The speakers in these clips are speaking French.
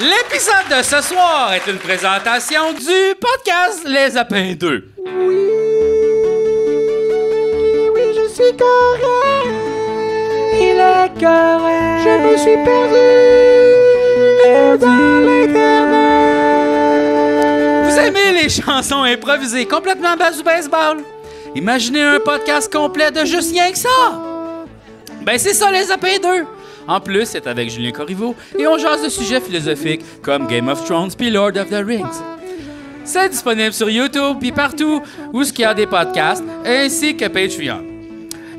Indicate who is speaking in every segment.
Speaker 1: L'épisode de ce soir est une présentation du podcast Les Apins 2.
Speaker 2: Oui, je suis correct. Il est correct. Je me suis perdu dans l'internet.
Speaker 1: Vous aimez les chansons improvisées complètement à base du baseball? Imaginez un podcast complet de juste rien que ça! Ben c'est ça, Les Apins 2! En plus, c'est avec Julien Corriveau et on jase de sujets philosophiques comme Game of Thrones puis Lord of the Rings. C'est disponible sur YouTube puis partout où il y a des podcasts, ainsi que Patreon.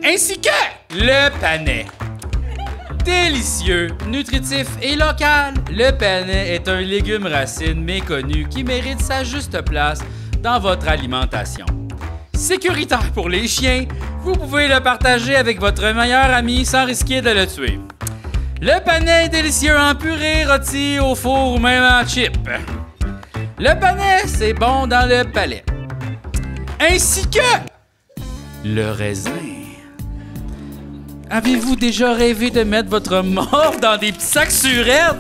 Speaker 1: Ainsi que le panais. Délicieux, nutritif et local, le panais est un légume racine méconnu qui mérite sa juste place dans votre alimentation. Sécuritaire pour les chiens, vous pouvez le partager avec votre meilleur ami sans risquer de le tuer. Le panais est délicieux en purée, rôti, au four ou même en chip. Le panais, c'est bon dans le palais. Ainsi que le raisin. Avez-vous déjà rêvé de mettre votre morve dans des petits sacs surettes?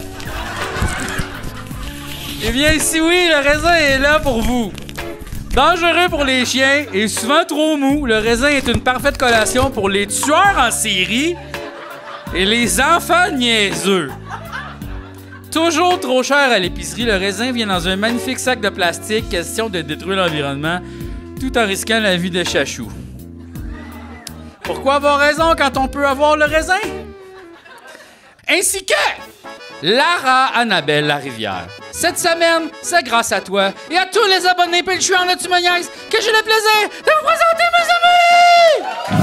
Speaker 1: Eh bien, si oui, le raisin est là pour vous. Dangereux pour les chiens et souvent trop mou, le raisin est une parfaite collation pour les tueurs en série et les enfants niaiseux. Toujours trop cher à l'épicerie, le raisin vient dans un magnifique sac de plastique, question de détruire l'environnement, tout en risquant la vie de chachou. Pourquoi avoir raison quand on peut avoir le raisin? Ainsi que Lara Annabelle Larivière. Cette semaine, c'est grâce à toi et à tous les abonnés Patreon de Tu me niaises que j'ai le plaisir de vous présenter mes amis!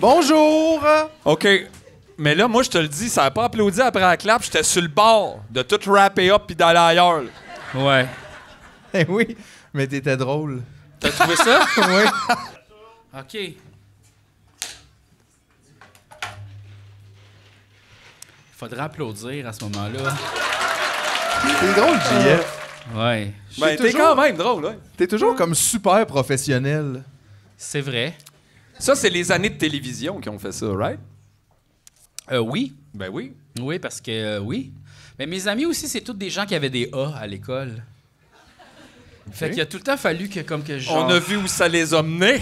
Speaker 2: Bonjour!
Speaker 3: OK. Mais là, moi, je te le dis, ça n'a pas applaudi après la clap. J'étais sur le bord de tout rapper up puis d'aller ailleurs. Là.
Speaker 1: Ouais.
Speaker 2: Eh oui, mais t'étais drôle.
Speaker 1: T'as trouvé ça?
Speaker 2: Oui.
Speaker 1: OK. Faudrait applaudir à ce moment-là.
Speaker 2: T'es drôle, JF.
Speaker 1: Ouais.
Speaker 3: Ben, t'es
Speaker 2: toujours-
Speaker 3: quand même drôle, ouais.
Speaker 2: T'es toujours comme super professionnel.
Speaker 1: C'est vrai.
Speaker 3: Ça, c'est les années de télévision qui ont fait ça, right?
Speaker 1: Oui.
Speaker 3: Ben oui.
Speaker 1: Oui, parce que oui. Mais mes amis aussi, c'est tous des gens qui avaient des A à l'école. Fait qu'il a tout le temps fallu que comme que genre...
Speaker 3: On a vu où ça les a menés.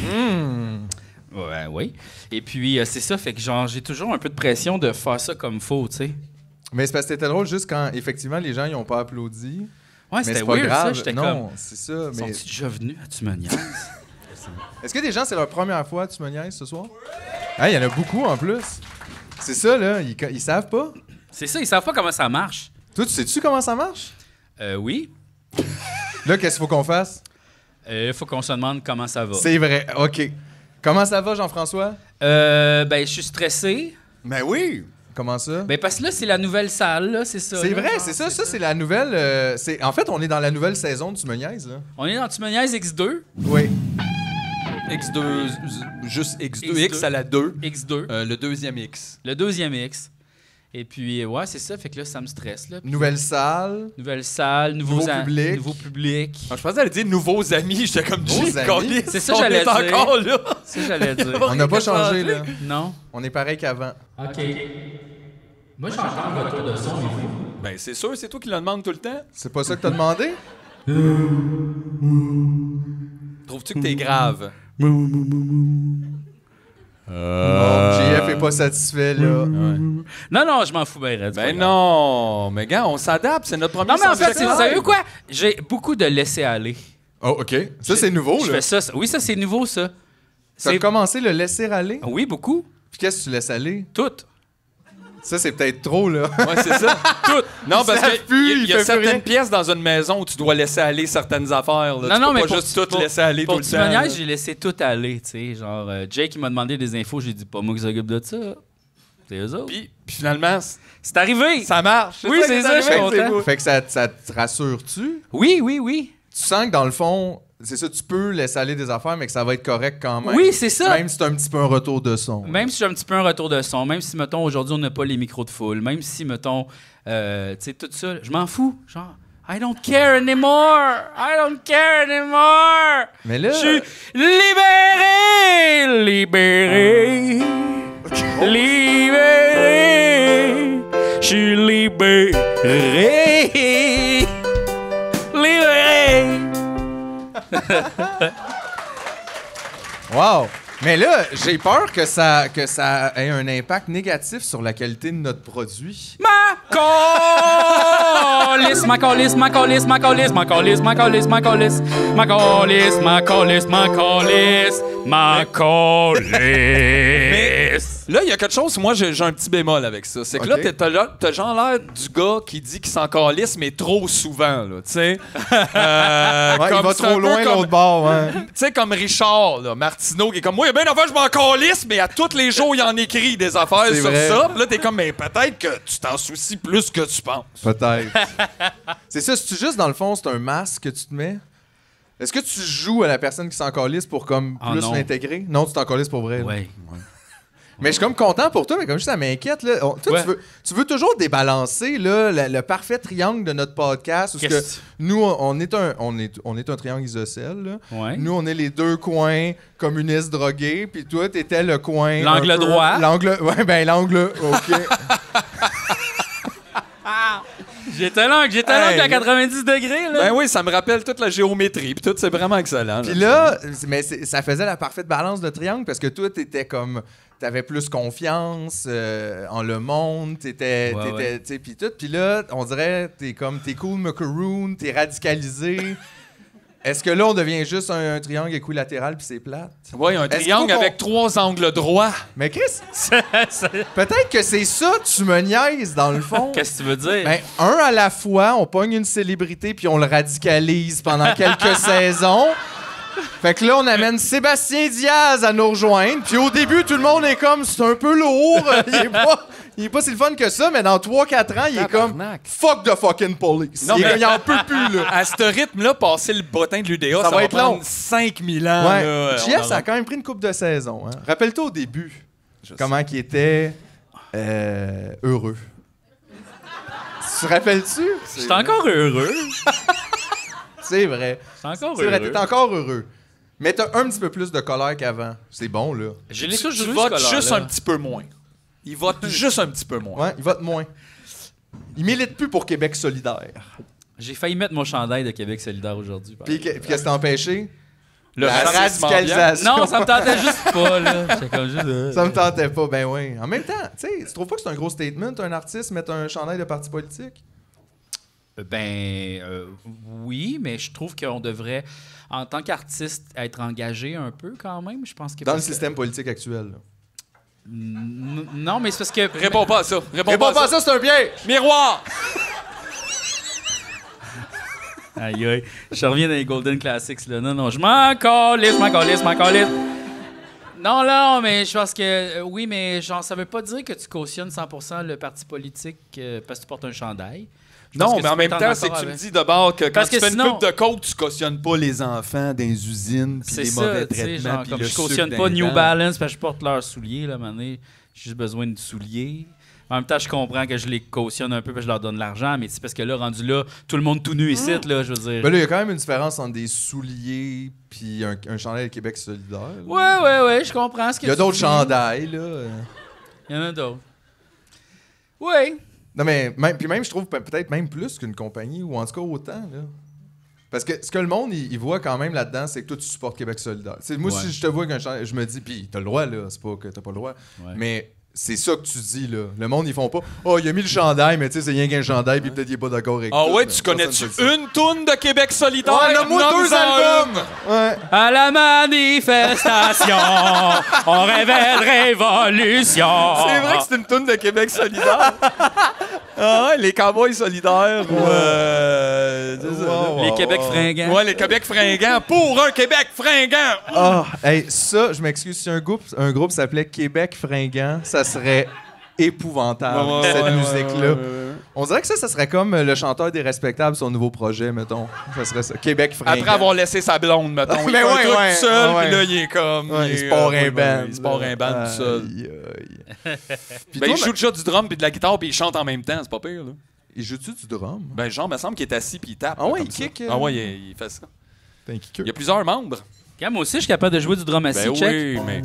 Speaker 1: Ouais, oui. Et puis, c'est ça, fait que genre, j'ai toujours un peu de pression de faire ça comme faut, tu sais.
Speaker 2: Mais c'est parce que t'étais drôle juste quand, effectivement, les gens ils ont pas applaudi.
Speaker 1: Ouais,
Speaker 2: Mais
Speaker 1: c'était
Speaker 2: c'est pas
Speaker 1: weird, ça.
Speaker 2: grave.
Speaker 1: J'étais
Speaker 2: Non,
Speaker 1: comme...
Speaker 2: c'est ça. Mais
Speaker 1: Sont-ils déjà venus à Tu me niaises?
Speaker 2: est-ce que des gens, c'est leur première fois Tu me niaises ce soir? Ah, il y en a beaucoup en plus. C'est ça, là. Ils savent pas.
Speaker 1: C'est ça, ils savent pas comment ça marche.
Speaker 2: Toi, tu sais-tu comment ça marche?
Speaker 1: Oui.
Speaker 2: Là, qu'est-ce qu'il faut qu'on fasse?
Speaker 1: Faut qu'on se demande comment ça va.
Speaker 2: C'est vrai. OK. Comment ça va, Jean-François?
Speaker 1: Ben, je suis stressé.
Speaker 2: Ben oui. Comment ça?
Speaker 1: Ben, parce que là, c'est la nouvelle salle, là, c'est ça.
Speaker 2: C'est
Speaker 1: là,
Speaker 2: vrai,
Speaker 1: genre,
Speaker 2: c'est ça. Ça, c'est la nouvelle... En fait, on est dans la nouvelle saison de Tu me niaises, là.
Speaker 1: On est dans Tu me niaises X2.
Speaker 2: Oui.
Speaker 3: X2, juste X2.
Speaker 1: X2.
Speaker 3: X à la 2.
Speaker 1: X2.
Speaker 3: Le deuxième X.
Speaker 1: Le deuxième X. Et puis, ouais, c'est ça. Fait que là, ça me stresse, là. Puis,
Speaker 2: Nouvelle salle.
Speaker 1: nouvelle salle,
Speaker 2: Nouveau public.
Speaker 1: Nouveau public.
Speaker 3: Ah, je pensais aller dire nouveaux amis. J'étais comme
Speaker 2: Nouveaux
Speaker 3: Jim
Speaker 2: amis?
Speaker 3: Collis,
Speaker 1: C'est ça,
Speaker 3: on
Speaker 1: j'allais
Speaker 3: est
Speaker 1: dire.
Speaker 3: encore là.
Speaker 1: Ça, j'allais dire.
Speaker 2: On n'a pas changé, là.
Speaker 1: Non?
Speaker 2: On est pareil qu'avant.
Speaker 1: OK. Moi, j'entends le retour de son, mais vous?
Speaker 3: Ben, c'est sûr, c'est toi qui le demandes tout le temps.
Speaker 2: C'est pas ça que t'as demandé?
Speaker 3: Trouves-tu que t'es grave?
Speaker 2: Bon, JF est pas satisfait, là.
Speaker 1: Non, non, je m'en fous bien, Red.
Speaker 3: Ben non. Mais gars, on s'adapte. C'est notre premier
Speaker 1: Non, mais en fait,
Speaker 3: subject
Speaker 1: c'est
Speaker 3: live.
Speaker 1: sérieux quoi? J'ai beaucoup de laisser-aller.
Speaker 2: Oh, OK. Ça, c'est nouveau,
Speaker 1: Je
Speaker 2: là.
Speaker 1: fais ça. Oui, ça, c'est nouveau, ça.
Speaker 2: T'as commencé le laisser aller?
Speaker 1: Oui, beaucoup. Ah.
Speaker 2: Puis qu'est-ce que tu laisses aller?
Speaker 1: Tout.
Speaker 2: Ça, c'est peut-être trop, là.
Speaker 3: Ouais, c'est ça. Tout. Non, parce
Speaker 2: savent
Speaker 3: qu'il
Speaker 2: plus,
Speaker 3: y
Speaker 2: il
Speaker 3: a
Speaker 2: fait plus rien.
Speaker 3: certaines pièces dans une maison où tu dois laisser aller certaines affaires. Là. Tu peux pas juste tout laisser aller tout
Speaker 1: pour
Speaker 3: le
Speaker 1: Tu
Speaker 3: temps.
Speaker 1: me niaises,
Speaker 3: là.
Speaker 1: j'ai laissé tout aller, tu sais. Genre, Jake, il m'a demandé des infos, j'ai dit pas moi qui s'occupe de ça. C'est eux autres.
Speaker 3: Puis finalement,
Speaker 1: C'est arrivé!
Speaker 3: ça marche.
Speaker 1: Oui, c'est ça, je suis
Speaker 3: arrivé.
Speaker 1: content.
Speaker 2: Fait que ça te rassure-tu?
Speaker 1: Oui, oui, oui.
Speaker 2: Tu sens que dans le fond, c'est ça, tu peux laisser aller des affaires, mais que ça va être correct quand même.
Speaker 1: Oui, c'est ça.
Speaker 2: Même si c'est un petit peu un retour de son.
Speaker 1: Même si j'ai un petit peu un retour de son, même si, mettons, aujourd'hui, on n'a pas les micros de foule, même si, mettons, tu sais, tout ça, je m'en fous. Genre, I don't care anymore. I don't care anymore.
Speaker 2: Mais là...
Speaker 1: Je suis libéré. Libéré. Libéré. Je suis libéré. Libéré.
Speaker 2: Wow! Mais là, j'ai peur que ça ait un impact négatif sur la qualité de notre produit.
Speaker 1: Ma calice, ma calice, ma calice, ma calice, ma calice, ma calice, ma calice, ma calice, ma calice, ma calice, ma calice.
Speaker 3: Là, il y a quelque chose, moi, j'ai un petit bémol avec ça. C'est que
Speaker 2: Ok.
Speaker 3: là, t'as genre l'air du gars qui dit qu'il s'en calisse, mais trop souvent, là, tu sais.
Speaker 2: Ouais, il va
Speaker 3: c'est un
Speaker 2: trop
Speaker 3: peu
Speaker 2: loin
Speaker 3: comme-
Speaker 2: l'autre bord, hein.
Speaker 3: Tu sais, comme Richard, là, Martineau, qui est comme, moi, il y a bien d'affaires, je m'en calisse, mais à tous les jours, il en écrit des affaires
Speaker 2: C'est
Speaker 3: sur
Speaker 2: vrai.
Speaker 3: ça. Puis là, t'es comme, mais peut-être que tu t'en soucies plus que tu penses.
Speaker 2: Peut-être. C'est ça, c'est juste dans le fond, c'est un masque que tu te mets? Est-ce que tu joues à la personne qui s'en calisse pour comme
Speaker 1: Ah,
Speaker 2: plus
Speaker 1: non.
Speaker 2: l'intégrer? Non, tu t'en calisses pour vrai. là.
Speaker 1: Ouais.
Speaker 2: Mais je suis comme content pour toi, mais comme ça m'inquiète. Là. Toi,
Speaker 1: Ouais.
Speaker 2: tu veux toujours débalancer là, le parfait triangle de notre podcast. Parce que
Speaker 1: Qu'est-ce-
Speaker 2: nous, on est un triangle isocèle. Là.
Speaker 1: Ouais.
Speaker 2: Nous, on est les deux coins communistes drogués. Puis toi, t'étais le coin.
Speaker 1: L'angle
Speaker 2: un peu-
Speaker 1: droit.
Speaker 2: L'angle. Ouais, ben l'angle. OK.
Speaker 1: J'étais là
Speaker 3: Hey.
Speaker 1: à 90 degrés, là.
Speaker 3: Ben oui, ça me rappelle toute la géométrie, puis tout, c'est vraiment excellent.
Speaker 2: Puis là, mais ça faisait la parfaite balance de triangle parce que toi, t'étais comme. T'avais plus confiance en le monde, t'étais.
Speaker 1: Ouais.
Speaker 2: Tu sais, puis tout. Puis là, on dirait, t'es cool macaroon, t'es radicalisé. Est-ce que là, on devient juste un triangle équilatéral puis c'est plate?
Speaker 3: Oui, un
Speaker 2: Est-ce
Speaker 3: triangle
Speaker 2: qu'il faut
Speaker 3: avec 3 angles droits.
Speaker 2: Mais Chris, peut-être que c'est ça, tu me niaises dans le fond.
Speaker 1: Qu'est-ce que tu veux dire?
Speaker 2: Ben, un à la fois, on pogne une célébrité puis on le radicalise pendant quelques saisons. Fait que là, on amène Sébastien Diaz à nous rejoindre. Puis au début, tout le monde est comme, c'est un peu lourd. Il est pas si le fun que ça, mais dans 3-4 ans, il est comme,
Speaker 3: Tabarnak.
Speaker 2: fuck the fucking police.
Speaker 3: Non, mais-
Speaker 2: Il en peut plus, là.
Speaker 3: À ce rythme-là, passer le bottin de l'UDA, ça
Speaker 2: va
Speaker 3: va
Speaker 2: être
Speaker 3: prendre
Speaker 2: long.
Speaker 3: 5000 ans.
Speaker 2: Ouais.
Speaker 3: là.
Speaker 2: JF, ça a quand même pris une coupe de saison. Hein. Rappelle-toi au début, comment qu'il était heureux. Tu te rappelles-tu?
Speaker 1: J'étais encore heureux.
Speaker 2: C'est vrai.
Speaker 1: J'étais encore
Speaker 2: C'est vrai,
Speaker 1: heureux.
Speaker 2: t'es encore heureux. Mais t'as un petit peu plus de colère qu'avant. C'est bon, là.
Speaker 1: J'ai les
Speaker 3: Tu
Speaker 1: toujours eu,
Speaker 3: votes
Speaker 1: ce
Speaker 3: juste
Speaker 1: colère-là.
Speaker 3: un petit peu moins. Il vote juste un petit peu moins.
Speaker 2: Ouais, il vote moins. Il milite plus pour Québec solidaire.
Speaker 1: J'ai failli mettre mon chandail de Québec solidaire aujourd'hui. par
Speaker 2: Puis
Speaker 1: exemple.
Speaker 2: qu'est-ce qui t'a empêché?
Speaker 3: Le
Speaker 2: La
Speaker 3: racisme
Speaker 2: radicalisation.
Speaker 1: Non, ça me tentait juste pas, là. J'étais comme juste...
Speaker 2: Ça me tentait pas, ben oui. En même temps, tu sais, tu trouves pas que c'est un gros statement, un artiste mettre un chandail de parti politique?
Speaker 1: Oui, mais je trouve qu'on devrait, en tant qu'artiste, être engagé un peu quand même. Je pense que
Speaker 2: Dans le
Speaker 1: parce que-
Speaker 2: système politique actuel. là.
Speaker 1: Non, mais c'est parce que...
Speaker 3: Réponds pas à ça.
Speaker 2: Réponds pas à ça, c'est un piège!
Speaker 3: Miroir!
Speaker 1: Aïe, aïe. Je reviens dans les Golden Classics, là. Non, je m'en calisse, m'en calisse, m'en calisse. Non, mais je pense que... oui, mais genre, ça veut pas dire que tu cautionnes 100% le parti politique parce que tu portes un chandail. Je pense
Speaker 3: Non,
Speaker 1: que
Speaker 3: mais
Speaker 1: tu
Speaker 3: en
Speaker 1: peux
Speaker 3: même
Speaker 1: être
Speaker 3: temps,
Speaker 1: en
Speaker 3: c'est que
Speaker 1: accord
Speaker 3: tu me
Speaker 1: avec.
Speaker 3: dis d'abord que quand
Speaker 1: Parce
Speaker 3: tu
Speaker 1: que
Speaker 3: fais
Speaker 1: sinon-
Speaker 3: une coupe de coke, tu cautionnes pas les enfants dans les usines, puis
Speaker 1: C'est
Speaker 3: les
Speaker 1: ça,
Speaker 3: mauvais
Speaker 1: tu sais,
Speaker 3: traitements,
Speaker 1: genre,
Speaker 3: puis
Speaker 1: comme
Speaker 3: le
Speaker 1: je cautionne
Speaker 3: sucre
Speaker 1: pas
Speaker 3: dans les
Speaker 1: New
Speaker 3: dents.
Speaker 1: Balance parce que je porte leurs souliers, là, à un moment donné. J'ai juste besoin de souliers. En même temps, je comprends que je les cautionne un peu parce que je leur donne de l'argent, mais c'est parce que là, rendu là, tout le monde tout nu ici, là, je veux dire.
Speaker 2: Ben là, il y a quand même une différence entre des souliers puis un chandail de Québec solidaire. là.
Speaker 1: Ouais, je comprends ce que
Speaker 2: Il y a
Speaker 1: tu
Speaker 2: d'autres
Speaker 1: dis.
Speaker 2: chandails, là.
Speaker 1: Il y en a d'autres. Oui.
Speaker 2: Non, mais même, je trouve peut-être même plus qu'une compagnie, ou en tout cas autant, là. Parce que ce que le monde, il voit quand même là-dedans, c'est que toi, tu supportes Québec solidaire. T'sais, moi,
Speaker 1: Ouais.
Speaker 2: si je te vois qu'un chandail, je me dis, puis t'as le droit, là, c'est pas que t'as pas le droit.
Speaker 1: Ouais.
Speaker 2: Mais c'est ça que tu dis, là. Le monde, ils font pas, oh, il a mis le chandail, mais tu sais, c'est rien qu'un chandail, puis peut-être il est pas d'accord avec
Speaker 3: Ah
Speaker 2: tout,
Speaker 3: ouais,
Speaker 2: mais
Speaker 3: tu
Speaker 2: personne
Speaker 3: connais-tu
Speaker 2: fait ça.
Speaker 3: une toune de Québec solidaire?
Speaker 2: Ouais, nomme-moi 2
Speaker 3: Nomme-en
Speaker 2: albums! Ouais.
Speaker 1: À la manifestation, on rêvait de révolution.
Speaker 3: C'est vrai que c'est une toune de Québec solidaire. Ah ouais, les cowboys solidaires ou... c'est ça,
Speaker 2: Wow.
Speaker 1: Les Québec fringants.
Speaker 3: Ouais, les Québec fringants pour un Québec fringant.
Speaker 2: Ah, hey, ça, je m'excuse, si un groupe s'appelait Québec fringant, ça serait épouvantable,
Speaker 3: Ouais,
Speaker 2: cette
Speaker 3: ouais,
Speaker 2: musique-là.
Speaker 3: ouais.
Speaker 2: On dirait que ça serait comme le chanteur des Respectables, son nouveau projet, mettons. Ça serait ça. Québec fringant.
Speaker 3: Après avoir laissé sa blonde, mettons. Il
Speaker 2: Mais
Speaker 3: fait un
Speaker 2: ouais,
Speaker 3: truc
Speaker 2: ouais,
Speaker 3: tout seul,
Speaker 2: ouais.
Speaker 3: puis là, il est comme...
Speaker 2: Ouais, il
Speaker 3: est,
Speaker 2: se part
Speaker 3: ouais,
Speaker 2: un band.
Speaker 3: Il se part un band tout seul.
Speaker 2: Aïe, aïe. Puis
Speaker 3: Ben,
Speaker 2: toi,
Speaker 3: il joue déjà du drum puis de la guitare puis il chante en même temps, c'est pas pire, là.
Speaker 2: Il joue-tu du drum?
Speaker 3: Ben, Jean, me semble qu'il est assis puis il tape.
Speaker 2: Ah ouais,
Speaker 3: comme
Speaker 2: il
Speaker 3: ça.
Speaker 2: kick,
Speaker 3: Ah ouais, il fait ça.
Speaker 2: C'est un kicker.
Speaker 3: Il y a plusieurs membres.
Speaker 1: Regarde, moi aussi, je suis capable de jouer du drum assis.
Speaker 3: Ben
Speaker 1: Check.
Speaker 3: oui, mais...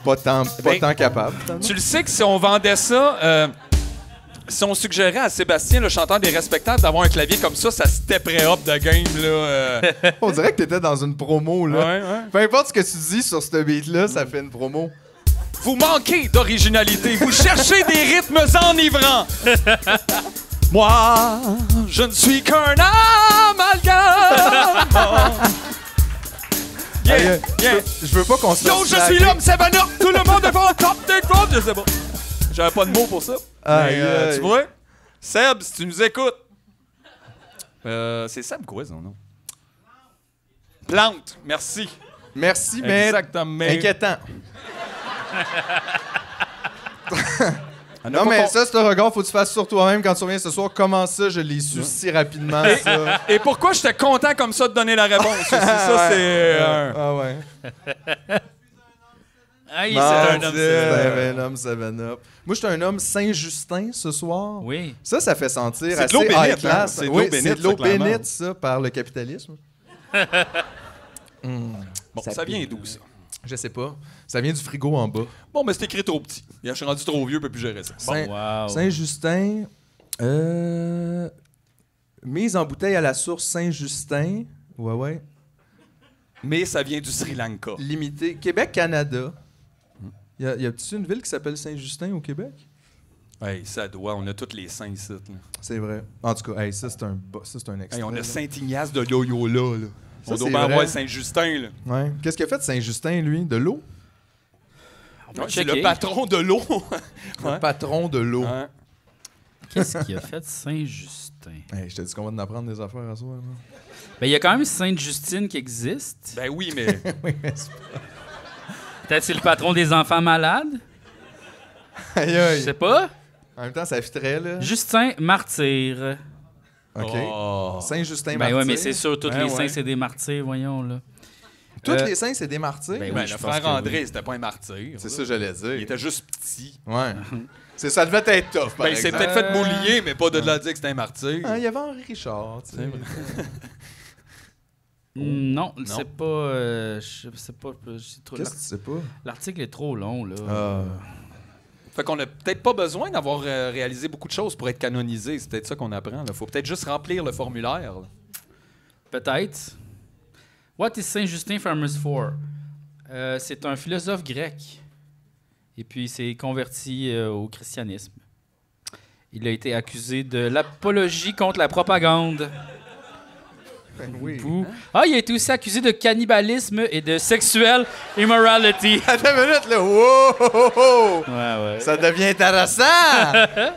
Speaker 2: Pas tant
Speaker 3: Ben,
Speaker 2: capable.
Speaker 3: Tu le sais que si on vendait ça... si on suggérait à Sébastien, le chanteur des Respectables, d'avoir un clavier comme ça stepperait up de game, là.
Speaker 2: On dirait que t'étais dans une promo, là.
Speaker 3: Ouais.
Speaker 2: Peu importe ce que tu dis sur ce beat-là, ça fait une promo.
Speaker 3: Vous manquez d'originalité. Vous cherchez des rythmes enivrants. Moi, je ne suis qu'un amalgame. Yeah, yeah.
Speaker 2: Je veux pas qu'on se
Speaker 3: Yo,
Speaker 2: fasse
Speaker 3: je
Speaker 2: slacker.
Speaker 3: suis l'homme Savannah. Tout le monde est pour le top des groupes. Je sais pas. J'avais pas de mots pour ça.
Speaker 2: Aïe,
Speaker 3: Mais,
Speaker 2: aïe.
Speaker 3: tu vois? Seb, si tu nous écoutes. C'est Seb quoi, son nom? Plante. Merci.
Speaker 2: Merci, mais
Speaker 3: Exactement.
Speaker 2: inquiétant.
Speaker 3: On a
Speaker 2: Non,
Speaker 3: pas
Speaker 2: mais
Speaker 3: con-
Speaker 2: ça, c'est un regard, faut que tu fasses sur toi-même quand tu reviens ce soir. Comment ça, je l'ai su si rapidement, ça?
Speaker 3: Et pourquoi j'étais content comme ça de donner la réponse? C'est ça,
Speaker 2: Ouais.
Speaker 3: c'est...
Speaker 2: Ah ouais.
Speaker 1: Aïe,
Speaker 2: Mon
Speaker 1: c'est un
Speaker 2: Dieu,
Speaker 1: homme.
Speaker 2: c'est un homme 7-Up. Moi, je suis un homme Saint-Justin ce soir.
Speaker 1: Oui.
Speaker 2: Ça fait sentir
Speaker 3: C'est de l'eau
Speaker 2: assez
Speaker 3: bénite,
Speaker 2: high class.
Speaker 3: hein? C'est de
Speaker 2: Oui,
Speaker 3: l'eau bénite,
Speaker 2: c'est de l'eau
Speaker 3: ça, clairement.
Speaker 2: bénite, ça, par le capitalisme.
Speaker 3: Bon, ça vient d'où, ça?
Speaker 2: Je sais pas. Ça vient du frigo en bas.
Speaker 3: Bon, mais c'est écrit trop petit. Je suis rendu trop vieux, je peux plus gérer ça. Bon.
Speaker 1: Wow.
Speaker 2: Saint-Justin. Mise en bouteille à la source Saint-Justin. Ouais.
Speaker 3: Mais ça vient du Sri Lanka.
Speaker 2: Limité. Québec-Canada. Y a-t-il une ville qui s'appelle Saint-Justin au Québec?
Speaker 3: Hey, ça doit. On a tous les saints ici. Là.
Speaker 2: C'est vrai. En tout cas, hey, ça, c'est un extrait.
Speaker 3: Hey, on a
Speaker 2: là.
Speaker 3: Saint-Ignace de Loyola. Là.
Speaker 2: Ça,
Speaker 3: On doit
Speaker 2: c'est
Speaker 3: bien
Speaker 2: vrai.
Speaker 3: avoir Saint-Justin. Là.
Speaker 2: Ouais. Qu'est-ce qu'il a fait de Saint-Justin, lui? De l'eau?
Speaker 1: On peut
Speaker 3: Ouais, c'est
Speaker 1: checker.
Speaker 3: le patron de l'eau.
Speaker 2: Le patron de l'eau.
Speaker 3: Ouais.
Speaker 1: Qu'est-ce qu'il a fait de Saint-Justin?
Speaker 2: Hey, je t'ai dit qu'on va en apprendre des affaires à soir. Là.
Speaker 1: Ben, il y a quand même Sainte-Justine qui existe.
Speaker 3: Ben oui, mais...
Speaker 2: Oui, mais c'est
Speaker 1: Peut-être c'est le patron des enfants malades.
Speaker 2: Aïe,
Speaker 1: Je
Speaker 2: aïe.
Speaker 1: sais pas.
Speaker 2: En même temps, ça fitterait, là.
Speaker 1: Justin Martyr.
Speaker 2: OK.
Speaker 3: Oh.
Speaker 2: Saint-Justin
Speaker 1: Ben
Speaker 2: martyr.
Speaker 1: ouais, mais c'est sûr, tous
Speaker 3: Ben
Speaker 1: les saints,
Speaker 3: ouais.
Speaker 1: c'est des martyrs, voyons, là.
Speaker 2: Tous
Speaker 1: Euh,
Speaker 2: les saints, c'est des martyrs?
Speaker 1: ben
Speaker 3: Ben,
Speaker 1: oui, je
Speaker 3: le
Speaker 1: pense
Speaker 3: frère
Speaker 1: que
Speaker 3: André,
Speaker 1: oui.
Speaker 3: c'était pas un martyr.
Speaker 2: C'est
Speaker 3: là.
Speaker 2: ça que j'allais
Speaker 3: Il
Speaker 2: dire.
Speaker 3: était juste petit.
Speaker 2: Ouais. Ça devait être tough, par
Speaker 3: Ben, il s'est
Speaker 2: exemple.
Speaker 3: peut-être fait moulier, mais pas de là dire que c'était un martyr.
Speaker 2: Ah, il y avait Henri Richard, tu sais.
Speaker 1: Non, c'est pas... je sais pas.
Speaker 2: Qu'est-ce que tu sais pas?
Speaker 1: L'article est trop long, là.
Speaker 2: Ah.
Speaker 3: Fait qu'on a peut-être pas besoin d'avoir réalisé beaucoup de choses pour être canonisé. C'est peut-être ça qu'on apprend. Il faut peut-être juste remplir le formulaire. là.
Speaker 1: Peut-être. What is Saint Justin famous for? C'est un philosophe grec. Et puis, il s'est converti au christianisme. Il a été accusé de l'apologie contre la propagande.
Speaker 2: Ben oui.
Speaker 1: Ou- Ah, il a été aussi accusé de cannibalisme et de sexual immorality.
Speaker 2: Attends une minute, là. Wow! oh, oh, oh.
Speaker 1: Ouais.
Speaker 2: Ça devient intéressant!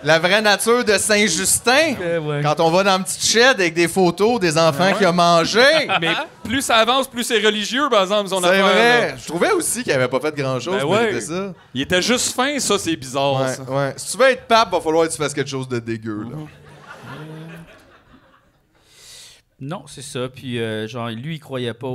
Speaker 2: La vraie nature de Saint-Justin.
Speaker 1: Ouais.
Speaker 2: Quand on va dans une petite shed avec des photos des enfants qu'il a mangés.
Speaker 3: Mais plus ça avance, plus c'est religieux, par exemple, son
Speaker 2: C'est
Speaker 3: affaire.
Speaker 2: vrai.
Speaker 3: là.
Speaker 2: Je trouvais aussi qu'il avait pas fait grand-chose
Speaker 3: Ben
Speaker 2: pour
Speaker 3: ouais.
Speaker 2: éviter ça.
Speaker 3: Il était juste fin, ça, c'est bizarre.
Speaker 2: Ouais,
Speaker 3: ça.
Speaker 2: ouais. Si tu veux être pape, va falloir que tu fasses quelque chose de dégueu, là.
Speaker 1: Non, c'est ça. Puis, genre, lui, il croyait pas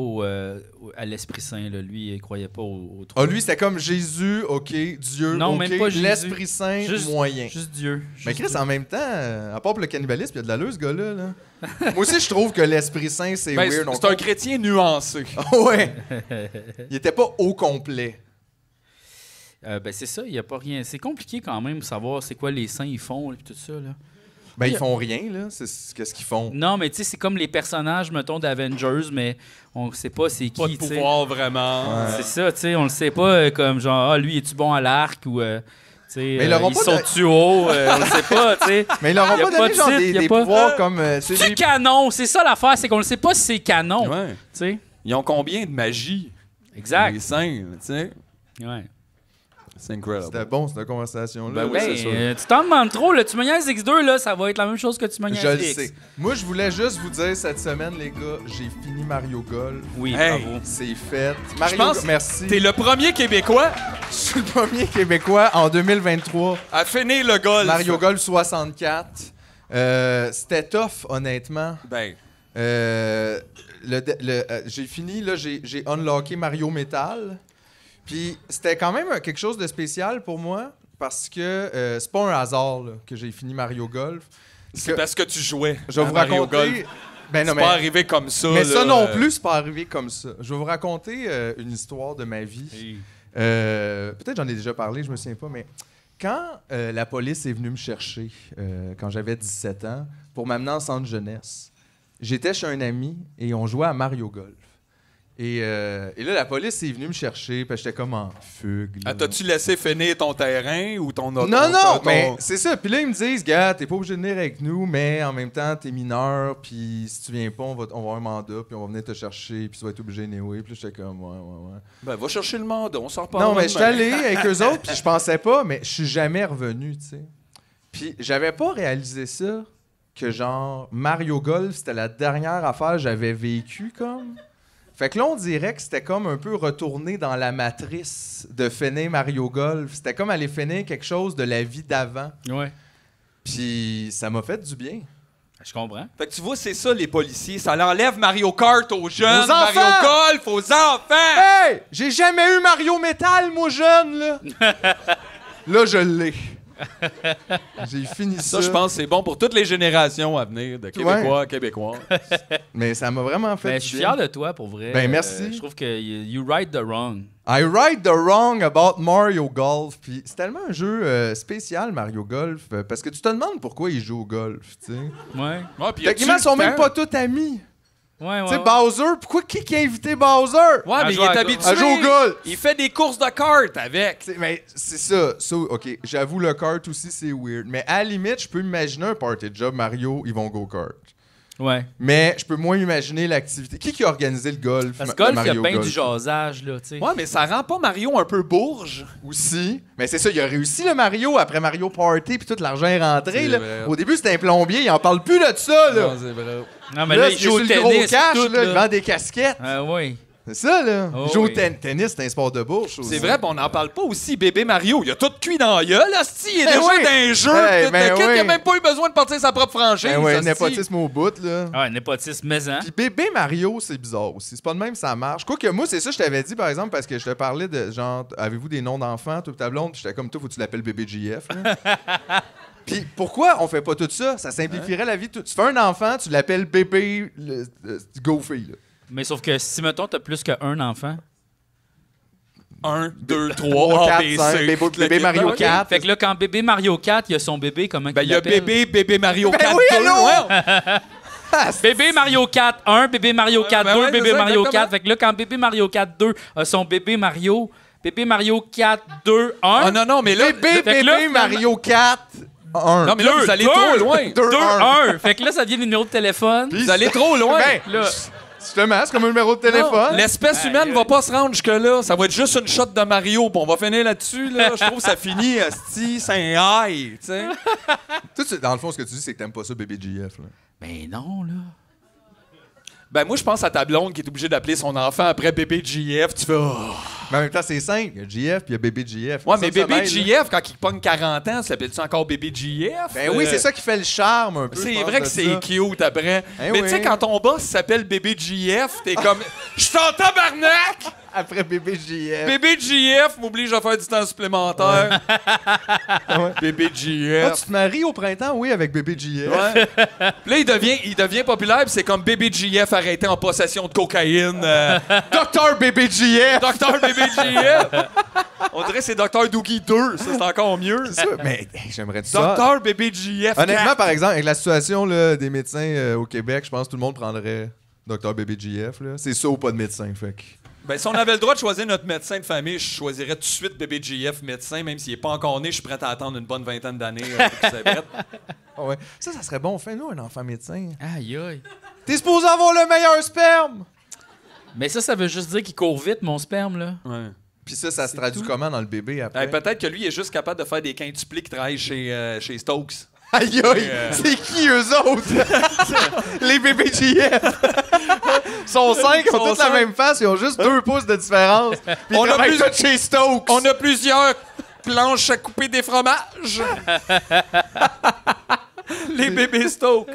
Speaker 1: à l'Esprit Saint. Là. Lui, il croyait pas au
Speaker 2: Ah, lui, c'était comme Jésus, OK, Dieu,
Speaker 1: Non,
Speaker 2: OK,
Speaker 1: même pas Jésus.
Speaker 2: l'Esprit Saint,
Speaker 1: Juste-
Speaker 2: moyen.
Speaker 1: Juste Dieu.
Speaker 2: Mais
Speaker 1: Juste
Speaker 2: Chris,
Speaker 1: Dieu.
Speaker 2: en même temps, à part pour le cannibalisme, il y a de l'allure, ce gars-là. Là. Moi aussi, je trouve que l'Esprit Saint, c'est
Speaker 3: Ben,
Speaker 2: weird.
Speaker 3: c'est un chrétien nuancé.
Speaker 2: Ouais. Il était pas au complet.
Speaker 1: Ben, c'est ça, il n'y a pas rien. C'est compliqué quand même de savoir c'est quoi les saints ils font et tout ça. Là.
Speaker 2: Ben, ils font rien, là. Qu'est-ce qu'ils font?
Speaker 1: Non, mais tu sais, c'est comme les personnages, mettons, d'Avengers, mais on sait pas c'est qui.
Speaker 3: Pas de
Speaker 1: tu sais.
Speaker 3: pouvoir, vraiment.
Speaker 1: C'est ça, tu sais, on le sait pas comme genre, ah, lui, es-tu bon à l'arc ou. Tu sais,
Speaker 2: Mais ils l'auront
Speaker 1: ils
Speaker 2: pas
Speaker 1: sont-tu haut, on le sait pas, tu sais.
Speaker 2: Mais ils leur ont
Speaker 1: Y a
Speaker 2: pas
Speaker 1: pas
Speaker 2: donné
Speaker 1: de
Speaker 2: genre
Speaker 1: titre,
Speaker 2: des,
Speaker 1: y a
Speaker 2: des
Speaker 1: pas-
Speaker 2: pouvoirs comme... tu sais,
Speaker 1: C'est
Speaker 2: des-
Speaker 1: canon, c'est ça l'affaire, c'est qu'on ne sait pas si c'est canon.
Speaker 3: Ouais.
Speaker 1: Tu sais.
Speaker 3: Ils ont combien de magie?
Speaker 1: Exact.
Speaker 3: Les saints, tu sais.
Speaker 1: Ouais.
Speaker 3: C'est incroyable.
Speaker 2: C'était bon, cette conversation-là.
Speaker 3: Ben oui, c'est sûr.
Speaker 1: Tu t'en demandes trop, là. Tu me niaises X2, là, ça va être la même chose que tu me niaises
Speaker 2: Je le
Speaker 1: X.
Speaker 2: sais. Moi, je voulais juste vous dire, cette semaine, les gars, j'ai fini Mario Golf.
Speaker 1: Oui,
Speaker 3: Hey.
Speaker 1: bravo.
Speaker 2: C'est fait. Mario
Speaker 3: pense
Speaker 2: Golf, merci.
Speaker 3: T'es le premier Québécois
Speaker 2: Je suis le premier Québécois en 2023.
Speaker 3: à finir le golf.
Speaker 2: Mario Golf 64. C'était tough, honnêtement.
Speaker 3: Ben,
Speaker 2: J'ai fini, là, j'ai unlocké Mario Metal. Puis c'était quand même quelque chose de spécial pour moi. parce que c'est pas un hasard là, que j'ai fini Mario Golf.
Speaker 3: C'est parce que tu jouais.
Speaker 2: Je vais
Speaker 3: à
Speaker 2: vous
Speaker 3: Mario
Speaker 2: raconter.
Speaker 3: Golf.
Speaker 2: Ben non,
Speaker 3: C'est pas arrivé comme ça.
Speaker 2: mais
Speaker 3: là,
Speaker 2: ça non plus, c'est pas arrivé comme ça. Je vais vous raconter une histoire de ma vie.
Speaker 1: Hey.
Speaker 2: Peut-être j'en ai déjà parlé, je me souviens pas, mais quand la police est venue me chercher quand j'avais 17 ans pour m'amener en centre jeunesse, j'étais chez un ami et on jouait à Mario Golf. Et là, la police est venue me chercher, puis j'étais comme en fugue. Là.
Speaker 3: Ah, t'as-tu laissé finir ton terrain ou ton auto?
Speaker 2: Non, mais c'est ça. Puis là, ils me disent, gars, t'es pas obligé de venir avec nous, mais en même temps, t'es mineur, puis si tu viens pas, on va avoir un mandat, puis on va venir te chercher, puis tu vas être obligé d'anyway. Puis là, j'étais comme, ouais.
Speaker 3: Ben, va chercher le mandat, on s'en reparle.
Speaker 2: Non, mais je suis allé avec eux autres, puis je pensais pas, mais je suis jamais revenu, tu sais. Puis j'avais pas réalisé ça, que genre, Mario Golf, c'était la dernière affaire que j'avais vécue, comme. Fait que là, on dirait que c'était comme un peu retourner dans la matrice de finir Mario Golf. C'était comme aller finir quelque chose de la vie d'avant.
Speaker 1: Ouais.
Speaker 2: Puis ça m'a fait du bien.
Speaker 1: Je comprends.
Speaker 3: Fait que tu vois, c'est ça, les policiers. Ça l'enlève Mario Kart aux jeunes,
Speaker 2: Aux enfants!
Speaker 3: Mario Golf aux enfants!
Speaker 2: Hey! J'ai jamais eu Mario Metal, moi, jeune, là! Là, je l'ai. J'ai fini ça.
Speaker 3: Ça, je pense que c'est bon pour toutes les générations à venir de Québécois, Québécois.
Speaker 2: Mais ça m'a vraiment fait
Speaker 1: Ben,
Speaker 2: du
Speaker 1: je suis
Speaker 2: bien.
Speaker 1: fier de toi, pour vrai.
Speaker 2: Ben, merci.
Speaker 1: Je trouve que you right the wrong.
Speaker 2: I right the wrong about Mario Golf. Puis c'est tellement un jeu spécial, Mario Golf, parce que tu te demandes pourquoi il joue au golf, tu sais.
Speaker 1: Ouais.
Speaker 3: Ouais, puis
Speaker 2: Techniquement, ils sont même pas tous amis.
Speaker 1: Ouais,
Speaker 2: Tu sais,
Speaker 1: ouais.
Speaker 2: Bowser, pourquoi qui a invité Bowser?
Speaker 3: Ouais,
Speaker 1: À
Speaker 3: mais il
Speaker 1: jouer
Speaker 3: est
Speaker 1: à
Speaker 3: habitué.
Speaker 2: à jouer au golf.
Speaker 3: Il fait des courses de cartes avec.
Speaker 2: Mais c'est ça. OK, j'avoue, le kart aussi, c'est weird. Mais à la limite, je peux imaginer un party job Mario, ils vont go-kart.
Speaker 1: Ouais.
Speaker 2: Mais je peux moins imaginer l'activité. Qui a organisé le golf?
Speaker 1: Parce que golf, il y a
Speaker 2: Mario
Speaker 1: bien
Speaker 2: Golf?
Speaker 1: du jasage, là, tu sais.
Speaker 3: Ouais, mais ça rend pas Mario un peu bourge?
Speaker 2: Aussi. Mais c'est ça, il a réussi le Mario après Mario Party puis tout l'argent est rentré.
Speaker 3: C'est
Speaker 2: Là.
Speaker 3: vrai.
Speaker 2: Au début, c'était un plombier, il en parle plus de ça. Là.
Speaker 3: c'est vrai.
Speaker 1: Non, mais
Speaker 2: là,
Speaker 1: là, il
Speaker 2: c'est
Speaker 1: joue au
Speaker 2: sur le
Speaker 1: tennis.
Speaker 2: gros cash,
Speaker 1: tout,
Speaker 2: là, il vend des casquettes.
Speaker 1: Ah, oui.
Speaker 2: C'est ça, là.
Speaker 1: Oh,
Speaker 2: il joue au
Speaker 1: oui.
Speaker 2: tennis, c'est un sport de bourse. aussi.
Speaker 3: C'est vrai, pis on n'en parle pas aussi. Bébé Mario, il a tout cuit dans la gueule, asti. Il est
Speaker 2: Ben
Speaker 3: déjà
Speaker 2: oui.
Speaker 3: dans un jeu.
Speaker 2: Hey,
Speaker 3: tout
Speaker 2: ben
Speaker 3: le kit,
Speaker 2: oui.
Speaker 3: Il a même pas eu besoin de partir sa propre franchise.
Speaker 2: Ben ouais,
Speaker 3: asti.
Speaker 2: népotisme au bout, là.
Speaker 1: Ah, népotisme maison.
Speaker 2: Puis bébé Mario, c'est bizarre aussi. C'est pas de même, ça marche. Quoique moi, c'est ça, je t'avais dit, par exemple, parce que je te parlais de genre, avez-vous des noms d'enfants, toi, ta blonde? J'étais comme toi, faut que tu l'appelles bébé JF. là. Puis pourquoi on fait pas tout ça? Ça simplifierait la vie. Tu fais un enfant, tu l'appelles bébé Goofy. Là.
Speaker 1: Mais sauf que si, mettons, t'as plus qu'un enfant.
Speaker 3: 1, 2,
Speaker 2: 3,
Speaker 3: 3, A,
Speaker 2: 4,
Speaker 3: B,
Speaker 2: 5,
Speaker 3: C.
Speaker 2: bébé Mario
Speaker 1: Ok.
Speaker 2: 4.
Speaker 1: Fait que là, quand bébé Mario 4, il y a son bébé, comment
Speaker 3: Ben,
Speaker 1: il
Speaker 3: il y a
Speaker 1: l'appelle?
Speaker 3: bébé Mario
Speaker 2: Ben
Speaker 3: 4.
Speaker 2: oui,
Speaker 3: 2,
Speaker 2: allô?
Speaker 3: ouais.
Speaker 1: Bébé Mario 4 1, bébé Mario 4
Speaker 3: ben
Speaker 1: 2,
Speaker 3: ouais,
Speaker 1: bébé
Speaker 3: c'est ça,
Speaker 1: Mario
Speaker 3: exactement.
Speaker 1: 4. Fait que là, quand bébé Mario 4 2 a son bébé Mario 4 2 1.
Speaker 3: Ah non, non, mais là...
Speaker 2: Bébé,
Speaker 1: Fait que là,
Speaker 2: bébé Mario 4, 1.
Speaker 3: Non, mais là, vous allez trop loin.
Speaker 2: 2,
Speaker 1: 2
Speaker 2: 1.
Speaker 1: 1. Fait que là, ça devient le numéro de téléphone.
Speaker 3: Vous allez trop loin.
Speaker 2: Ben,
Speaker 1: Là.
Speaker 2: justement, c'est comme un numéro de téléphone.
Speaker 3: L'espèce humaine va pas se rendre jusque-là. Ça va être juste une shot de Mario, puis on va finir là-dessus. Là. Je trouve que ça finit, asti, c'est un high, tu sais.
Speaker 2: Toi, dans le fond, ce que tu dis, c'est que t'aimes pas ça, bébé JF. Là.
Speaker 1: Ben non, là.
Speaker 3: Ben moi, je pense à ta blonde qui est obligée d'appeler son enfant après bébé JF. Tu fais... Oh.
Speaker 2: Mais en même temps, c'est simple. Il y a JF puis il y a bébé JF.
Speaker 3: Ouais,
Speaker 2: Ça,
Speaker 3: mais
Speaker 2: ça
Speaker 3: bébé
Speaker 2: m'aide, là.
Speaker 3: JF, quand il pogne 40 ans, s'appelle-tu encore bébé JF?
Speaker 2: Ben oui, c'est ça qui fait le charme un peu.
Speaker 3: C'est
Speaker 2: je pense,
Speaker 3: vrai que
Speaker 2: de
Speaker 3: c'est
Speaker 2: ça.
Speaker 3: cute après.
Speaker 2: Eh
Speaker 3: Mais tu sais,
Speaker 2: oui.
Speaker 3: quand ton boss s'appelle bébé JF, t'es comme... Je suis en tabarnak!
Speaker 2: Après bébé JF.
Speaker 3: Bébé JF m'oblige à faire du temps supplémentaire.
Speaker 2: Ouais.
Speaker 3: Bébé
Speaker 2: Ah,
Speaker 3: JF.
Speaker 2: tu te maries au printemps, oui, avec bébé JF.
Speaker 3: Ouais. Puis là, il devient populaire, puis c'est comme bébé JF arrêté en possession de cocaïne.
Speaker 2: Docteur bébé JF.
Speaker 3: Docteur bébé JF. On dirait que c'est Docteur Doogie 2. Ça, c'est encore mieux.
Speaker 2: C'est ça. Mais hey, j'aimerais ça.
Speaker 3: Docteur bébé JF.
Speaker 2: Honnêtement, par exemple, avec la situation là, des médecins au Québec, je pense que tout le monde prendrait Docteur bébé JF. Là. C'est ça ou pas de médecin, fait que...
Speaker 3: Ben, si on avait le droit de choisir notre médecin de famille, je choisirais tout de suite bébé JF médecin, même s'il est pas encore né, je suis prêt à attendre une bonne vingtaine d'années pour qu'il s'arrête.
Speaker 2: Ah ouais. Ça serait bon. Fais-nous un enfant médecin.
Speaker 1: Aïe, aïe.
Speaker 2: T'es supposé avoir le meilleur sperme.
Speaker 1: Mais ça veut juste dire qu'il court vite, mon sperme, là.
Speaker 3: Ouais.
Speaker 2: Puis ça se traduit comment dans le bébé après?
Speaker 3: Peut-être que lui, il est juste capable de faire des quintuplés qui travaillent chez Stokes.
Speaker 2: Aïe aïe! C'est qui eux autres? Les bébés JF! Ils sont 5, ils ont toutes la même face, ils ont juste 2 pouces de différence. Puis
Speaker 3: On
Speaker 2: ils
Speaker 3: a
Speaker 2: travaillent
Speaker 3: plus-
Speaker 2: tous chez Stokes!
Speaker 3: On a plusieurs planches à couper des fromages. Les bébés Stokes.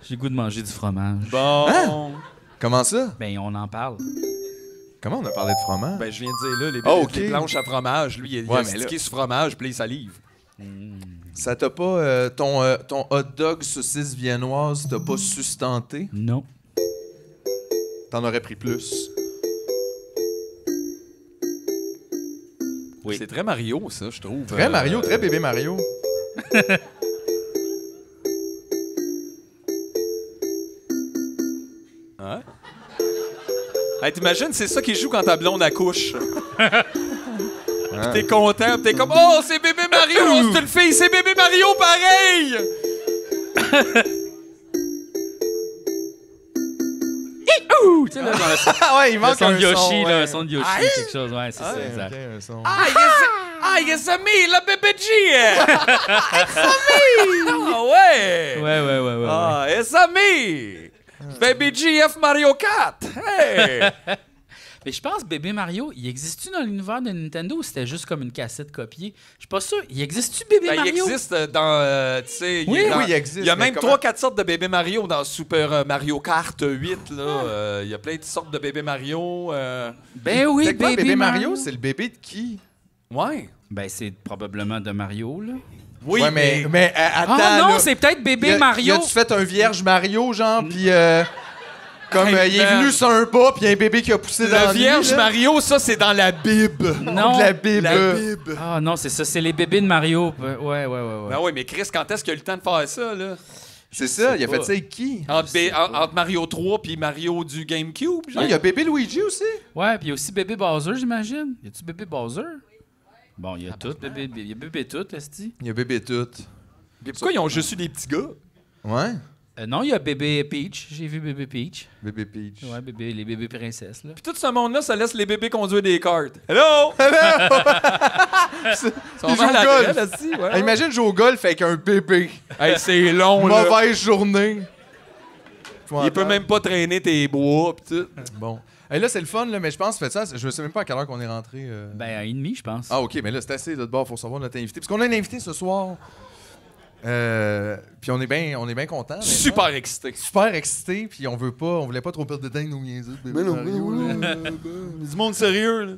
Speaker 1: J'ai le goût de manger du fromage.
Speaker 3: Bon.
Speaker 2: Comment ça?
Speaker 1: Ben, on en parle.
Speaker 2: Comment on a parlé de fromage?
Speaker 3: Ben, je viens de dire, là, les,
Speaker 2: Ah, ok.
Speaker 3: les planches à fromage, lui, il
Speaker 2: Ouais,
Speaker 3: a
Speaker 2: mais
Speaker 3: stické sur fromage, puis là, il salive.
Speaker 2: Ça t'a pas... ton hot dog saucisse viennoise t'a pas sustenté?
Speaker 1: Non.
Speaker 2: T'en aurais pris plus.
Speaker 1: Oui.
Speaker 3: C'est très Mario, ça, je trouve.
Speaker 2: Très Mario, très bébé Mario.
Speaker 3: Hein? Hey, t'imagines, c'est ça qui joue quand ta blonde accouche. Pis t'es content, pis t'es comme « Oh, c'est bébé Mario! Oh, c'est une fille, c'est bébé Mario pareil! »
Speaker 1: Ouh! Tu sais, là, dans le
Speaker 2: Ah ouais, il
Speaker 1: le
Speaker 2: manque
Speaker 1: son de
Speaker 2: un
Speaker 1: Yoshi,
Speaker 2: son,
Speaker 1: là,
Speaker 2: ouais.
Speaker 1: un son de Yoshi,
Speaker 3: Aïe!
Speaker 1: quelque chose. Ouais, c'est ça,
Speaker 2: Ouais,
Speaker 1: exact.
Speaker 2: ok, un son.
Speaker 3: Ah, yes, me, le bébé G! It's a me! Ah ouais!
Speaker 1: Ouais.
Speaker 3: Ah, it's a me! Baby GF Mario 4! Hey!
Speaker 1: Mais je pense Bébé Mario, il existe-tu dans l'univers de Nintendo ou c'était juste comme une cassette copiée? Je suis pas sûr. Il existe-tu Bébé
Speaker 3: Ben, il
Speaker 1: Mario?
Speaker 3: existe dans, tu sais...
Speaker 2: Oui,
Speaker 3: est dans-
Speaker 2: oui, il existe,
Speaker 3: Il y a
Speaker 2: mais
Speaker 3: même
Speaker 2: comment-
Speaker 3: 3-4 sortes de bébé Mario dans Super Mario Kart 8, là. Il y a plein de sortes de bébé Mario.
Speaker 1: Ben oui,
Speaker 2: C'est quoi,
Speaker 1: Bébé,
Speaker 2: bébé Mario? C'est le bébé de qui?
Speaker 3: Ouais.
Speaker 1: Ben c'est probablement de Mario, là.
Speaker 3: Oui,
Speaker 2: Ouais, mais attends,
Speaker 1: Ah non,
Speaker 2: là.
Speaker 1: c'est peut-être Bébé
Speaker 2: Y a-
Speaker 1: Mario.
Speaker 2: Y a-tu fait un vierge Mario, genre, pis comme
Speaker 3: Hey,
Speaker 2: il est
Speaker 3: man.
Speaker 2: venu sur un pas, pis y a un bébé qui a poussé dans
Speaker 3: le
Speaker 2: lui,
Speaker 3: Vierge
Speaker 2: là.
Speaker 3: Mario, ça, c'est dans la Bible.
Speaker 1: Non.
Speaker 2: De la Bible.
Speaker 3: La Bible.
Speaker 1: Ah non, c'est ça, c'est les bébés de Mario. Ouais.
Speaker 3: Ben oui, mais Chris, quand est-ce qu'il a eu le temps de faire ça, là?
Speaker 2: C'est ça, il a
Speaker 1: pas.
Speaker 2: fait ça avec qui?
Speaker 3: Entre Mario 3 puis Mario du GameCube, genre?
Speaker 2: Ah, il y a bébé Luigi aussi?
Speaker 1: Ouais, puis il y a aussi Bébé Bowser, j'imagine. Y a-tu Bébé Bowser? Bon, il y a tout, bébé, il y a Bébé tout, esti.
Speaker 2: Il y a bébé tout.
Speaker 3: Mais pourquoi ils ont juste eu des petits gars?
Speaker 2: Ouais?
Speaker 1: Non, il y a Bébé Peach. J'ai vu Bébé Peach.
Speaker 2: Bébé Peach.
Speaker 1: Ouais, les bébés princesses, là.
Speaker 3: Puis tout ce monde-là, ça laisse les bébés conduire des cartes. Hello! Ils sont
Speaker 2: Ils jouent
Speaker 3: mal à
Speaker 2: au golf.
Speaker 3: la gueule, esti, ouais.
Speaker 2: Ah, imagine jouer au golf avec un bébé.
Speaker 3: Hey, c'est long, là.
Speaker 2: Mauvaise journée.
Speaker 3: Il peut même pas traîner tes bois, pis tout.
Speaker 2: Bon. Et là, c'est le fun, là, mais je pense, faites ça. Je sais même pas à quelle heure qu'on est rentré.
Speaker 1: Ben, à 1h30, je pense.
Speaker 2: Ah, OK, mais là, c'est assez de bord. Faut savoir notre invité. Parce qu'on a un invité ce soir. Puis on est bien contents.
Speaker 3: Super excité.
Speaker 2: Super excité. Puis on voulait pas trop perdre de temps nous niaiser.
Speaker 3: Mais non, du monde sérieux, là.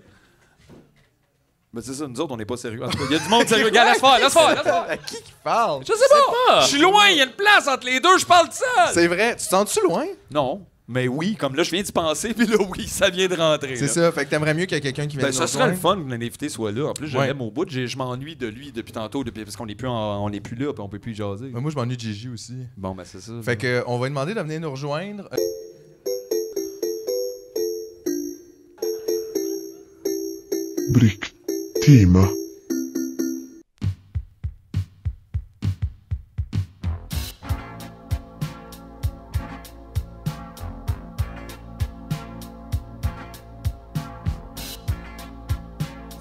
Speaker 3: Ben c'est ça, nous autres, on n'est pas sérieux. En tout cas, il y a du monde sérieux. Regarde, laisse faire.
Speaker 2: À qui parle?
Speaker 3: Je sais pas. Je suis loin, il y a une place entre les deux, je parle de ça.
Speaker 2: C'est vrai. Tu te sens-tu loin?
Speaker 3: Non, mais oui, comme là, je viens d'y penser, puis là, oui, ça vient de rentrer.
Speaker 2: C'est
Speaker 3: là.
Speaker 2: ça. Fait que t'aimerais mieux qu'il y ait quelqu'un qui vienne
Speaker 3: Ben,
Speaker 2: nous
Speaker 3: ça serait le
Speaker 2: rejoindre.
Speaker 3: fun que l'invité soit là. En plus, je
Speaker 2: Ouais.
Speaker 3: l'aime au bout. Je m'ennuie de lui depuis tantôt, parce qu'on n'est plus, on est plus là, puis on peut plus y jaser.
Speaker 2: Ben, moi, je m'ennuie de Gigi aussi.
Speaker 3: Bon, ben c'est ça.
Speaker 2: Fait que on va lui demander de venir nous rejoindre.
Speaker 4: Brick Team.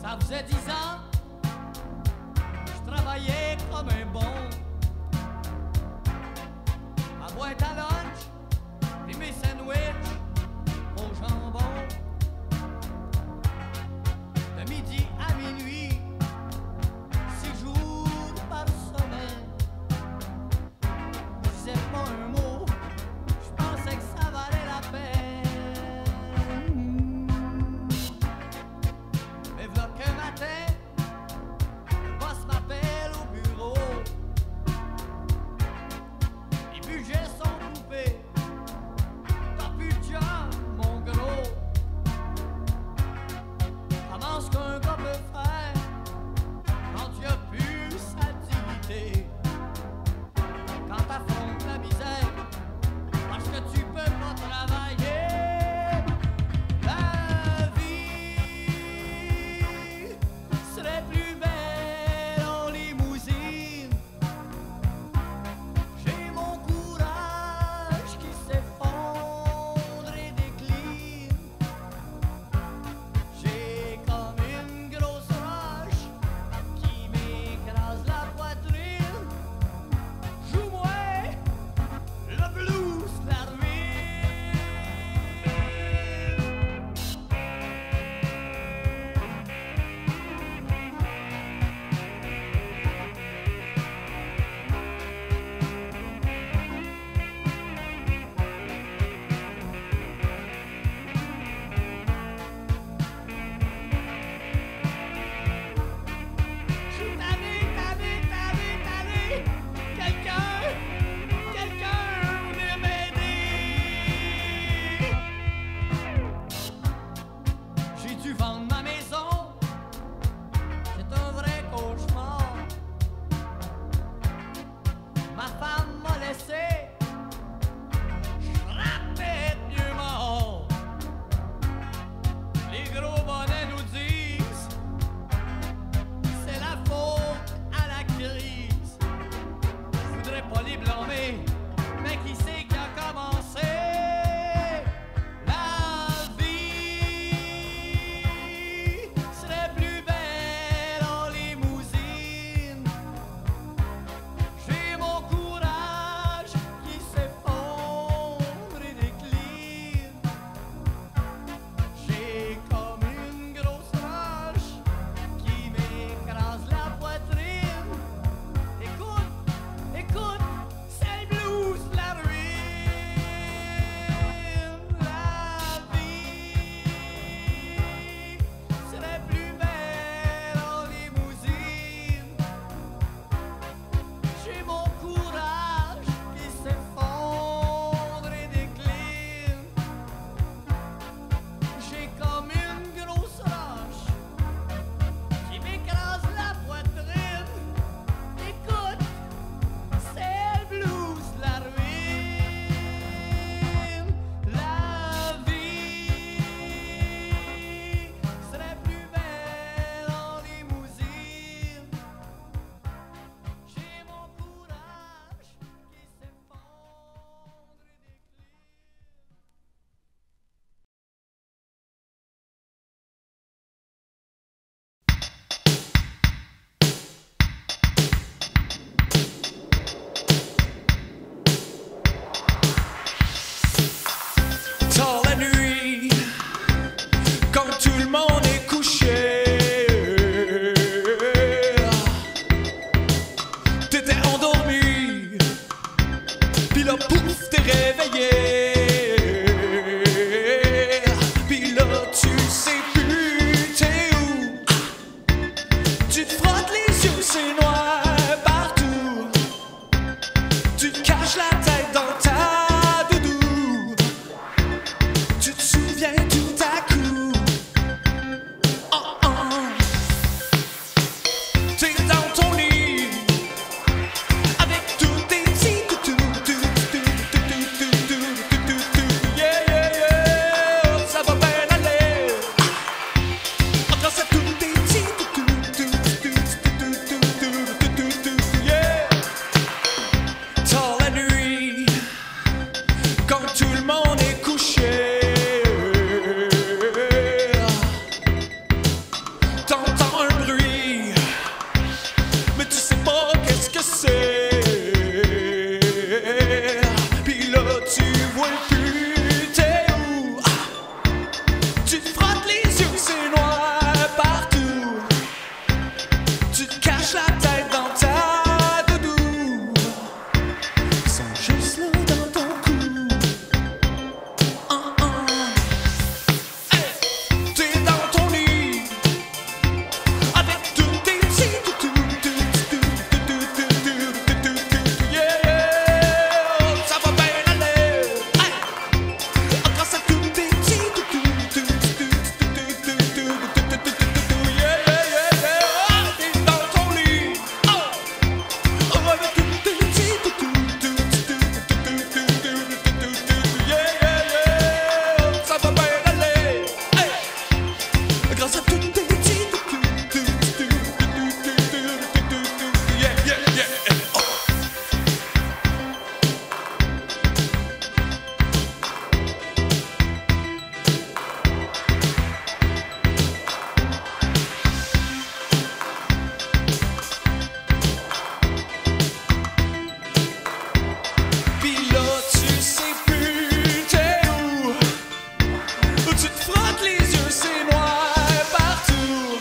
Speaker 5: Ça faisait 10 ans, je travaillais comme un bon. À boîte à lunch, puis mes sandwichs au jambon. De midi à minuit, 6 jours par semaine. Je disais pas un mot, je pensais que ça valait la peine. Mais v'là qu'un matin,
Speaker 3: le monde est couché. T'entends un bruit, mais tu sais pas qu'est-ce que c'est. Puis là, tu vois plus, t'es où? Tu te frottes les yeux, c'est noir partout. Tu te caches la tête dans ta doudou. Ils sont juste là dans ton cou. Hey, t'es dans ton lit avec tous tes petits yeah, ça va bien aller. Hey, grâce à tous tes petits yeah, t'es dans ton lit avec tous tes petits yeah, ça va bien aller. Hey, grâce à tous tes petits yeah. Pis là, tu sais plus t'es où. Tu te frottes les yeux, c'est noir partout.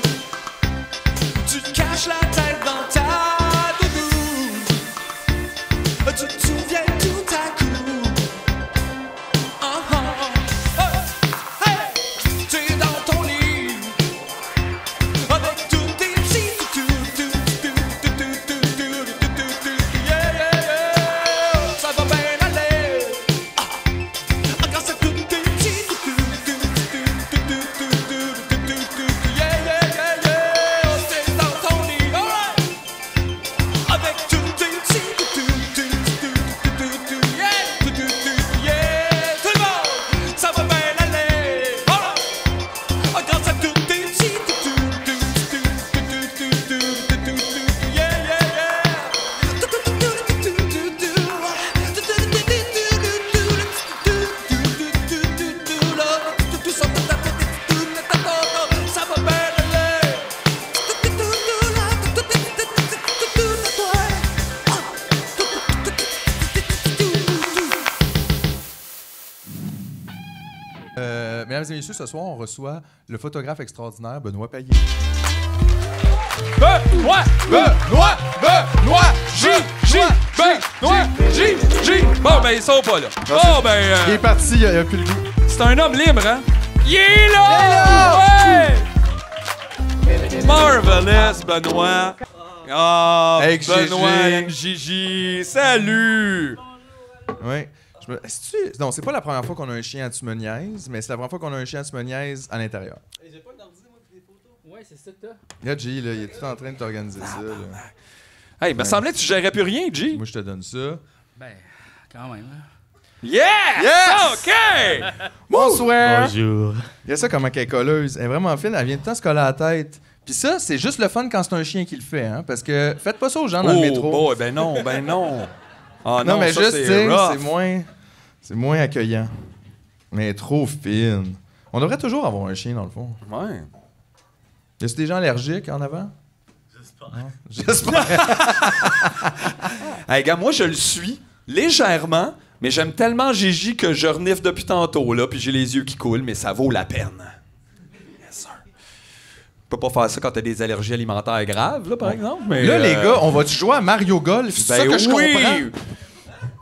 Speaker 3: Tu te caches la tête dans ta doudou. Tu te souviens tout à coup. Hey, t'es dans ton lit avec tous tes petits yeah, ça va bien aller. Grâce à tous tes petits yeah, t'es dans ton lit, alright. Avec tous tes petits yeah, tout le monde, ça va bien aller, alright. Grâce à tous tes petits ça va bien aller.
Speaker 2: Mesdames et messieurs, ce soir, on reçoit le photographe extraordinaire Benoît Payet.
Speaker 3: Benoît, Bon, ben, ils sont pas là. Bon, ben,
Speaker 2: Il est parti, il a plus le goût.
Speaker 3: c'est un homme libre, hein? Il est là! Ouais! Marvelous, Benoît. Ah,
Speaker 2: Avec
Speaker 3: Benoît,
Speaker 2: Gigi.
Speaker 3: MJJ. Salut!
Speaker 2: Oui. Non, c'est pas la première fois qu'on a un chien à Tu me niaises, mais c'est la première fois qu'on a un chien à Tu me niaises à l'intérieur.
Speaker 1: Ouais, c'est ça que t'as.
Speaker 2: Regarde, G, là, il est tout en train de t'organiser ça. Là.
Speaker 3: Hey, me semblait que tu gérais plus rien, G.
Speaker 2: Moi, je te donne ça.
Speaker 1: Ben, quand même. Là.
Speaker 3: Yes!
Speaker 2: Yes!
Speaker 3: OK!
Speaker 2: Bonsoir!
Speaker 4: Bonjour.
Speaker 2: Regarde ça comment elle est colleuse. Elle est vraiment fine, elle vient de temps se coller à la tête. Puis ça, c'est juste le fun quand c'est un chien qui le fait, hein, parce que faites pas ça aux gens dans le métro.
Speaker 3: Oh, ben non. Ah
Speaker 2: non, mais
Speaker 3: ça,
Speaker 2: juste, tu sais,
Speaker 3: rough.
Speaker 2: c'est moins accueillant. Mais elle est trop fine. On devrait toujours avoir un chien, dans le fond.
Speaker 3: Ouais.
Speaker 2: Y a-t-il des gens allergiques en avant? J'espère.
Speaker 3: Hey, gars, moi, je le suis légèrement, mais j'aime tellement Gigi que je renifle depuis tantôt, là, puis j'ai les yeux qui coulent, mais ça vaut la peine. Yes, sir. Tu peux pas faire ça quand t'as des allergies alimentaires graves, là, par exemple. Mais,
Speaker 2: Là, les gars, on va-tu jouer à Mario Golf? C'est ça que je comprends?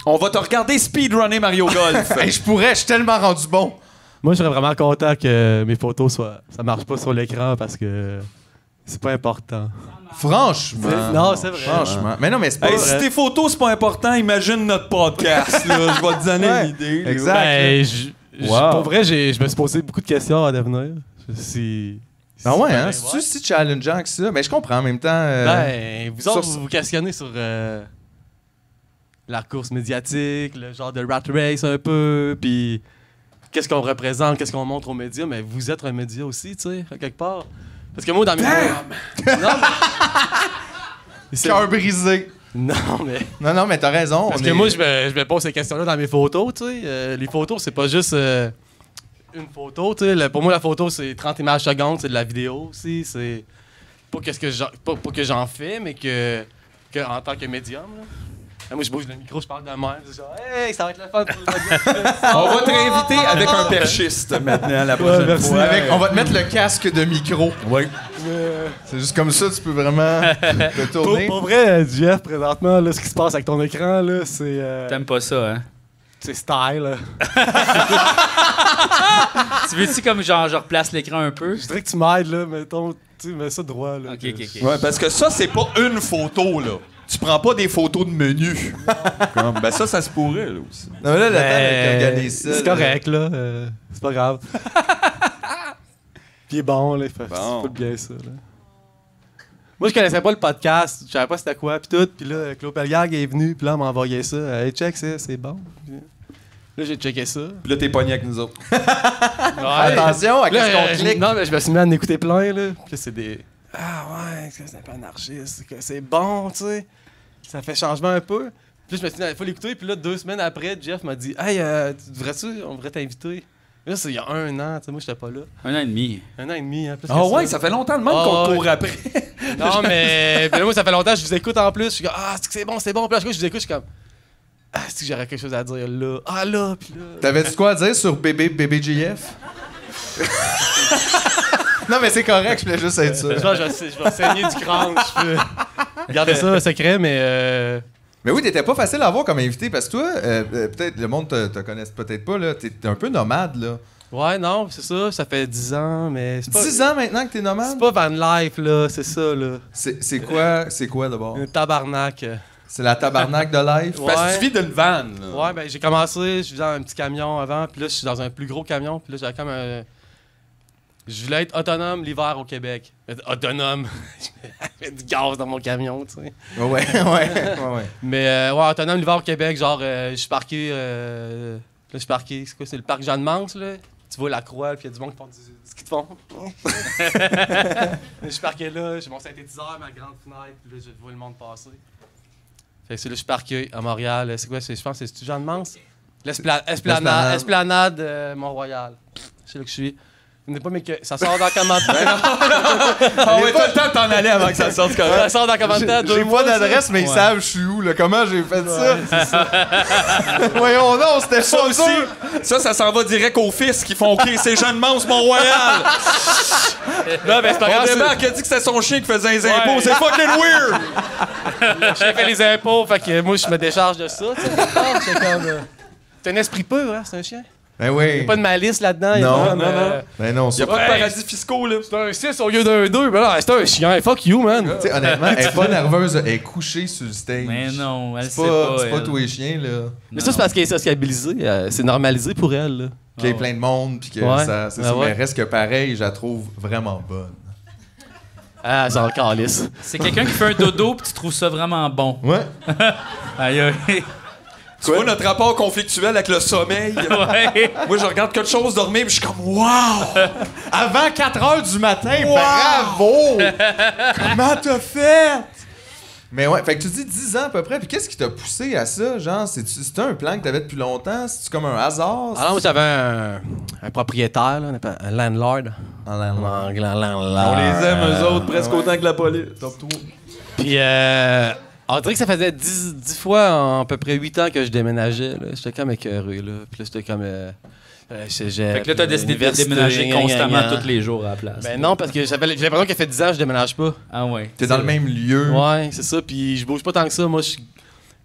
Speaker 3: On va te regarder speedrunner Mario Golf.
Speaker 2: Hey, je suis tellement rendu bon.
Speaker 4: Moi, je serais vraiment content que mes photos ça marche pas sur l'écran parce que c'est pas important.
Speaker 2: Franchement.
Speaker 4: Non, c'est vrai.
Speaker 2: Franchement. Mais non, mais c'est pas
Speaker 3: Hey,
Speaker 2: vrai.
Speaker 3: si tes photos, c'est pas important, imagine notre podcast. Là. Je vais te donner
Speaker 2: Ouais,
Speaker 3: une idée. là.
Speaker 2: exact.
Speaker 4: Ben,
Speaker 2: Wow.
Speaker 4: pour vrai, je me suis posé beaucoup de questions à devenir.
Speaker 2: Ah ouais, hein? C'est-tu si challengeant que ça? Mais je comprends en même temps.
Speaker 4: Ben, vous autres,
Speaker 2: sur-
Speaker 4: vous vous questionnez sur la course médiatique, le genre de rat race un peu, puis qu'est-ce qu'on représente, qu'est-ce qu'on montre aux médias, mais vous êtes un média aussi, tu sais, à quelque part. Parce que moi, dans mes... Non, mais...
Speaker 2: Cœur brisé.
Speaker 4: Non, mais...
Speaker 2: Non, mais t'as raison.
Speaker 4: Parce que moi, je me pose ces questions-là dans mes photos, tu sais. Les photos, c'est pas juste une photo, tu sais. Pour moi, la photo, c'est 30 images secondes, c'est de la vidéo aussi. C'est pas que j'en fais, mais que en tant que médium, là. Moi, je bouge le micro, je parle de même. C'est genre, hey, ça va être le fun pour le
Speaker 6: On va te réinviter avec un perchiste maintenant la prochaine
Speaker 4: merci.
Speaker 6: fois.
Speaker 2: On va te mettre le casque de micro.
Speaker 6: Oui.
Speaker 2: C'est juste comme ça, tu peux vraiment te tourner.
Speaker 4: Pour vrai, Jeff, présentement, là, ce qui se passe avec ton écran, là, c'est...
Speaker 1: T'aimes pas ça, hein?
Speaker 4: c'est style, là.
Speaker 1: Tu veux-tu comme genre je replace l'écran un peu?
Speaker 4: Je dirais que tu m'aides, là, mettons, tu mets ça droit, là.
Speaker 1: Ok.
Speaker 6: Ouais, parce que ça, c'est pas une photo, là. Tu prends pas des photos de menu. Ben ça se pourrait, là, aussi.
Speaker 2: Non, mais là, le temps d'organiser ça.
Speaker 4: C'est
Speaker 2: là.
Speaker 4: correct, là. C'est pas grave. Puis il est bon, là. Il fait
Speaker 6: Bon.
Speaker 4: pas bien, ça, là. Moi, je connaissais pas le podcast. Je savais pas c'était quoi, puis tout. Puis là, Claude Pelgag est venu, puis là, on m'a envoyé ça. Hey, check, c'est bon. Puis là, j'ai checké ça.
Speaker 6: Puis là, t'es pogné avec nous autres.
Speaker 2: Attention à
Speaker 4: Là,
Speaker 2: qu'est-ce qu'on clique.
Speaker 4: non, mais je me suis mis à en écouter plein, là. Puis là, c'est des... Ah ouais, c'est un peu anarchiste. C'est bon, tu sais. Ça fait changement un peu. Puis là, je me suis dit, il faut l'écouter. Puis là, 2 semaines après, Jeff m'a dit, hey, on devrait t'inviter. Là, c'est il y a 1 an, tu sais, moi, j'étais pas là.
Speaker 1: 1 an et demi.
Speaker 4: 1 an et demi, hein, plus
Speaker 6: Ah
Speaker 4: que
Speaker 6: ouais, ça fait longtemps de même
Speaker 4: Ah
Speaker 6: qu'on
Speaker 4: ouais.
Speaker 6: court après.
Speaker 4: Non, mais puis là, moi, ça fait longtemps que je vous écoute en plus. Je suis comme, ah, c'est bon. Puis là, je vous écoute, je suis comme, ah, c'est que j'aurais quelque chose à dire là. Ah, là, puis là.
Speaker 2: T'avais-tu quoi à dire sur bébé GF? Non, mais c'est correct, je voulais juste être sûr.
Speaker 4: Genre, je vais saigner du crâne. Je peux garder ça secret, mais.
Speaker 2: Mais oui, t'étais pas facile à avoir comme invité parce que toi, peut-être le monde te connaisse peut-être pas, là. T'es un peu nomade, là.
Speaker 4: Ouais, non, c'est ça. Ça fait 10 ans, mais c'est pas.
Speaker 2: 10 ans maintenant que t'es nomade?
Speaker 4: C'est pas van life, là. C'est ça, là.
Speaker 2: C'est quoi d'abord?
Speaker 4: Un tabarnak.
Speaker 2: C'est la tabarnak de life?
Speaker 4: Ouais.
Speaker 6: Parce que tu vis d'une vanne, là.
Speaker 4: Ouais, ben j'ai commencé, je vivais dans un petit camion avant, puis là je suis dans un plus gros camion, puis là j'avais comme un... Je voulais être autonome l'hiver au Québec. Autonome. J'avais du gaz dans mon camion, tu sais.
Speaker 2: Ouais.
Speaker 4: Mais ouais, autonome l'hiver au Québec, genre je suis parqué... là je suis parqué, c'est quoi, c'est le parc Jeanne-Mance, là. Tu vois la croix, puis il y a du monde qui font du ski de fond. Je suis parqué là, j'ai mon synthétiseur, ma grande fenêtre, puis là je vois le monde passer. Fait que c'est là, je suis parqué à Montréal. C'est quoi? Je pense que c'est Jeanne-Mance? Esplanade Mont-Royal. C'est là que je suis. Ce n'est pas mais que ça sort dans le commentaire.
Speaker 6: Ah ouais, t'as le temps de t'en aller avant que ça sorte correct.
Speaker 4: Ça sort dans le commentaire.
Speaker 2: J'ai pas d'adresse, mais ils savent je suis où, là. Comment j'ai fait ça? Voyons donc, c'était
Speaker 6: Ça
Speaker 2: pas
Speaker 6: aussi, ça s'en va direct aux fils qui font OK, c'est Jeanne-Mance, Mont-Royal.
Speaker 4: Non, mais c'est pas
Speaker 6: On
Speaker 4: grave.
Speaker 6: débarque, il a dit que c'était son chien qui faisait les impôts.
Speaker 4: Ouais.
Speaker 6: C'est fucking weird.
Speaker 4: J'ai fait les impôts, fait que moi, je me décharge de ça. Tu sais, c'est comme. C'est un esprit pur, hein, c'est un chien.
Speaker 2: Ben oui.
Speaker 4: Pas de malice là-dedans. il y a
Speaker 2: Non,
Speaker 4: pas comme,
Speaker 2: Ben non,
Speaker 6: Il n'y a
Speaker 2: ça.
Speaker 6: pas de paradis fiscaux, là.
Speaker 4: C'est un 6 au lieu d'un 2. Ben là, c'est un chien. Fuck you, man.
Speaker 2: Tu sais, honnêtement, elle est pas nerveuse, elle est couchée sur le stage.
Speaker 1: Mais non, elle
Speaker 2: C'est
Speaker 1: sait pas.
Speaker 2: pas
Speaker 1: elle.
Speaker 2: tous les chiens, là.
Speaker 4: Mais ça, c'est parce qu'elle est sociabilisée. C'est normalisé pour elle, là.
Speaker 2: Qu'il y ait plein de monde, puis que
Speaker 4: Ouais.
Speaker 2: ça. C'est
Speaker 4: Ah
Speaker 2: ça.
Speaker 4: ouais.
Speaker 2: Mais reste que pareil, je la trouve vraiment bonne.
Speaker 4: Ah, c'est encore lisse.
Speaker 1: C'est quelqu'un qui fait un dodo puis tu trouves ça vraiment bon.
Speaker 2: Ouais.
Speaker 1: Aïe aïe.
Speaker 6: Tu vois notre rapport conflictuel avec le sommeil.
Speaker 1: Ouais.
Speaker 6: Moi, je regarde quelque chose dormir, puis je suis comme wow!
Speaker 2: Avant 4 heures du matin, bravo! Comment t'as fait? Mais ouais, fait que tu dis 10 ans à peu près, puis qu'est-ce qui t'a poussé à ça? Genre, c'était un plan que t'avais depuis longtemps? C'est-tu comme un hasard?
Speaker 4: Alors, moi, j'avais un propriétaire, là, on appelle un landlord.
Speaker 2: En landlord.
Speaker 4: En landlord.
Speaker 6: On les aime, eux autres, presque autant que la police.
Speaker 4: Puis, on dirait que ça faisait 10 fois en à peu près 8 ans que je déménageais. Là. J'étais comme écœuré. Là. Puis là, j'étais comme cégep.
Speaker 1: Fait que là, t'as décidé de
Speaker 4: université,
Speaker 1: déménager
Speaker 4: gna, gna,
Speaker 1: constamment
Speaker 4: gna.
Speaker 1: tous les jours à la place.
Speaker 4: Ben non, parce que j'ai l'impression que ça fait 10 ans que je déménage pas.
Speaker 1: Ah ouais.
Speaker 2: T'es dans le même lieu.
Speaker 4: Ouais, c'est ça. Puis je bouge pas tant que ça. Moi,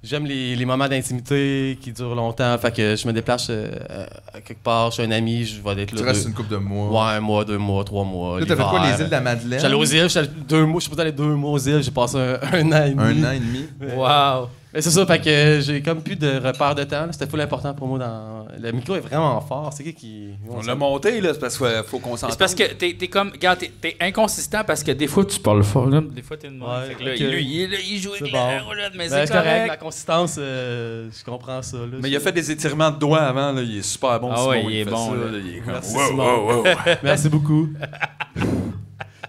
Speaker 4: j'aime les moments d'intimité qui durent longtemps. Fait que je me déplace à quelque part chez un ami. Je vais être là.
Speaker 2: Tu restes une couple de mois.
Speaker 4: Ouais, 1 mois, 2 mois, 3 mois.
Speaker 2: Là, t'as fait quoi,
Speaker 4: l'hiver.
Speaker 2: les îles de la Madeleine?
Speaker 4: J'allais aux îles, j'étais 2 mois. Je suis pas allé 2 mois aux îles. J'ai passé un an et demi.
Speaker 2: 1 an et demi.
Speaker 1: Wow.
Speaker 4: Mais c'est ça, fait que j'ai comme plus de repères de temps. là. C'était full important pour moi. Le micro est vraiment fort. C'est qui...
Speaker 6: On l'a monté, là, c'est parce qu'il faut qu'on s'entende.
Speaker 1: C'est parce que t'es comme. Regarde, t'es inconsistant parce que des fois tu parles fort, là. Des fois t'es de même.
Speaker 4: Ouais,
Speaker 1: Fait que là,
Speaker 4: ok.
Speaker 1: lui, il joue avec
Speaker 4: C'est
Speaker 1: la
Speaker 4: bon.
Speaker 1: roulotte, mais
Speaker 4: Ben,
Speaker 1: c'est correct.
Speaker 4: La consistance, je comprends ça. Là.
Speaker 6: Mais il a fait des étirements de doigts avant, là. Il est super bon,
Speaker 1: Ah
Speaker 6: Simon,
Speaker 1: ouais, il est
Speaker 6: fait
Speaker 1: bon,
Speaker 6: ça,
Speaker 1: là.
Speaker 6: là. Il est comme,
Speaker 4: Merci,
Speaker 6: wow,
Speaker 4: Simon.
Speaker 6: wow, wow.
Speaker 4: Merci beaucoup.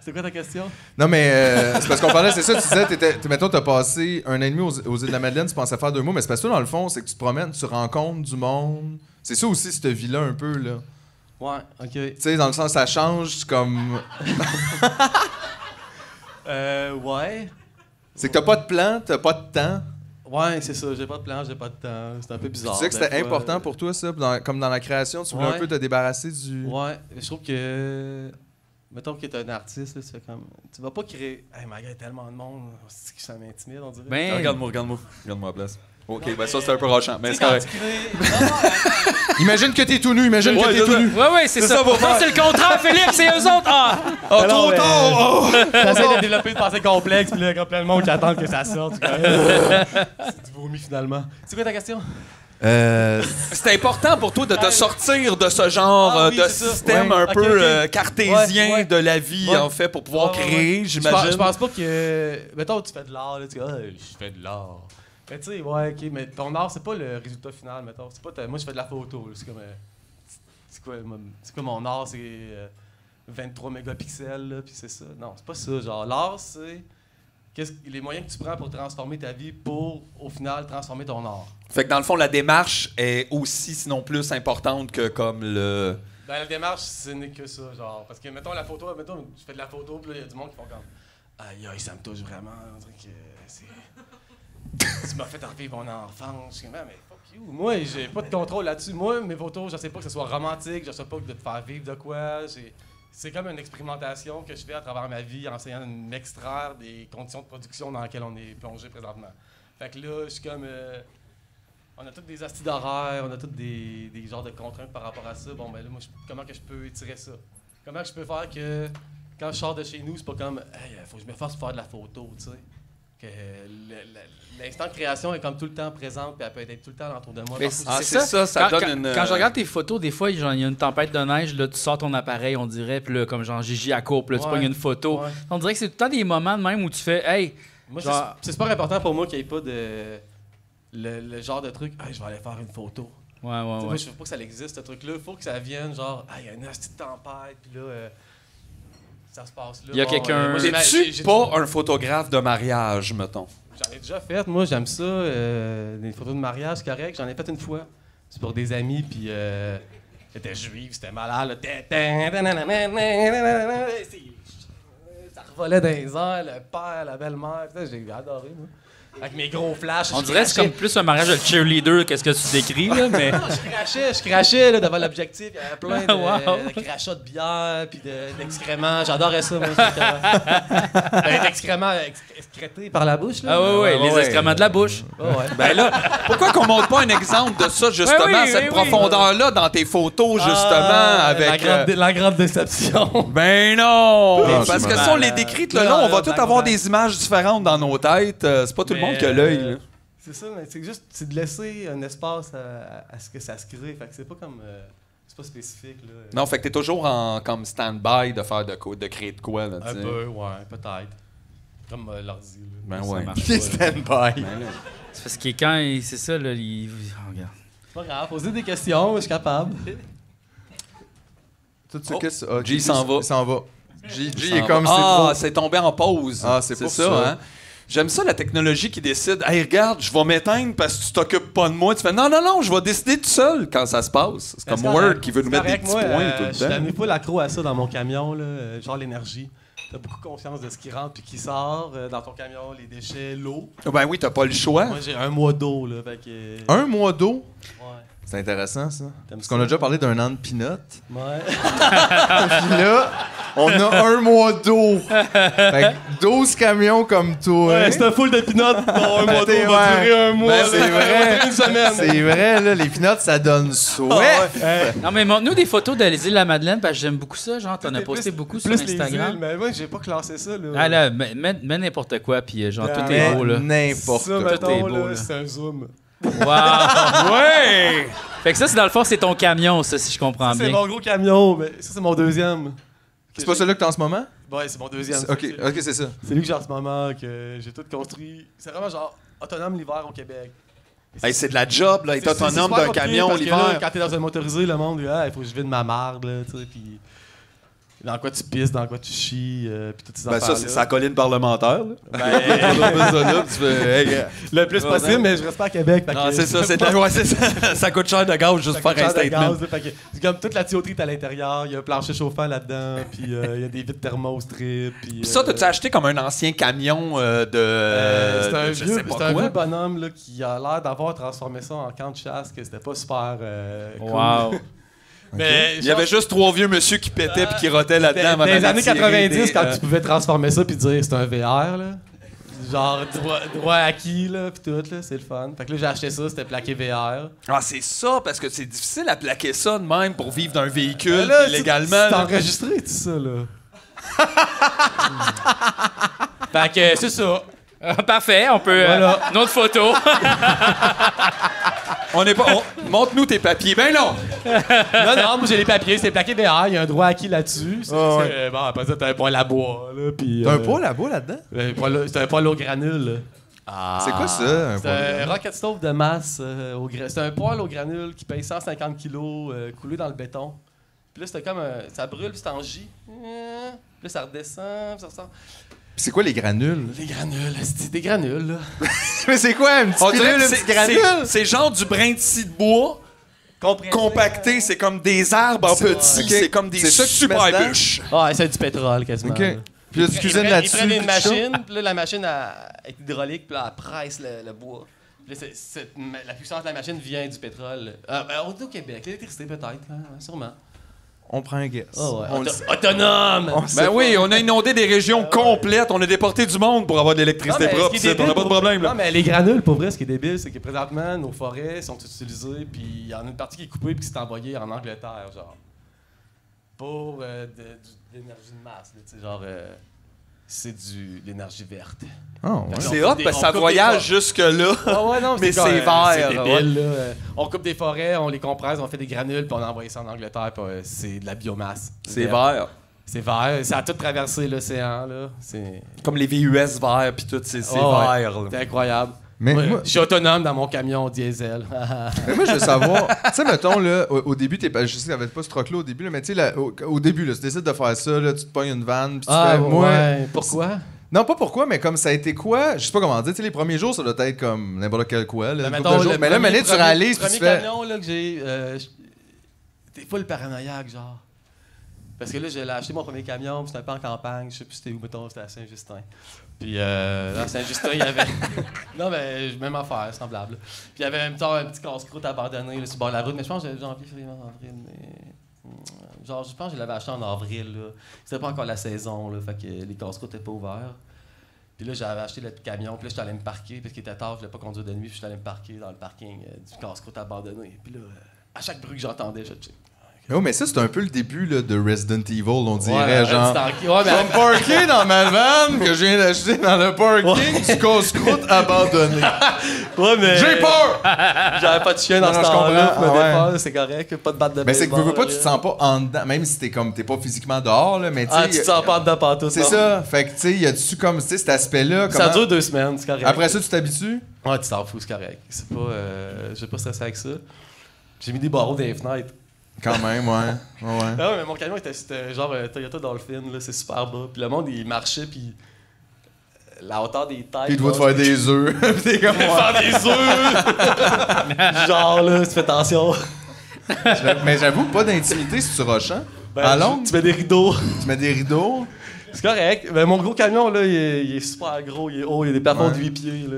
Speaker 4: C'est quoi ta question?
Speaker 2: Non, mais c'est parce qu'on parlait, c'est ça, tu disais, mettons, t'as passé un an et demi aux îles de la Madeleine, tu pensais faire 2 mois, mais c'est parce que toi, dans le fond, c'est que tu te promènes, tu rencontres du monde. C'est ça aussi, cette vie-là, un peu, là.
Speaker 4: Ouais, ok.
Speaker 2: Tu sais, dans le sens, ça change, c'est comme...
Speaker 4: Ouais.
Speaker 2: C'est que t'as pas de plan, t'as pas de temps.
Speaker 4: Ouais, c'est ça. J'ai pas de plan, j'ai pas de temps. C'est un peu
Speaker 2: Tu
Speaker 4: bizarre.
Speaker 2: disais que
Speaker 4: des
Speaker 2: c'était
Speaker 4: fois.
Speaker 2: important pour toi, ça, comme dans la création, tu voulais
Speaker 4: Ouais.
Speaker 2: un peu te débarrasser du...
Speaker 4: Ouais, je trouve que. Mettons que t'es un artiste, là, tu fais comme. Tu vas pas créer. Hey, my God, il y a tellement de monde. C'est que ça m'intimide, on dirait.
Speaker 1: Ben,
Speaker 6: Regarde-moi à la place. OK, ben ça, c'est un peu rochant, mais
Speaker 4: Tu sais,
Speaker 6: c'est
Speaker 4: quand
Speaker 6: correct.
Speaker 4: tu crées. Non, non,
Speaker 2: Imagine que t'es tout nu, imagine que t'es tout nu.
Speaker 1: Ouais, c'est ça.
Speaker 6: ça, faut
Speaker 1: Non, c'est le contraire, Félix, c'est eux autres. Ah!
Speaker 6: Oh,
Speaker 4: non,
Speaker 6: trop
Speaker 4: mais-
Speaker 6: tard! Oh!
Speaker 4: T'essaies de développer une pensée complexe, puis là, il y a plein de monde qui attend que ça sorte. C'est du vomi finalement. C'est quoi ta question?
Speaker 6: C'est important pour toi de te sortir de ce genre
Speaker 4: Ah oui,
Speaker 6: de
Speaker 4: c'est ça.
Speaker 6: système
Speaker 4: Ouais.
Speaker 6: un
Speaker 4: Ok,
Speaker 6: peu
Speaker 4: ok.
Speaker 6: cartésien
Speaker 4: Ouais.
Speaker 6: de la vie,
Speaker 4: Ouais.
Speaker 6: en fait, pour pouvoir
Speaker 4: Ouais, ouais,
Speaker 6: créer,
Speaker 4: ouais.
Speaker 6: j'imagine.
Speaker 4: Je pense pas que. Mettons, tu fais de l'art, là, tu dis, ah, je fais de l'art. Mais tu sais, ouais, ok, mais ton art, c'est pas le résultat final, mettons. C'est pas moi, je fais de la photo, là. C'est comme. C'est quoi mon art? C'est 23 mégapixels, là, puis c'est ça. Non, c'est pas ça. Genre, l'art, c'est. Les moyens que tu prends pour transformer ta vie pour, au final, transformer ton art.
Speaker 6: Fait que dans le fond, la démarche est aussi, sinon plus importante que comme le...
Speaker 4: Ben, la démarche, ce n'est que ça, genre. Parce que, mettons, la photo, mettons, je fais de la photo, puis là, il y a du monde qui font comme. Aïe, aïe, ça me touche vraiment. On dirait que c'est. Tu m'as fait revivre mon enfance. Je suis comme, ah, mais fuck you. Moi, j'ai pas de contrôle là-dessus. Moi, mes photos, je sais pas que ce soit romantique, je sais pas de te faire vivre de quoi. C'est comme une expérimentation que je fais à travers ma vie en essayant de m'extraire des conditions de production dans lesquelles on est plongé présentement. Fait que là, je suis comme. On a toutes des astis d'horaire, on a toutes des genres de contraintes par rapport à ça. Bon, ben là, moi, comment que je peux étirer ça? Comment que je peux faire que, quand je sors de chez nous, c'est pas comme, hey, faut que je me force pour faire de la photo, tu sais? Que l'instant de création est comme tout le temps présente, puis elle peut être tout le temps autour de moi.
Speaker 1: Mais
Speaker 4: partout.
Speaker 6: Ah, c'est ça
Speaker 1: quand,
Speaker 6: donne une...
Speaker 1: quand je regarde tes photos, des fois, genre, il y a une tempête de neige, là, tu sors ton appareil, on dirait, puis là, comme genre Gigi à court, puis là, tu
Speaker 4: Ouais.
Speaker 1: pognes une photo.
Speaker 4: Ouais.
Speaker 1: On dirait que c'est tout le temps des moments de même où tu fais, hey,
Speaker 4: Moi,
Speaker 1: genre-
Speaker 4: c'est super important pour moi qu'il n'y ait pas de. Le genre de truc, hey, je vais aller faire une photo.
Speaker 1: ouais,
Speaker 4: Tu sais,
Speaker 1: ouais.
Speaker 4: Moi, je veux pas que ça existe, ce truc-là. Il faut que ça vienne, genre, il y a une hostie de tempête, puis là, ça se passe là.
Speaker 1: Il y a quelqu'un-
Speaker 4: moi,
Speaker 6: C'est-tu pas un photographe de mariage, mettons?
Speaker 4: J'en ai déjà fait, moi, j'aime ça. Des photos de mariage, c'est correct. J'en ai fait une fois. C'est pour des amis, puis c'était juif, c'était malade. Ça revolait dans les airs, le père, la belle-mère. Putain, j'ai adoré, moi. Avec mes gros flashs.
Speaker 1: On
Speaker 4: je
Speaker 1: dirait que c'est comme
Speaker 4: crachais.
Speaker 1: plus un mariage de cheerleader qu'est-ce que tu décris, là, mais...
Speaker 4: Je crachais là, devant l'objectif. Il y avait plein de,
Speaker 1: Wow.
Speaker 4: de crachats de bière puis d'excréments. J'adorais ça, moi. D'excréments excrétés par la bouche. Là.
Speaker 1: Ah ouais, les excréments de la bouche.
Speaker 4: Ouais, ouais.
Speaker 6: Ben là, pourquoi qu'on montre pas un exemple de ça, justement,
Speaker 1: Ben oui,
Speaker 6: cette
Speaker 1: oui,
Speaker 6: profondeur-là dans tes photos, justement,
Speaker 4: Ah,
Speaker 6: avec...
Speaker 4: la grande déception.
Speaker 6: Ben non!
Speaker 2: Ah,
Speaker 6: Parce
Speaker 2: c'est
Speaker 6: que si on
Speaker 2: malade.
Speaker 6: les décrit tout le
Speaker 4: Non,
Speaker 6: long, on va
Speaker 4: non,
Speaker 6: tous
Speaker 4: blague,
Speaker 6: avoir
Speaker 4: blague.
Speaker 6: des images différentes dans nos têtes. C'est pas tout le monde qui a l'œil, là.
Speaker 4: C'est ça, mais c'est juste c'est de laisser un espace à ce que ça se crée. Fait que c'est pas comme. C'est pas spécifique, là.
Speaker 6: Non, fait que t'es toujours en comme stand-by de faire de créer de quoi, là, tu
Speaker 4: Un
Speaker 6: sais.
Speaker 4: peu, ouais, peut-être. Comme l'ordi, là.
Speaker 6: Ben
Speaker 1: Ça
Speaker 6: ouais.
Speaker 1: marche
Speaker 2: Qui est
Speaker 1: pas, là.
Speaker 2: stand-by.
Speaker 6: Ben là.
Speaker 1: C'est parce que quand c'est ça, là, oh, regarde.
Speaker 4: C'est pas grave, poser des questions, je suis capable.
Speaker 2: Tout ce
Speaker 6: Oh,
Speaker 2: que c'est- ah,
Speaker 6: G s'en va.
Speaker 2: Il s'en va. G
Speaker 6: Ça
Speaker 2: est
Speaker 6: va.
Speaker 2: comme c'est
Speaker 6: Ah,
Speaker 2: trop.
Speaker 6: c'est tombé en pause.
Speaker 2: Ah, c'est pour ça.
Speaker 6: hein? J'aime ça, la technologie qui décide. Hey, regarde, je vais m'éteindre parce que tu t'occupes pas de moi. Tu fais non, non, non, je vais décider tout seul quand ça se passe. C'est comme Word qui veut nous mettre des petits points tout le
Speaker 4: Je suis
Speaker 6: temps.
Speaker 4: mis pas l'accro à ça dans mon camion, là, genre l'énergie. T'as beaucoup confiance de ce qui rentre puis qui sort dans ton camion, les déchets, l'eau.
Speaker 6: Ben oui, t'as pas le choix.
Speaker 4: Moi, j'ai un mois d'eau, là, fait que...
Speaker 2: Un mois d'eau.
Speaker 4: Ouais.
Speaker 2: C'est intéressant, ça.
Speaker 4: T'aimes
Speaker 2: Parce
Speaker 4: ça?
Speaker 2: qu'on a déjà parlé d'un an de peanut.
Speaker 4: Ouais.
Speaker 2: Puis là, on a un mois d'eau. Fait que 12 camions comme toi.
Speaker 4: Ouais, c'était full de peanuts. Non, un mois d'eau
Speaker 2: Ouais.
Speaker 4: va durer un mois.
Speaker 2: Ben,
Speaker 4: là.
Speaker 2: c'est
Speaker 4: Ça va
Speaker 2: vrai.
Speaker 4: durer une semaine.
Speaker 2: C'est vrai, là, les peanuts, ça donne soif.
Speaker 1: Non, mais montre-nous des photos de les îles de la Madeleine, parce que j'aime beaucoup ça. Genre, t'en as posté beaucoup sur
Speaker 4: Plus les
Speaker 1: Instagram.
Speaker 4: îles, mais moi, j'ai pas classé ça, là.
Speaker 1: Ah là, mets n'importe quoi, puis genre, tout
Speaker 2: Mais
Speaker 1: est beau, là.
Speaker 2: n'importe
Speaker 4: Ça,
Speaker 2: quoi.
Speaker 1: Tout est
Speaker 4: mettons,
Speaker 1: beau, là.
Speaker 4: là, c'est un zoom.
Speaker 1: Wow! Ouais! Fait que ça, c'est dans le fond, c'est ton camion, ça, si je comprends
Speaker 4: Ça, c'est
Speaker 1: bien.
Speaker 4: mon gros camion, mais ça, c'est mon deuxième.
Speaker 2: C'est pas celui-là que t'as en ce moment?
Speaker 4: Ouais, c'est mon deuxième.
Speaker 2: Ok,
Speaker 4: C'est-
Speaker 2: ok, c'est ça.
Speaker 4: C'est lui que j'ai en ce moment, que j'ai tout construit. C'est vraiment genre autonome l'hiver au Québec.
Speaker 6: Hey, c'est de la job, là, être
Speaker 4: C'est
Speaker 6: autonome
Speaker 4: super
Speaker 6: d'un
Speaker 4: compliqué
Speaker 6: camion
Speaker 4: parce que là,
Speaker 6: l'hiver.
Speaker 4: quand t'es dans un motorisé, le monde dit ah, il faut que je vide ma marde, là, tu sais, puis Dans quoi tu pisses, dans quoi tu chies, puis toutes ces
Speaker 6: Ben
Speaker 4: affaires-là.
Speaker 6: ça, c'est sa colline parlementaire. Là.
Speaker 4: Ben,
Speaker 6: Tu fais, hey, gars.
Speaker 4: le plus possible, mais je reste pas à Québec. fait
Speaker 6: Non,
Speaker 4: que-
Speaker 6: c'est ça, c'est ça. Ça coûte cher de gaz juste
Speaker 4: Ça
Speaker 6: pour
Speaker 4: coûte
Speaker 6: faire un
Speaker 4: cher de
Speaker 6: statement.
Speaker 4: gaz, là, fait que c'est comme toute la tuyauterie est à l'intérieur, il y a un plancher chauffant là-dedans, puis il y a des vitres thermostrip. Puis
Speaker 6: Puis ça, t'as-tu acheté comme un ancien camion de.
Speaker 4: c'est un
Speaker 6: je
Speaker 4: vieux,
Speaker 6: sais pas
Speaker 4: c'est un
Speaker 6: quoi.
Speaker 4: vieux bonhomme là, qui a l'air d'avoir transformé ça en camp de chasse, que c'était pas super cool.
Speaker 1: Wow.
Speaker 4: Mais
Speaker 6: Il y avait juste 3 vieux monsieur qui pétaient puis qui rotaient là-dedans. avant
Speaker 4: dans les
Speaker 6: d'aller
Speaker 4: années
Speaker 6: tirer
Speaker 4: 90,
Speaker 6: des,
Speaker 4: quand tu pouvais transformer ça puis dire c'est un VR, là, genre droit acquis, là, puis tout, là, c'est le fun. Fait que là, j'ai acheté ça, c'était plaqué VR.
Speaker 6: Ah, c'est ça, parce que c'est difficile à plaquer ça de même pour vivre d'un véhicule
Speaker 4: Là,
Speaker 6: illégalement.
Speaker 4: C'est enregistré, tout ça, là. Fait que c'est ça.
Speaker 1: Parfait, on peut...
Speaker 4: Voilà.
Speaker 1: Une autre photo.
Speaker 6: On n'est pas. Montre-nous tes papiers. Ben non!
Speaker 4: Non, moi j'ai les papiers, c'est plaqué VR, il y a un droit acquis là-dessus.
Speaker 2: Ah ouais.
Speaker 4: Bon, après ça, t'as un poêle à bois, là, puis...
Speaker 2: T'as un poêle là-bas là-dedans?
Speaker 4: C'est un poêle au granule, là.
Speaker 2: C'est quoi ça, un
Speaker 4: C'est
Speaker 2: poêle?
Speaker 4: un rocket stove de masse c'est un poêle au granule qui paye 150 kilos coulé dans le béton. Puis là, c'était comme ça brûle, puis c'est en J. Puis là, ça redescend, puis ça ressort.
Speaker 2: Puis c'est quoi les granules?
Speaker 4: Les granules, c'est des granules, là.
Speaker 2: Mais c'est quoi, un petit
Speaker 6: On dirait
Speaker 2: pilule,
Speaker 6: que
Speaker 2: un petit granule?
Speaker 6: c'est genre du brin de scie de bois compacté. C'est comme des arbres en petits.
Speaker 2: ok.
Speaker 6: C'est comme des
Speaker 2: C'est ça que tu
Speaker 6: super
Speaker 2: mets dedans?
Speaker 6: bûches.
Speaker 4: Ah, c'est du pétrole, quasiment.
Speaker 2: OK.
Speaker 4: là.
Speaker 2: Puis là, tu cuisines
Speaker 4: Ils
Speaker 2: là-dessus.
Speaker 4: prennent une
Speaker 2: puis tout ça?
Speaker 4: machine, puis là, la machine est hydraulique, puis là, elle presse le bois. Puis là, la puissance de la machine vient du pétrole. Au Québec, l'électricité peut-être, hein, sûrement.
Speaker 2: On prend un guess.
Speaker 4: Ah ouais.
Speaker 2: On le
Speaker 4: Autonome!
Speaker 2: on sait
Speaker 6: Ben
Speaker 2: pas.
Speaker 6: oui, on a inondé des régions complètes. On a déporté du monde pour avoir de l'électricité
Speaker 4: Non, mais
Speaker 6: propre.
Speaker 4: ce qui est
Speaker 6: ici. On n'a pas de problème.
Speaker 4: Non,
Speaker 6: Là.
Speaker 4: mais les granules, pour vrai, ce qui est débile, c'est que présentement, nos forêts sont utilisées, puis il y en a une partie qui est coupée, puis qui s'est envoyée en Angleterre, genre. Pour de l'énergie de masse, là, tu sais, genre. C'est de l'énergie verte.
Speaker 2: Ah, ouais.
Speaker 6: C'est hot parce que ça
Speaker 4: on coupe
Speaker 6: voyage
Speaker 4: des
Speaker 6: jusque-là.
Speaker 4: Ah ouais, non,
Speaker 6: Mais
Speaker 4: comme,
Speaker 6: c'est vert,
Speaker 4: C'est débile,
Speaker 6: ouais.
Speaker 4: là. On coupe des forêts, on les compresse, on fait des granules, puis on envoie ça en Angleterre, puis c'est de la biomasse.
Speaker 6: C'est vert.
Speaker 4: C'est vert. Ça a tout traversé l'océan, là. C'est
Speaker 6: Comme les VUS verts puis tout, c'est
Speaker 4: Ah ouais.
Speaker 6: vert. là.
Speaker 4: c'est incroyable.
Speaker 2: Mais
Speaker 4: Ouais,
Speaker 2: moi,
Speaker 4: je suis autonome dans mon camion diesel.
Speaker 2: mais moi, je veux savoir, tu sais, mettons, là, au début, je sais qu'il n'y avait pas ce troc-là au début, là, mais tu sais, là, au début, là, tu décides de faire ça, là, tu te pognes une vanne, puis tu fais, moi...
Speaker 4: ouais. Pourquoi?
Speaker 2: Non, pas pourquoi, mais comme ça a été quoi, je sais pas comment dire, tu sais, les premiers jours, ça doit être comme n'importe quel quoi, là, une couple de jours. Mais là, maintenant, tu réalises, puis tu
Speaker 4: premier
Speaker 2: fais...
Speaker 4: camion là, que j'ai... T'es pas le paranoïaque, genre. Parce que là, j'ai acheté mon premier camion, puis c'était un peu en campagne, je sais plus c'était où, mettons, c'était à Saint-Justin. Puis là, à Saint-Justin, il y avait... non, mais même affaire, semblable. Là. Puis il y avait un petit casse-croûte abandonné là, sur le bord de la route, mais je pense que j'avais janvier, février, mars, avril, mais... Genre, je pense que je l'avais acheté en avril, là. C'était pas encore la saison, là, fait que les casse-croûtes étaient pas ouverts. Puis là, j'avais acheté le camion, puis là, j'étais allé me parquer, parce qu'il était tard, je voulais pas conduire de nuit, puis j'étais allé me parquer dans le parking du casse-croûte abandonné. Puis là, à chaque bruit que j'entendais, je check.
Speaker 2: Oh, mais ça, c'est un peu le début là, de Resident Evil, on dirait, genre...
Speaker 4: Ouais,
Speaker 2: Je vais me parker dans ma vanne que je viens d'acheter dans le parking du casse-croûte abandonné.
Speaker 4: ouais, mais...
Speaker 2: J'ai peur!
Speaker 4: J'avais pas de chien dans
Speaker 2: Non,
Speaker 4: ce
Speaker 2: je
Speaker 4: temps-là,
Speaker 2: comprends.
Speaker 4: pour me
Speaker 2: Ah ouais.
Speaker 4: défendre, c'est correct, pas de batte de
Speaker 2: Mais c'est que
Speaker 4: baseball,
Speaker 2: veux pas, tu te
Speaker 4: rien.
Speaker 2: sens pas en dedans, même si t'es pas physiquement dehors, là, mais tu sais...
Speaker 4: Ah, tu te sens pas en dedans partout,
Speaker 2: C'est ça, fait que tu sais, y a-tu comme, tu sais, cet aspect-là,
Speaker 4: Ça
Speaker 2: comment...
Speaker 4: dure 2 semaines, c'est correct.
Speaker 2: Après ça, tu t'habitues?
Speaker 4: Ouais, tu t'en fous, c'est correct. C'est pas... je vais pas stresser avec ça. J'ai mis des barreaux dans les fenêtres.
Speaker 2: Quand même, ouais. Ouais.
Speaker 4: Ah ouais, mais mon camion c'était genre Toyota Dolphin, là, c'est super bas. Puis le monde, il marchait, puis la hauteur des têtes...
Speaker 2: Puis il doit te faire des œufs. Puis t'es comme...
Speaker 4: faire des œufs! Genre, là, tu fais attention.
Speaker 2: Mais j'avoue, pas d'intimité si tu rochant.
Speaker 4: Ben,
Speaker 2: À longue,
Speaker 4: tu mets des rideaux.
Speaker 2: tu mets des rideaux.
Speaker 4: C'est correct. Mais mon gros camion, là, il est super gros, il est haut, il y a des plafonds de 8 pieds, là.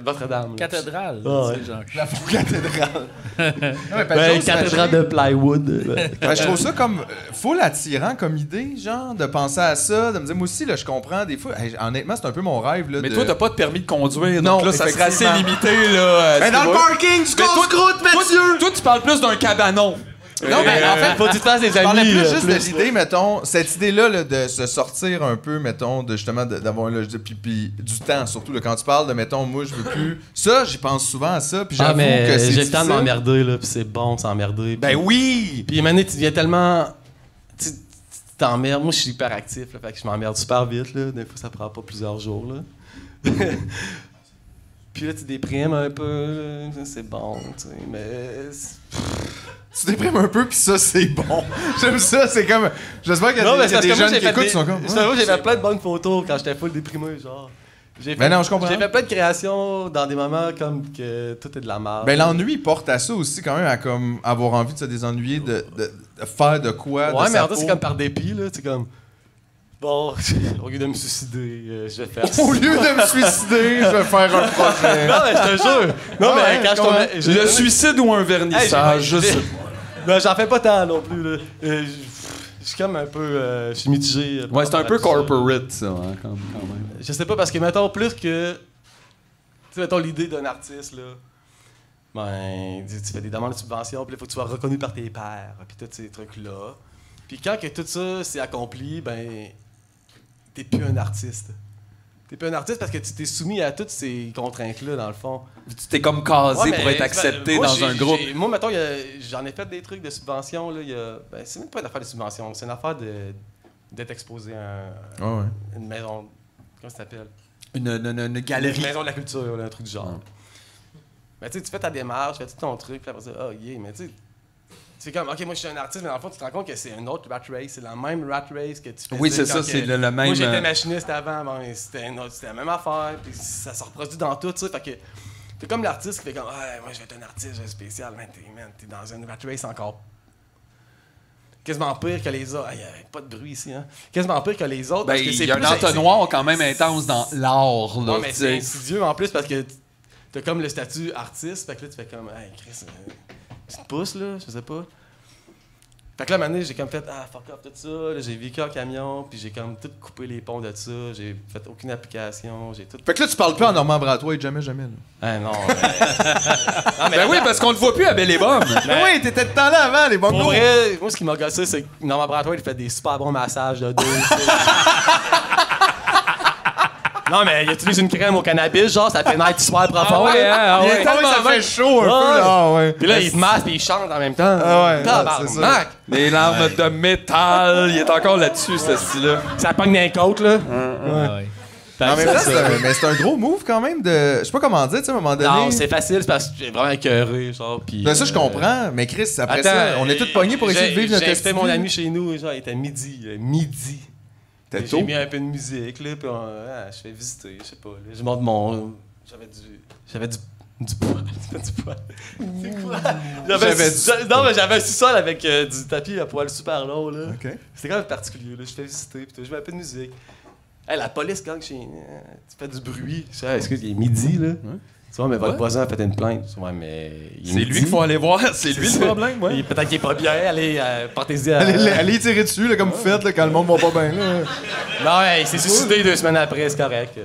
Speaker 4: Notre-Dame. là.
Speaker 1: Cathédrale.
Speaker 4: Ah ouais.
Speaker 1: c'est genre.
Speaker 2: La faux cathédrale. Non, mais
Speaker 4: Ben, cathédrale de plywood. là.
Speaker 2: Ben, je trouve ça comme full attirant comme idée, genre, de penser à ça, de me dire, moi aussi, là, je comprends des fois. Hey, honnêtement, c'est un peu mon rêve, là.
Speaker 6: Mais
Speaker 2: de...
Speaker 6: toi, t'as pas de permis de conduire.
Speaker 2: Non,
Speaker 6: donc là, ça serait assez
Speaker 2: effectivement.
Speaker 6: limité. Là,
Speaker 2: Mais dans le parking, tu casse-croûte, Mathieu!
Speaker 6: Toi, tu parles plus d'un cabanon.
Speaker 2: Non, mais en fait,
Speaker 4: Faut que tu te fasses des
Speaker 2: je parlais
Speaker 4: amis.
Speaker 2: plus juste de
Speaker 4: plus,
Speaker 2: l'idée, mettons, cette idée-là là, de se sortir un peu, mettons, de justement d'avoir puis du temps, surtout là, quand tu parles de, mettons, moi je veux plus. Ça, j'y pense souvent à ça, puis
Speaker 4: Ah,
Speaker 2: j'avoue
Speaker 4: mais
Speaker 2: que c'est
Speaker 4: j'ai le temps de
Speaker 2: difficile.
Speaker 4: m'emmerder, là, pis c'est bon de s'emmerder.
Speaker 6: Ben oui!
Speaker 4: Puis maintenant, tu deviens tellement. Tu t'emmerdes. Moi, je suis hyper actif, là, fait que je m'emmerde super vite, là. Des fois, ça prend pas plusieurs jours, là. Puis là, tu déprimes un peu, là, c'est bon, tu sais, mais...
Speaker 2: Tu déprimes un peu, puis ça, c'est bon. J'aime ça, c'est comme... J'espère qu'il y a des jeunes qui écoutent qui sont comme...
Speaker 4: J'ai fait plein de bonnes photos quand j'étais full déprimé, genre. J'ai
Speaker 2: Ben non, je comprends.
Speaker 4: J'ai fait plein de créations dans des moments comme que tout est de la merde.
Speaker 2: Ben l'ennui porte à ça aussi, quand même, à comme avoir envie de se désennuyer, de faire de quoi,
Speaker 4: ouais,
Speaker 2: de
Speaker 4: mais
Speaker 2: sa
Speaker 4: en fait, c'est
Speaker 2: peau.
Speaker 4: comme par dépit, là, c'est comme... Bon, au lieu de me suicider, je vais faire...
Speaker 2: Au lieu de me suicider, je vais faire un projet.
Speaker 4: Non, mais je te jure! Non,
Speaker 2: Ouais,
Speaker 4: mais quand je tombais...
Speaker 6: Le suicide ou un vernissage, je sais.
Speaker 4: Non, j'en fais pas tant non plus, là. Je suis comme un peu... je suis mitigé.
Speaker 6: Ouais, c'est un peu
Speaker 4: par rapport à tout ça.
Speaker 6: corporate, ça, hein, quand même.
Speaker 4: Je sais pas, parce que, mettons, plus que... Tu sais, mettons, l'idée d'un artiste, là... Ben, tu fais des demandes de subvention, puis il faut que tu sois reconnu par tes pairs, puis tous ces trucs-là. Puis quand que tout ça s'est accompli, ben... T'es plus un artiste. T'es plus un artiste parce que tu t'es soumis à toutes ces contraintes-là, dans le fond.
Speaker 6: Tu t'es comme casé
Speaker 4: Ouais,
Speaker 6: pour
Speaker 4: mais
Speaker 6: être accepté
Speaker 4: moi,
Speaker 6: dans un groupe.
Speaker 4: Moi, mettons, j'en ai fait des trucs de subvention. Là, ben, c'est même pas une affaire de subvention, c'est une affaire d'être exposé à
Speaker 2: Ouais.
Speaker 4: une maison. Comment ça s'appelle?
Speaker 6: Une
Speaker 4: Une
Speaker 6: galerie.
Speaker 4: maison de la culture, là, un truc du genre. Mais tu sais, tu fais ta démarche, tu fais tout ton truc, puis après ça, oh yeah, mais tu sais. C'est comme, ok, moi je suis un artiste, mais dans le fond, tu te rends compte que c'est un autre rat race, c'est la même rat race que tu fais.
Speaker 6: Oui, c'est ça, c'est le même.
Speaker 4: Moi j'étais machiniste avant, bon, c'était la même affaire, puis ça se reproduit dans tout, tu sais. Fait que t'es comme l'artiste qui fait comme, ouais, moi je vais être un artiste spécial, man, t'es dans une rat race encore quasiment pire que les autres. Il n'y a pas de bruit ici, hein. Quasiment pire que les autres.
Speaker 6: Ben,
Speaker 4: parce que
Speaker 6: il y a un entonnoir quand même intense dans l'art, là.
Speaker 4: Non, mais
Speaker 6: tu
Speaker 4: c'est
Speaker 6: sais.
Speaker 4: insidieux en plus parce que t'as comme le statut artiste, fait que là tu fais comme, hey Chris, tu te pousses là, je sais pas. Fait que là, à un moment donné, j'ai comme fait, fuck off tout ça, là, j'ai vécu en camion, puis j'ai comme tout coupé les ponts de ça, j'ai fait aucune application, j'ai tout.
Speaker 2: Fait que là, tu parles plus en Normand Bratois, jamais, là.
Speaker 4: Ah non,
Speaker 6: Ben oui, parce qu'on le voit plus à Belle et Bomme.
Speaker 2: Ben oui, t'étais de temps là avant, les bongos.
Speaker 4: pour vrai, moi ce qui m'a gossé, c'est que Normand Bratois, il fait des super bons massages de dos. Tu sais. Non, mais il utilise une crème au cannabis, genre, ça pénètre super profond.
Speaker 1: ouais,
Speaker 4: là.
Speaker 1: ah
Speaker 2: Il
Speaker 1: ouais.
Speaker 2: est tellement ça fait chaud un peu,
Speaker 4: Ouais.
Speaker 2: là. Ah ouais.
Speaker 4: Puis là, il se masse puis il chante en même temps.
Speaker 2: Ah ouais,
Speaker 4: Tabarnak.
Speaker 2: c'est ça.
Speaker 6: Les larmes de métal, il est encore là-dessus, ce style-là.
Speaker 4: Ça pogne dans les côtes, là.
Speaker 2: En même temps, mais c'est un gros move quand même de. Je sais pas comment dire, tu sais, à un moment donné.
Speaker 4: Non, c'est facile, c'est parce que j'ai vraiment écœuré, genre. Puis,
Speaker 2: Ben ça, je comprends, mais Chris, après ça, on est tous pognés pour essayer de vivre notre
Speaker 4: J'ai invité mon
Speaker 2: vie.
Speaker 4: ami chez nous, genre, il était midi.
Speaker 2: T'es
Speaker 4: J'ai
Speaker 2: tôt.
Speaker 4: mis un peu de musique, là, puis je fais visiter, je sais pas. Là, je monte mon. J'avais du poids. Du poids. C'est quoi? Non, mais j'avais un sous-sol avec du tapis à poil super long, là.
Speaker 2: OK.
Speaker 4: C'était quand même particulier, là. Je fais visiter, puis tout, je mets un peu de musique. Hey, la police, quand tu fais du bruit. Je sais, excuse, il est midi, là. Tu vois, mais votre voisin a fait une plainte. Ouais, mais.
Speaker 6: C'est lui qu'il faut aller voir, c'est lui le problème, ouais.
Speaker 4: Peut-être qu'il est pas bien, allez, portez-y à.
Speaker 2: Allez tirer dessus, là, comme vous faites, là, quand le monde va pas bien. Là.
Speaker 4: Non, ouais, il s'est suicidé 2 semaines après, c'est correct.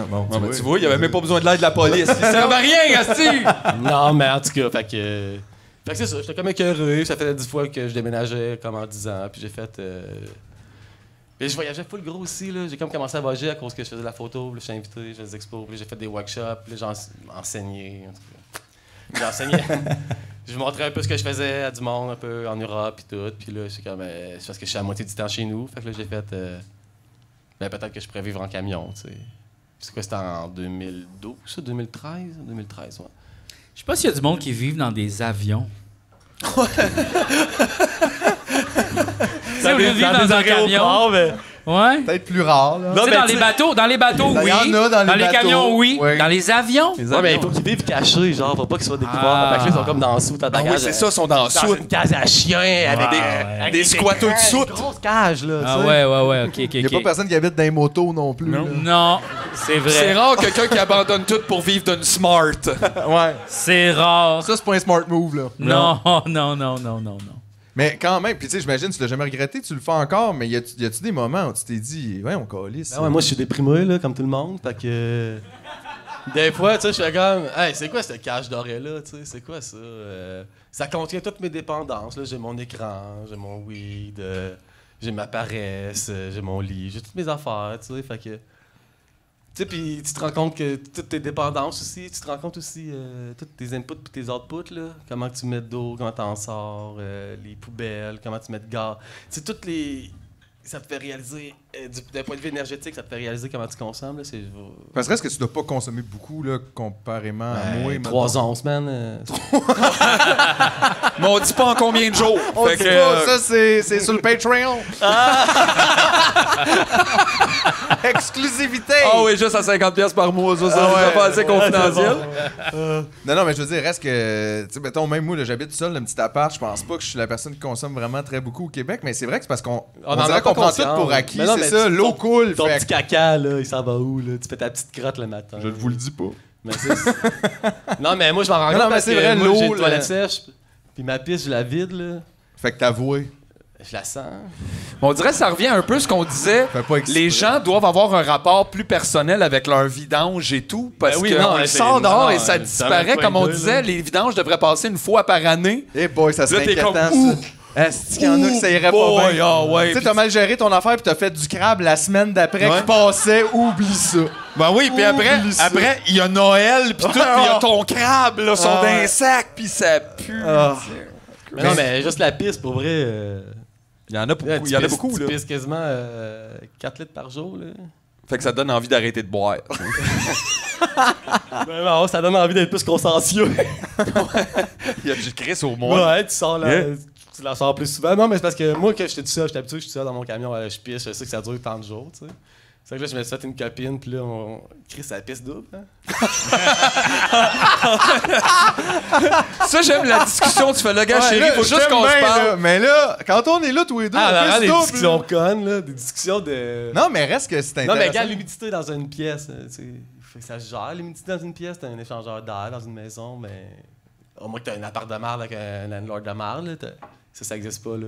Speaker 2: Bon,
Speaker 6: Ah, ben, tu vois, il avait même pas besoin de l'aide de la police. Il servait à rien, Asti!
Speaker 4: Non, mais en tout cas, fait que c'est ça, j'étais comme écœuré. Ça faisait 10 fois que je déménageais, comme en 10 ans. Puis j'ai fait. Puis je voyageais full gros aussi, là. J'ai comme commencé à voyager à cause que je faisais de la photo. Puis là, je suis invité, je faisais des expos. Puis j'ai fait des workshops. Puis là, j'ai enseigné. En tout cas. J'ai enseigné. Je montrais un peu ce que je faisais à du monde, un peu en Europe. Puis tout. Puis là, c'est comme. C'est parce que je suis à moitié du temps chez nous. Fait que là, j'ai fait. Ben, peut-être que je pourrais vivre en camion, tu sais. C'est quoi, c'était en 2012, ça? 2013? 2013, ouais.
Speaker 1: Je sais pas s'il y a du monde qui vivent dans des avions.
Speaker 4: Ça
Speaker 1: au lieu de vivre dans un camion.
Speaker 4: mais...
Speaker 1: Ouais.
Speaker 2: Peut-être plus rare, là.
Speaker 1: Tu sais,
Speaker 4: mais
Speaker 1: dans
Speaker 4: tu
Speaker 1: les
Speaker 4: sais-
Speaker 1: bateaux,
Speaker 2: Il
Speaker 1: oui.
Speaker 2: y en a dans les bateaux.
Speaker 1: camions, oui.
Speaker 2: Ouais.
Speaker 1: Dans les avions.
Speaker 4: Ouais, mais il faut qu'ils vivent cachés, genre, faut pas qu'ils soient découverts.
Speaker 1: Ah.
Speaker 4: Fait que là, ils sont comme dans le soute à
Speaker 6: Ah
Speaker 4: bagage.
Speaker 6: oui, c'est ça, ils sont dans
Speaker 4: Dans
Speaker 6: soute.
Speaker 4: une cage à chien avec
Speaker 6: Des
Speaker 4: des
Speaker 6: squatteurs de soute.
Speaker 4: Une grosse cage, là,
Speaker 1: Ah
Speaker 4: tu sais.
Speaker 1: ouais, ok,
Speaker 2: Il y a pas personne qui habite dans les motos non plus.
Speaker 6: Non.
Speaker 2: là.
Speaker 1: Non, c'est
Speaker 6: C'est
Speaker 1: vrai.
Speaker 6: rare quelqu'un qui abandonne tout pour vivre d'une smart.
Speaker 2: Ouais.
Speaker 1: C'est rare.
Speaker 2: Ça, c'est pas un smart move, là.
Speaker 1: Non.
Speaker 2: Mais quand même, puis tu sais, j'imagine, tu l'as jamais regretté, tu le fais encore, mais y a-tu des moments où tu t'es dit, ouais, on calisse.
Speaker 4: Ben ouais, moi, je suis déprimé, là, comme tout le monde. Fait que. Des fois, tu sais, je fais comme. Hey, c'est quoi cette cage dorée, là? Tu sais, c'est quoi ça? Ça contient toutes mes dépendances, là. J'ai mon écran, j'ai mon weed, j'ai ma paresse, j'ai mon lit, j'ai toutes mes affaires, tu sais. Fait que. Tu sais, puis tu te rends compte que toutes tes dépendances aussi, tu te rends compte aussi tous tes inputs puis tes outputs, là. Comment tu mets d'eau, comment t'en sors, les poubelles, comment tu mets de gaz. Tu sais, toutes les ça te fait réaliser, d'un point de vue énergétique, ça te fait réaliser comment tu consommes. Là,
Speaker 2: Parce que est-ce que tu dois pas consommer beaucoup, là, comparément à moi?
Speaker 4: 3 onces, man.
Speaker 6: Mais on dit pas en combien de jours.
Speaker 2: On dit pas, ça, c'est sur le Patreon. Exclusivité.
Speaker 6: Ah oui, juste à 50$ par mois, ça, c'est pas assez confidentiel.
Speaker 2: Non, mais je veux dire, reste que, tu sais, mettons, même moi, là, j'habite seul dans un petit appart, je pense pas que je suis la personne qui consomme vraiment très beaucoup au Québec, mais c'est vrai que c'est parce qu'on dirait qu'on prend tout pour acquis,
Speaker 4: mais non,
Speaker 2: c'est
Speaker 4: mais
Speaker 2: ça, l'eau coule.
Speaker 4: Ton
Speaker 2: fait
Speaker 4: petit caca, là, il s'en va où, là? Tu fais ta petite crotte le matin.
Speaker 2: Je ne vous le dis pas.
Speaker 4: Mais non, mais moi, je m'en rends compte
Speaker 2: mais
Speaker 4: parce
Speaker 2: c'est
Speaker 4: que
Speaker 2: vrai,
Speaker 4: moi,
Speaker 2: l'eau,
Speaker 4: j'ai une
Speaker 2: là.
Speaker 4: toilette sèche, puis ma pisse, je la vide, là.
Speaker 2: Fait que t'avoues.
Speaker 4: Je la sens.
Speaker 6: On dirait que ça revient un peu à ce qu'on disait.
Speaker 2: Fais pas exprès.
Speaker 6: Les gens doivent avoir un rapport plus personnel avec leur vidange et tout, parce
Speaker 4: Ben oui,
Speaker 6: qu'on
Speaker 4: non,
Speaker 6: le
Speaker 4: c'est-
Speaker 6: sort dehors
Speaker 4: non,
Speaker 6: et ça
Speaker 4: ça
Speaker 6: disparaît.
Speaker 4: va pas
Speaker 6: Comme on
Speaker 4: être
Speaker 6: disait,
Speaker 4: là.
Speaker 6: les vidanges devraient passer une fois par année.
Speaker 2: Eh boy, ça serait
Speaker 6: Là, t'es comme,
Speaker 2: inquiétant,
Speaker 6: ouh!
Speaker 2: ça. Est-ce qu'il y en a que ça irait
Speaker 6: Boy,
Speaker 2: pas bien?
Speaker 6: ah ouais.
Speaker 2: Tu sais, t'as mal géré ton affaire puis t'as fait du crabe la semaine d'après
Speaker 6: Ouais.
Speaker 2: qui passait, oublie ça.
Speaker 6: Ben oui, puis
Speaker 2: Oublie ça.
Speaker 6: après, il y a Noël, puis tout, puis il y a ton crabe, là, sont dans un sac, puis ça pue.
Speaker 4: Mais non, mais juste la pisse, pour vrai.
Speaker 6: Il y en a beaucoup,
Speaker 4: Tu
Speaker 6: là.
Speaker 4: pisses quasiment 4 litres par jour, là.
Speaker 6: Fait que ça donne envie d'arrêter de boire.
Speaker 4: Ben non, ça donne envie d'être plus consciencieux.
Speaker 6: Il y a du Chris au moins.
Speaker 4: Ouais, tu sors là. Tu la sors plus souvent. Non, mais c'est parce que moi, quand j'étais tout seul, j'étais habitué, je suis tout seul dans mon camion, je pisse, je sais que ça dure tant de jours, tu sais. C'est que là, je me suis fait une copine, puis là, Chris, ça pisse double, hein.
Speaker 6: Ça, j'aime la discussion. Tu fais, le gars, chérie, faut juste qu'on se parle.
Speaker 2: Mais là, quand on est là tous les deux, on
Speaker 4: Ah,
Speaker 2: fait
Speaker 4: des
Speaker 2: ce double,
Speaker 4: discussions
Speaker 2: là.
Speaker 4: connes, là, des discussions de...
Speaker 2: Non, mais reste que c'est
Speaker 4: Non,
Speaker 2: intéressant.
Speaker 4: mais regarde l'humidité dans une pièce. Tu sais, fait que ça se gère, l'humidité dans une pièce. T'as un échangeur d'air dans une maison, mais au moins que t'as un appart de merde avec un landlord de merde, là, ça existe pas, là.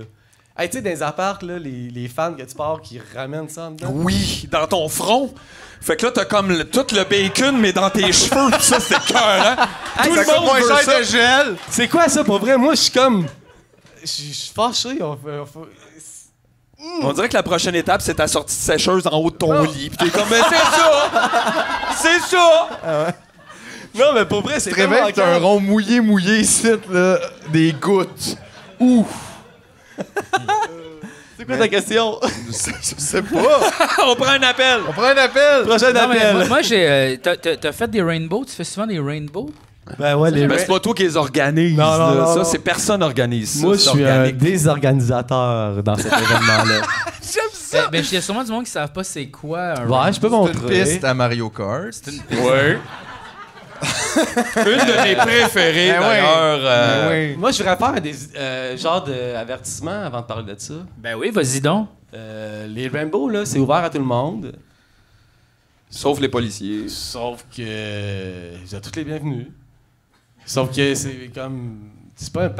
Speaker 4: Hey, tu sais, dans les apparts, là, les fans que tu pars qui ramènent ça en dedans.
Speaker 6: Oui, dans ton front. Fait que là, t'as comme tout le bacon, mais dans tes cheveux. Ça, c'est cœur, hein? Tout
Speaker 2: Ça
Speaker 6: le
Speaker 2: coûte
Speaker 6: monde
Speaker 2: moins
Speaker 6: veut
Speaker 2: cher
Speaker 6: ça.
Speaker 2: de gel.
Speaker 4: C'est quoi ça, pour vrai? Moi, je suis comme... Je suis fâché.
Speaker 6: On dirait que la prochaine étape, c'est ta sortie de sécheuse en haut de ton lit. Pis t'es comme, mais c'est ça! C'est ça!
Speaker 4: Non, mais pour vrai, c'est
Speaker 2: Tu te réveilles, t'as un rond mouillé ici, là, des gouttes. Ouf!
Speaker 4: C'est quoi ta question?
Speaker 2: Je sais pas.
Speaker 6: On prend un appel!
Speaker 2: On prend un appel.
Speaker 4: Prochain
Speaker 1: Non, mais
Speaker 4: appel.
Speaker 1: moi j'ai. T'as fait des rainbows? Tu fais souvent des rainbows?
Speaker 4: Ben ouais, les...
Speaker 6: Ben, c'est pas toi qui les organise.
Speaker 4: Non, non,
Speaker 6: là.
Speaker 4: non,
Speaker 6: ça,
Speaker 4: non.
Speaker 6: c'est personne organise ça.
Speaker 4: Moi, je
Speaker 6: c'est
Speaker 4: suis un
Speaker 6: organique.
Speaker 4: désorganisateur dans cet événement-là.
Speaker 1: Ben, il y a sûrement du monde qui savent pas c'est quoi un
Speaker 4: Ouais, je peux
Speaker 2: C'est une
Speaker 4: montrer.
Speaker 2: piste à Mario Kart.
Speaker 6: Ouais. Une de mes préférées,
Speaker 2: Ben ouais.
Speaker 6: d'ailleurs.
Speaker 2: Ben oui.
Speaker 4: Moi, je voudrais faire des genres d'avertissement avant de parler de ça.
Speaker 1: Ben oui, vas-y donc.
Speaker 4: Les Rainbow, là, c'est ouvert à tout le monde.
Speaker 6: Sauf les policiers.
Speaker 4: Sauf que vous êtes tous les bienvenus. Sauf que c'est comme... C'est pas un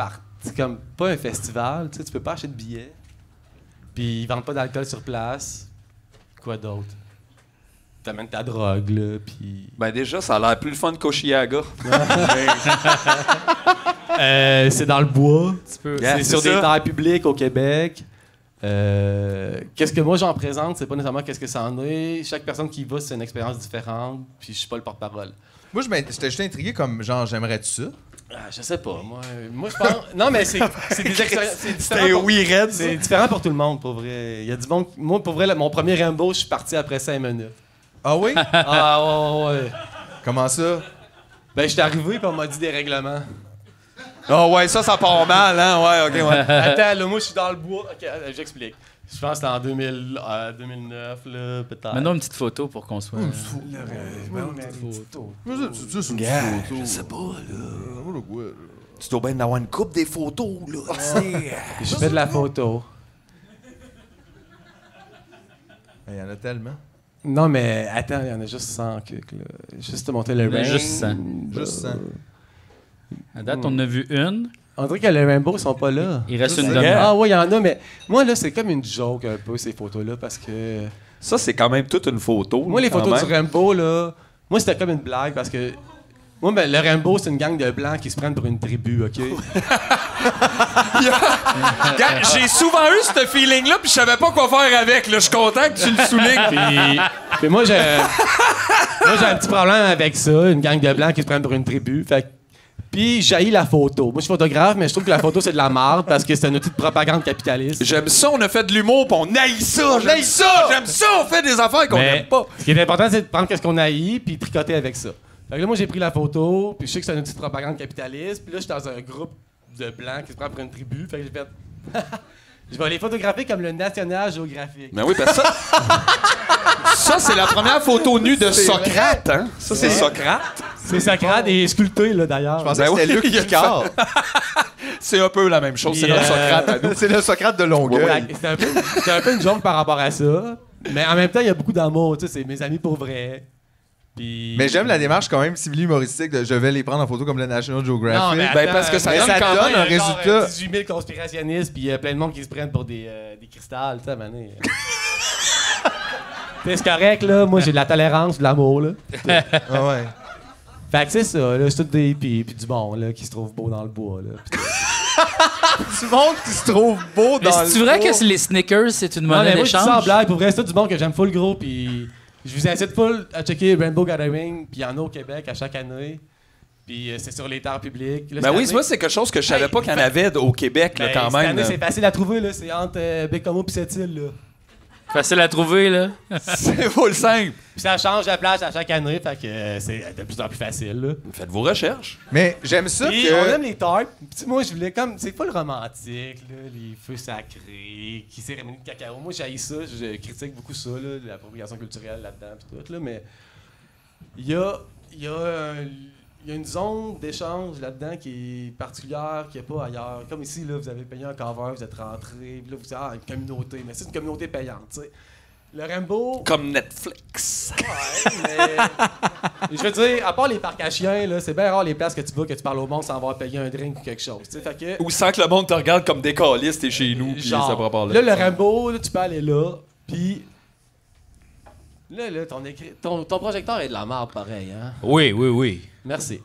Speaker 4: c'est comme pas un festival, tu sais, tu peux pas acheter de billets. Puis ils vendent pas d'alcool sur place. Quoi d'autre? T'amènes ta drogue, là, puis...
Speaker 6: Ben déjà, ça a l'air plus le fun qu'Oshiaga.
Speaker 4: c'est dans le bois.
Speaker 6: Yeah,
Speaker 4: C'est sur
Speaker 6: c'est
Speaker 4: des
Speaker 6: ça.
Speaker 4: terres publiques au Québec. Qu'est-ce que moi j'en présente, c'est pas nécessairement qu'est-ce que ça en est. Chaque personne qui y va, c'est une expérience différente. Puis je suis pas le porte-parole.
Speaker 2: Moi, j'étais juste intrigué comme, genre, j'aimerais-tu ça?
Speaker 4: Ah, je sais pas, moi je pense. Non, mais c'est des expériences. C'est différent.
Speaker 6: C'était
Speaker 4: pour-
Speaker 6: oui, Red,
Speaker 4: C'est différent pour tout le monde, pour vrai. Il y a du monde. Moi, pour vrai, mon premier Rainbow, je suis parti après 5 minutes.
Speaker 2: Ah oui?
Speaker 4: Ah, ouais.
Speaker 2: Comment ça?
Speaker 4: Ben, j'étais arrivé, puis on m'a dit des règlements.
Speaker 6: Ah ouais, ça part mal, hein? Ouais, ok, ouais.
Speaker 4: Attends, là, moi, je suis dans le bois. Ok, j'explique. Je pense que c'était en 2009, là, peut-être.
Speaker 1: Maintenant, une petite photo pour qu'on soit.
Speaker 6: Je sais pas, là. Tu dois bien avoir une coupe des photos, là.
Speaker 4: Je fais de la photo.
Speaker 2: Il y en a tellement.
Speaker 4: Non, mais attends, il y en a juste 100 kicks, là. Juste te montrer le
Speaker 1: Il y en a
Speaker 4: range.
Speaker 1: juste 100.
Speaker 2: Juste 100.
Speaker 1: À date, on en a vu une.
Speaker 4: On dirait que les Rainbow sont pas là.
Speaker 1: Il reste une
Speaker 6: C'est
Speaker 1: demi-heure.
Speaker 4: Ah ouais, il y en a, mais moi, là, c'est comme une joke un peu, ces photos-là, parce que...
Speaker 6: Ça, c'est quand même toute une photo.
Speaker 4: Moi, les
Speaker 6: quand
Speaker 4: photos
Speaker 6: même.
Speaker 4: du Rainbow, là, moi, c'était comme une blague, parce que... Moi, ben, le Rainbow, c'est une gang de blancs qui se prennent pour une tribu, OK?
Speaker 6: Gars, j'ai souvent eu ce feeling-là, puis je savais pas quoi faire avec. Là, je suis content que tu le soulignes.
Speaker 4: Puis moi, j'ai un petit problème avec ça, une gang de blancs qui se prennent pour une tribu. Fait que Puis j'haïs la photo. Moi, je suis photographe, mais je trouve que la photo, c'est de la merde parce que c'est un outil de propagande capitaliste.
Speaker 6: J'aime ça, on a fait de l'humour, pis on haït ça! J'aime ça! On fait des affaires qu'on
Speaker 4: Mais
Speaker 6: n'aime pas!
Speaker 4: Ce qui est important, c'est de prendre ce qu'on haït puis tricoter avec ça. Fait que là, moi, j'ai pris la photo, puis je sais que c'est un outil de propagande capitaliste. Puis là, je suis dans un groupe de blancs qui se prend pour une tribu. Fait que j'ai fait... Je vais les photographier comme le National Geographic.
Speaker 6: Ben oui, parce que ça, c'est la première photo nue de Socrate, hein? Ça, c'est Socrate.
Speaker 4: C'est Socrate et sculpté, là, d'ailleurs.
Speaker 2: Je pensais
Speaker 6: Ben
Speaker 2: que c'était
Speaker 6: oui,
Speaker 2: Luc
Speaker 6: il y a
Speaker 2: Picard.
Speaker 6: C'est un peu la même chose, c'est
Speaker 4: Puis,
Speaker 6: notre Socrate à nous.
Speaker 2: C'est le Socrate de Longueuil.
Speaker 4: Ouais, c'était un peu une joke par rapport à ça. Mais en même temps, il y a beaucoup d'amour. Tu sais, c'est mes amis pour vrai. Puis...
Speaker 2: Mais j'aime la démarche quand même civili-humoristique de je vais les prendre en photo comme le National Geographic.
Speaker 4: Non, mais
Speaker 6: Ben, parce que ça
Speaker 2: Mais
Speaker 6: donne
Speaker 2: ça
Speaker 6: quand
Speaker 2: donne
Speaker 6: même...
Speaker 2: un résultat.
Speaker 4: 18 000 conspirationnistes, puis il y a plein de monde qui se prennent pour des cristals, tu sais, à un moment donné. C'est correct, là. Moi, j'ai de la tolérance, de l'amour, là.
Speaker 2: Ah ouais.
Speaker 4: Fait que c'est ça, là. C'est tout des hippies, puis du bon, là, qui se trouve beau dans le bois, là. Puis
Speaker 2: Du monde qui se trouve beau
Speaker 1: Mais
Speaker 2: dans le
Speaker 1: c'est vrai
Speaker 2: bois.
Speaker 1: que les Snickers, c'est une
Speaker 4: non,
Speaker 1: monnaie
Speaker 4: mais moi, je dis ça en
Speaker 1: d'échange?
Speaker 4: blague. Pour vrai, c'est tout du monde que j'aime full gros, puis je vous incite full à checker Rainbow Gathering, puis il y en a au Québec à chaque année. Puis c'est sur les terres publiques. Là,
Speaker 6: Ben
Speaker 4: cette
Speaker 6: oui,
Speaker 4: année-
Speaker 6: moi, c'est quelque chose que je savais pas qu'il y en avait au Québec, là,
Speaker 4: Ben,
Speaker 6: quand
Speaker 4: cette
Speaker 6: même.
Speaker 4: année, c'est facile à trouver, là. C'est entre Bécomo et Sept-Îles, là.
Speaker 1: Facile à trouver, là.
Speaker 6: C'est full simple.
Speaker 4: Puis ça change de place à chaque année, fait que c'est de plus en plus facile, là.
Speaker 6: Faites vos recherches.
Speaker 2: Mais j'aime ça
Speaker 4: Puis on aime
Speaker 2: que...
Speaker 4: les tarps. Puis moi, je voulais comme... C'est pas le romantique, là, les feux sacrés, qui cérémonie de cacao. Moi, j'haïs ça, je critique beaucoup ça, là, l'appropriation culturelle là-dedans, puis tout, là, mais... Il y a une zone d'échange là-dedans qui est particulière, qui n'est pas ailleurs. Comme ici, là, vous avez payé un cover, vous êtes rentré, puis là, vous dites, une communauté. Mais c'est une communauté payante, tu sais. Le Rainbow...
Speaker 6: Comme Netflix.
Speaker 4: Ouais, mais... je veux dire, à part les parcs à chiens, là, c'est bien rare les places que tu vas, que tu parles au monde sans avoir payé un drink ou quelque chose, tu sais. Fait que...
Speaker 6: Ou sans que le monde te regarde comme des calices, t'es chez nous, puis ça prend pas
Speaker 4: là, le Rainbow, là, tu peux aller là, puis... Là, ton projecteur est de la merde, pareil, hein?
Speaker 1: Oui, oui, oui.
Speaker 4: Merci.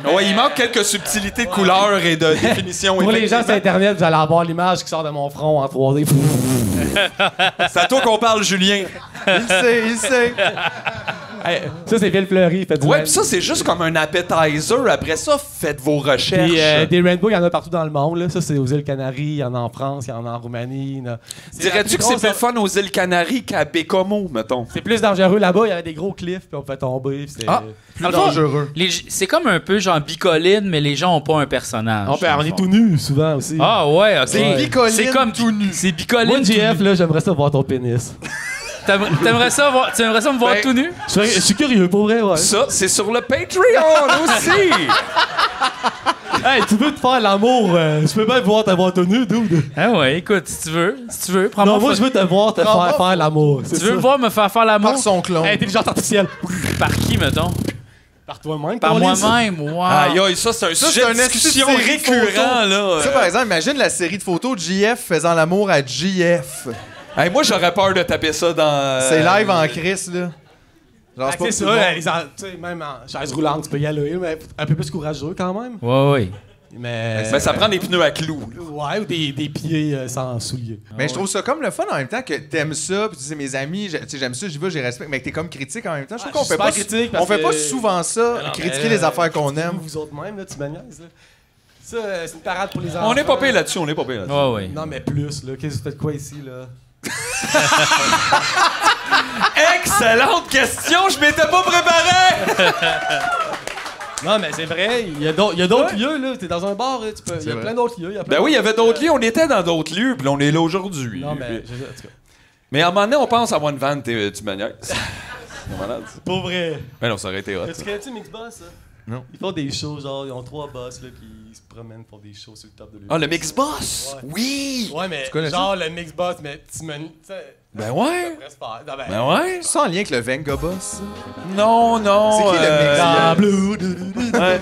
Speaker 6: Ouais, il manque quelques subtilités de couleurs et de définition.
Speaker 4: Pour les gens
Speaker 6: effectivement.
Speaker 4: sur Internet, vous allez avoir l'image qui sort de mon front en 3D.
Speaker 6: C'est à toi qu'on parle, Julien.
Speaker 2: Il sait.
Speaker 4: Hey, ça, c'est Villefleury. Fait du
Speaker 6: Ouais,
Speaker 4: rain-
Speaker 6: pis ça, c'est juste comme un appetizer. Après ça, faites vos recherches.
Speaker 4: Puis, des Rainbow, il y en a partout dans le monde. Là. Ça, c'est aux îles Canaries, il y en a en France, il y en a en Roumanie. il y en a-
Speaker 6: Dirais-tu que c'est plus le fun aux îles Canaries qu'à Bécomo, mettons?
Speaker 4: C'est plus dangereux là-bas, il y avait des gros cliffs, puis on pouvait tomber. Puis c'était-
Speaker 6: Ah.
Speaker 1: Dans le fond,
Speaker 2: dangereux.
Speaker 1: C'est comme un peu genre bicoline, mais les gens ont pas un personnage.
Speaker 4: On est tout nus souvent aussi.
Speaker 1: Ah ouais, ok.
Speaker 2: C'est bicoline
Speaker 1: C'est comme
Speaker 2: tout nu.
Speaker 1: C'est bicoline.
Speaker 4: Moi,
Speaker 1: tout
Speaker 4: JF,
Speaker 1: nu.
Speaker 4: là, j'aimerais ça voir ton pénis.
Speaker 1: T'aimerais ça me voir
Speaker 6: Ben,
Speaker 1: tout nu?
Speaker 4: Je suis curieux, pour vrai, ouais.
Speaker 6: Ça, c'est sur le Patreon aussi!
Speaker 4: Hey, tu veux te faire l'amour, je peux bien voir ta voir ton nu, dude.
Speaker 1: Ah ouais, écoute, si tu veux, prends
Speaker 4: Non, moi, je veux te voir te
Speaker 2: Prends-moi.
Speaker 4: faire l'amour.
Speaker 1: Tu veux me voir me faire l'amour?
Speaker 2: Par son clone.
Speaker 4: Intelligence artificielle.
Speaker 1: Par qui, mettons?
Speaker 4: Par toi-même.
Speaker 1: Par
Speaker 4: câlisse.
Speaker 1: moi-même, wow.
Speaker 6: Aïe, aïe, ça, c'est un
Speaker 2: Ça,
Speaker 6: sujet
Speaker 2: c'est
Speaker 6: de
Speaker 2: un
Speaker 6: discussion
Speaker 2: esti de série de
Speaker 6: récurrent, là.
Speaker 2: Ça, par exemple, imagine la série de photos de JF faisant l'amour à JF.
Speaker 6: Hey, moi, j'aurais peur de taper ça dans...
Speaker 2: C'est live en crise, là. Genre,
Speaker 4: C'est
Speaker 2: pas
Speaker 4: ça,
Speaker 2: tout le monde.
Speaker 4: tu sais, même en chaise roulante, tu peux y aller, mais un peu plus courageux quand même.
Speaker 1: Ouais, ouais.
Speaker 4: Mais.
Speaker 6: Ben, ça prend des pneus à clous. là.
Speaker 4: Ouais, ou des pieds sans souliers.
Speaker 2: Mais je trouve ça comme le fun en même temps que t'aimes ça, puis tu dis mes amis, tu sais, j'aime ça, j'y vais, j'y respecte, mais que t'es comme critique en même temps. Je trouve
Speaker 4: Ah,
Speaker 2: qu'on
Speaker 4: je
Speaker 2: fait
Speaker 4: suis
Speaker 2: pas,
Speaker 4: super critique parce
Speaker 2: on fait pas
Speaker 4: que-
Speaker 2: souvent ça,
Speaker 4: Non,
Speaker 2: critiquer
Speaker 4: mais,
Speaker 2: les affaires qu'on aime.
Speaker 4: Vous autres même, là, tu maniaises, là. Ça, c'est une parade pour les enfants.
Speaker 6: On est pas payé là-dessus, on est pas payé là-dessus.
Speaker 1: Ouais, ouais.
Speaker 4: Non, mais plus, là. Qu'est-ce que vous faites quoi ici, là?
Speaker 6: Excellente question, je m'étais pas préparé!
Speaker 4: Non, mais c'est vrai, il y a d'autres lieux, là. T'es dans un bar, là, il y a
Speaker 2: vrai.
Speaker 4: plein d'autres lieux.
Speaker 6: Ben oui, il y avait d'autres lieux, on était dans d'autres lieux, puis là, on est là aujourd'hui.
Speaker 4: Non, mais. En tout cas.
Speaker 6: Mais à un moment donné, on pense à One Van, tu manières. C'est malade, ça.
Speaker 4: Pour vrai.
Speaker 6: Ben non, ça aurait été hot.
Speaker 4: Tu connais-tu Mixboss, ça?
Speaker 2: Non.
Speaker 4: Ils font des shows, genre, ils ont 3 boss, là, qui se promènent pour des shows sur le top de l'île.
Speaker 6: Ah, le Mixboss?
Speaker 4: Ouais.
Speaker 6: Oui!
Speaker 4: Ouais, mais
Speaker 2: connais
Speaker 4: genre le Mixboss, mais tu me. Tu sais,
Speaker 6: Ben ouais!
Speaker 4: ça se passe. Non, ben.
Speaker 6: Ben ouais!
Speaker 2: C'est en lien avec le Venga Boss.
Speaker 6: Non, non!
Speaker 2: C'est qui le mix?
Speaker 4: Ah, blue.
Speaker 6: Ouais.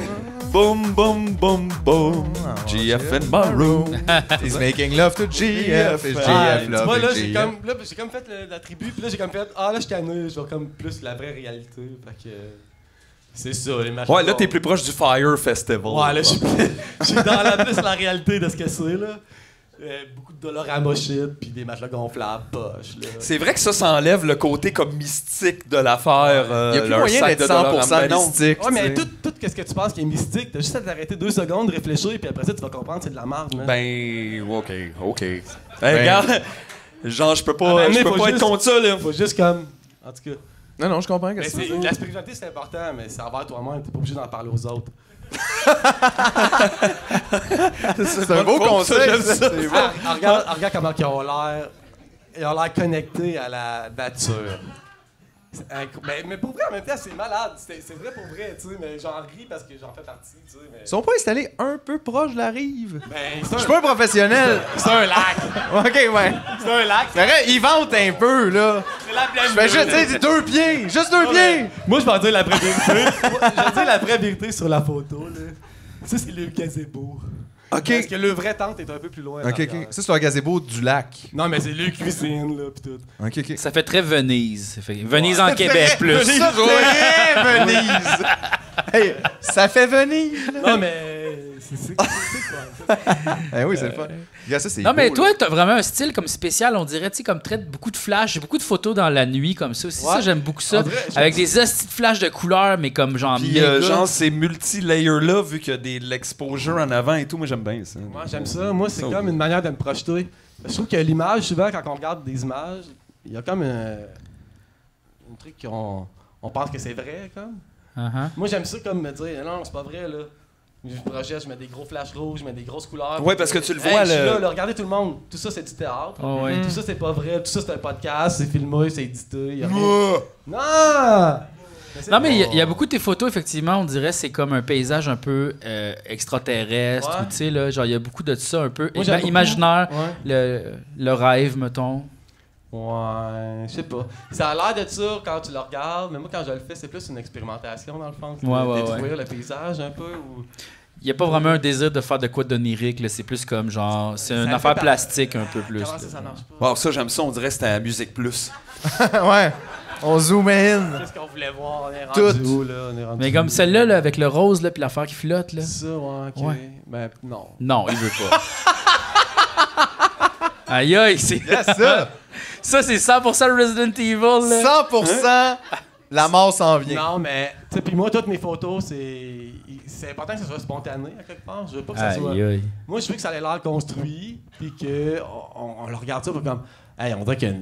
Speaker 6: Boom, boom, boom, boom.
Speaker 2: Ah,
Speaker 6: GF in my room.
Speaker 2: He's making love to GF, is
Speaker 4: Ah,
Speaker 2: GF
Speaker 4: tu
Speaker 2: love
Speaker 4: vois, là,
Speaker 2: to
Speaker 4: j'ai
Speaker 2: GF.
Speaker 4: comme fait la tribu, puis là, j'ai comme fait, ah, là, je suis tanné, je vois comme plus la vraie réalité. Fait que. C'est ça, les machins.
Speaker 6: Ouais, là, t'es plus proche du Fire Festival.
Speaker 4: Ouais, là, je suis dans plus la réalité de ce que c'est, là. Beaucoup de Dollarama shit, puis des matelas gonflables, poches. Là.
Speaker 6: C'est vrai que ça enlève le côté comme mystique de l'affaire.
Speaker 2: Il y a plus
Speaker 6: leur
Speaker 2: moyen
Speaker 6: sac
Speaker 2: d'être
Speaker 6: de Dollarama.
Speaker 2: 100%
Speaker 6: Ben non.
Speaker 2: mystique.
Speaker 4: Ouais, mais
Speaker 2: tu sais.
Speaker 4: tout ce que tu penses qui est mystique, t'as juste à t'arrêter 2 secondes, réfléchir, puis après ça, tu vas comprendre que c'est de la merde. Man.
Speaker 6: Ben, OK. Hey, regarde, genre, je peux pas,
Speaker 4: mais
Speaker 6: je peux
Speaker 4: faut
Speaker 6: pas être
Speaker 4: juste-
Speaker 6: contre ça, là.
Speaker 4: Faut juste comme. En tout cas.
Speaker 2: Non, je comprends que
Speaker 4: Mais
Speaker 2: c'est ça.
Speaker 4: la spiritualité, c'est important, mais c'est envers toi-même, t'es pas obligé d'en parler aux autres.
Speaker 2: C'est un beau conseil.
Speaker 6: j'aime ça.
Speaker 2: C'est bon.
Speaker 4: Regarde comment ils ont l'air. Ils ont l'air connectés à la nature. Mais pour vrai, en même temps, c'est malade. C'est vrai pour vrai, tu sais, mais j'en ris parce que j'en fais partie, tu sais. Mais...
Speaker 2: Ils sont pas installés un peu proche de la rive.
Speaker 4: Ben,
Speaker 2: Je suis pas un professionnel.
Speaker 4: c'est un lac.
Speaker 2: OK, ouais.
Speaker 4: C'est un lac.
Speaker 2: Mais arrête, ils vantent un peu, là.
Speaker 4: C'est la pleine
Speaker 2: Je fais juste, tu sais, 2 pieds. Juste 2 pieds.
Speaker 4: Moi, je vais en dire la vraie vérité. Je vais dire la vraie vérité sur la photo, là. Ça, c'est le gazebo.
Speaker 2: OK.
Speaker 4: Parce que le vrai tente est un peu plus loin. en
Speaker 2: OK.
Speaker 4: arrière.
Speaker 2: Ça, c'est un gazebo du lac.
Speaker 4: Non, mais c'est le cuisine, là, pis tout.
Speaker 2: OK.
Speaker 1: Ça fait très Venise. Ça fait Venise en Québec, plus.
Speaker 2: Ça fait Venise. Hey, ça fait Venise. là.
Speaker 4: Non, mais c'est quoi?
Speaker 2: Eh oui, c'est le fun. Regarde, ça, c'est
Speaker 1: Non, mais
Speaker 2: beau,
Speaker 1: toi,
Speaker 2: là.
Speaker 1: t'as vraiment un style comme spécial, on dirait, tu sais, comme traite beaucoup de flash, beaucoup de photos dans la nuit, comme ça. aussi.
Speaker 4: Ouais.
Speaker 1: Ça, j'aime beaucoup ça.
Speaker 4: En vrai, j'aime
Speaker 1: Avec des hosties de flash de couleurs, mais comme genre
Speaker 6: Puis,
Speaker 1: méga.
Speaker 6: genre, ces multi-layers-là, vu qu'il y a de l'exposure en avant et tout, moi, j'aime bien ça.
Speaker 4: Moi, j'aime ça. Moi, c'est
Speaker 6: Ça,
Speaker 4: comme
Speaker 6: oui.
Speaker 4: une manière de me projeter. Je trouve que l'image, souvent, quand on regarde des images, il y a comme un truc qu'on pense que c'est vrai, comme.
Speaker 1: Uh-huh.
Speaker 4: Moi, j'aime ça comme me dire, non, c'est pas vrai, là. Je projette, je mets des gros flashs rouges, je mets des grosses couleurs.
Speaker 6: Ouais, parce que tu le
Speaker 4: Hey,
Speaker 6: vois,
Speaker 4: je suis
Speaker 6: le-
Speaker 4: là, regardez tout le monde. Tout ça, c'est du théâtre.
Speaker 1: Oh, ouais.
Speaker 4: Tout ça, c'est pas vrai. Tout ça, c'est un podcast, c'est filmé, c'est édité. Y a rien. Non!
Speaker 1: Non, mais il y a beaucoup de tes photos, effectivement, on dirait c'est comme un paysage un peu extraterrestre.
Speaker 4: Ouais.
Speaker 1: ou tu sais, là, genre, il y a beaucoup de ça, un peu
Speaker 4: Moi, j'aime beaucoup.
Speaker 1: imaginaire.
Speaker 4: Ouais.
Speaker 1: Le rêve, mettons.
Speaker 4: Ouais, je sais pas. Ça a l'air de ça quand tu le regardes, mais moi, quand je le fais, c'est plus une expérimentation, dans le fond. C'est
Speaker 1: Ouais,
Speaker 4: de
Speaker 1: ouais,
Speaker 4: découvrir le paysage un peu. Ou...
Speaker 1: Il n'y a pas vraiment un désir de faire de quoi d'onirique, là. C'est plus comme genre. C'est une
Speaker 4: Ça
Speaker 1: affaire
Speaker 4: fait
Speaker 1: plastique un peu plus.
Speaker 4: Comment
Speaker 1: là.
Speaker 4: ça marche pas?
Speaker 6: Wow, ça, j'aime ça. On dirait que c'était à Musique Plus.
Speaker 2: Ouais. On zoom in.
Speaker 4: Qu'est-ce qu'on voulait voir? On est
Speaker 2: Tout.
Speaker 4: rendu où, là? On est rendu
Speaker 1: Mais comme
Speaker 4: où?
Speaker 1: celle-là, là, avec le rose, là, puis l'affaire qui flotte, là.
Speaker 4: Ça, ouais, ok.
Speaker 1: Ouais.
Speaker 4: Ben, non.
Speaker 1: Non, il veut pas. Aïe, aïe, c'est.
Speaker 2: Yes, ça.
Speaker 1: Ça, c'est 100% Resident Evil, là.
Speaker 2: 100%, la mort s'en vient.
Speaker 4: Non, mais, tu sais, puis moi, toutes mes photos, c'est important que ça soit spontané, à quelque part. Je veux pas que ça soit...
Speaker 1: Aïe, aïe.
Speaker 4: Moi, je veux que ça ait l'air construit, puis qu'on le regarde ça, puis comme... Hey, on dirait qu'il y a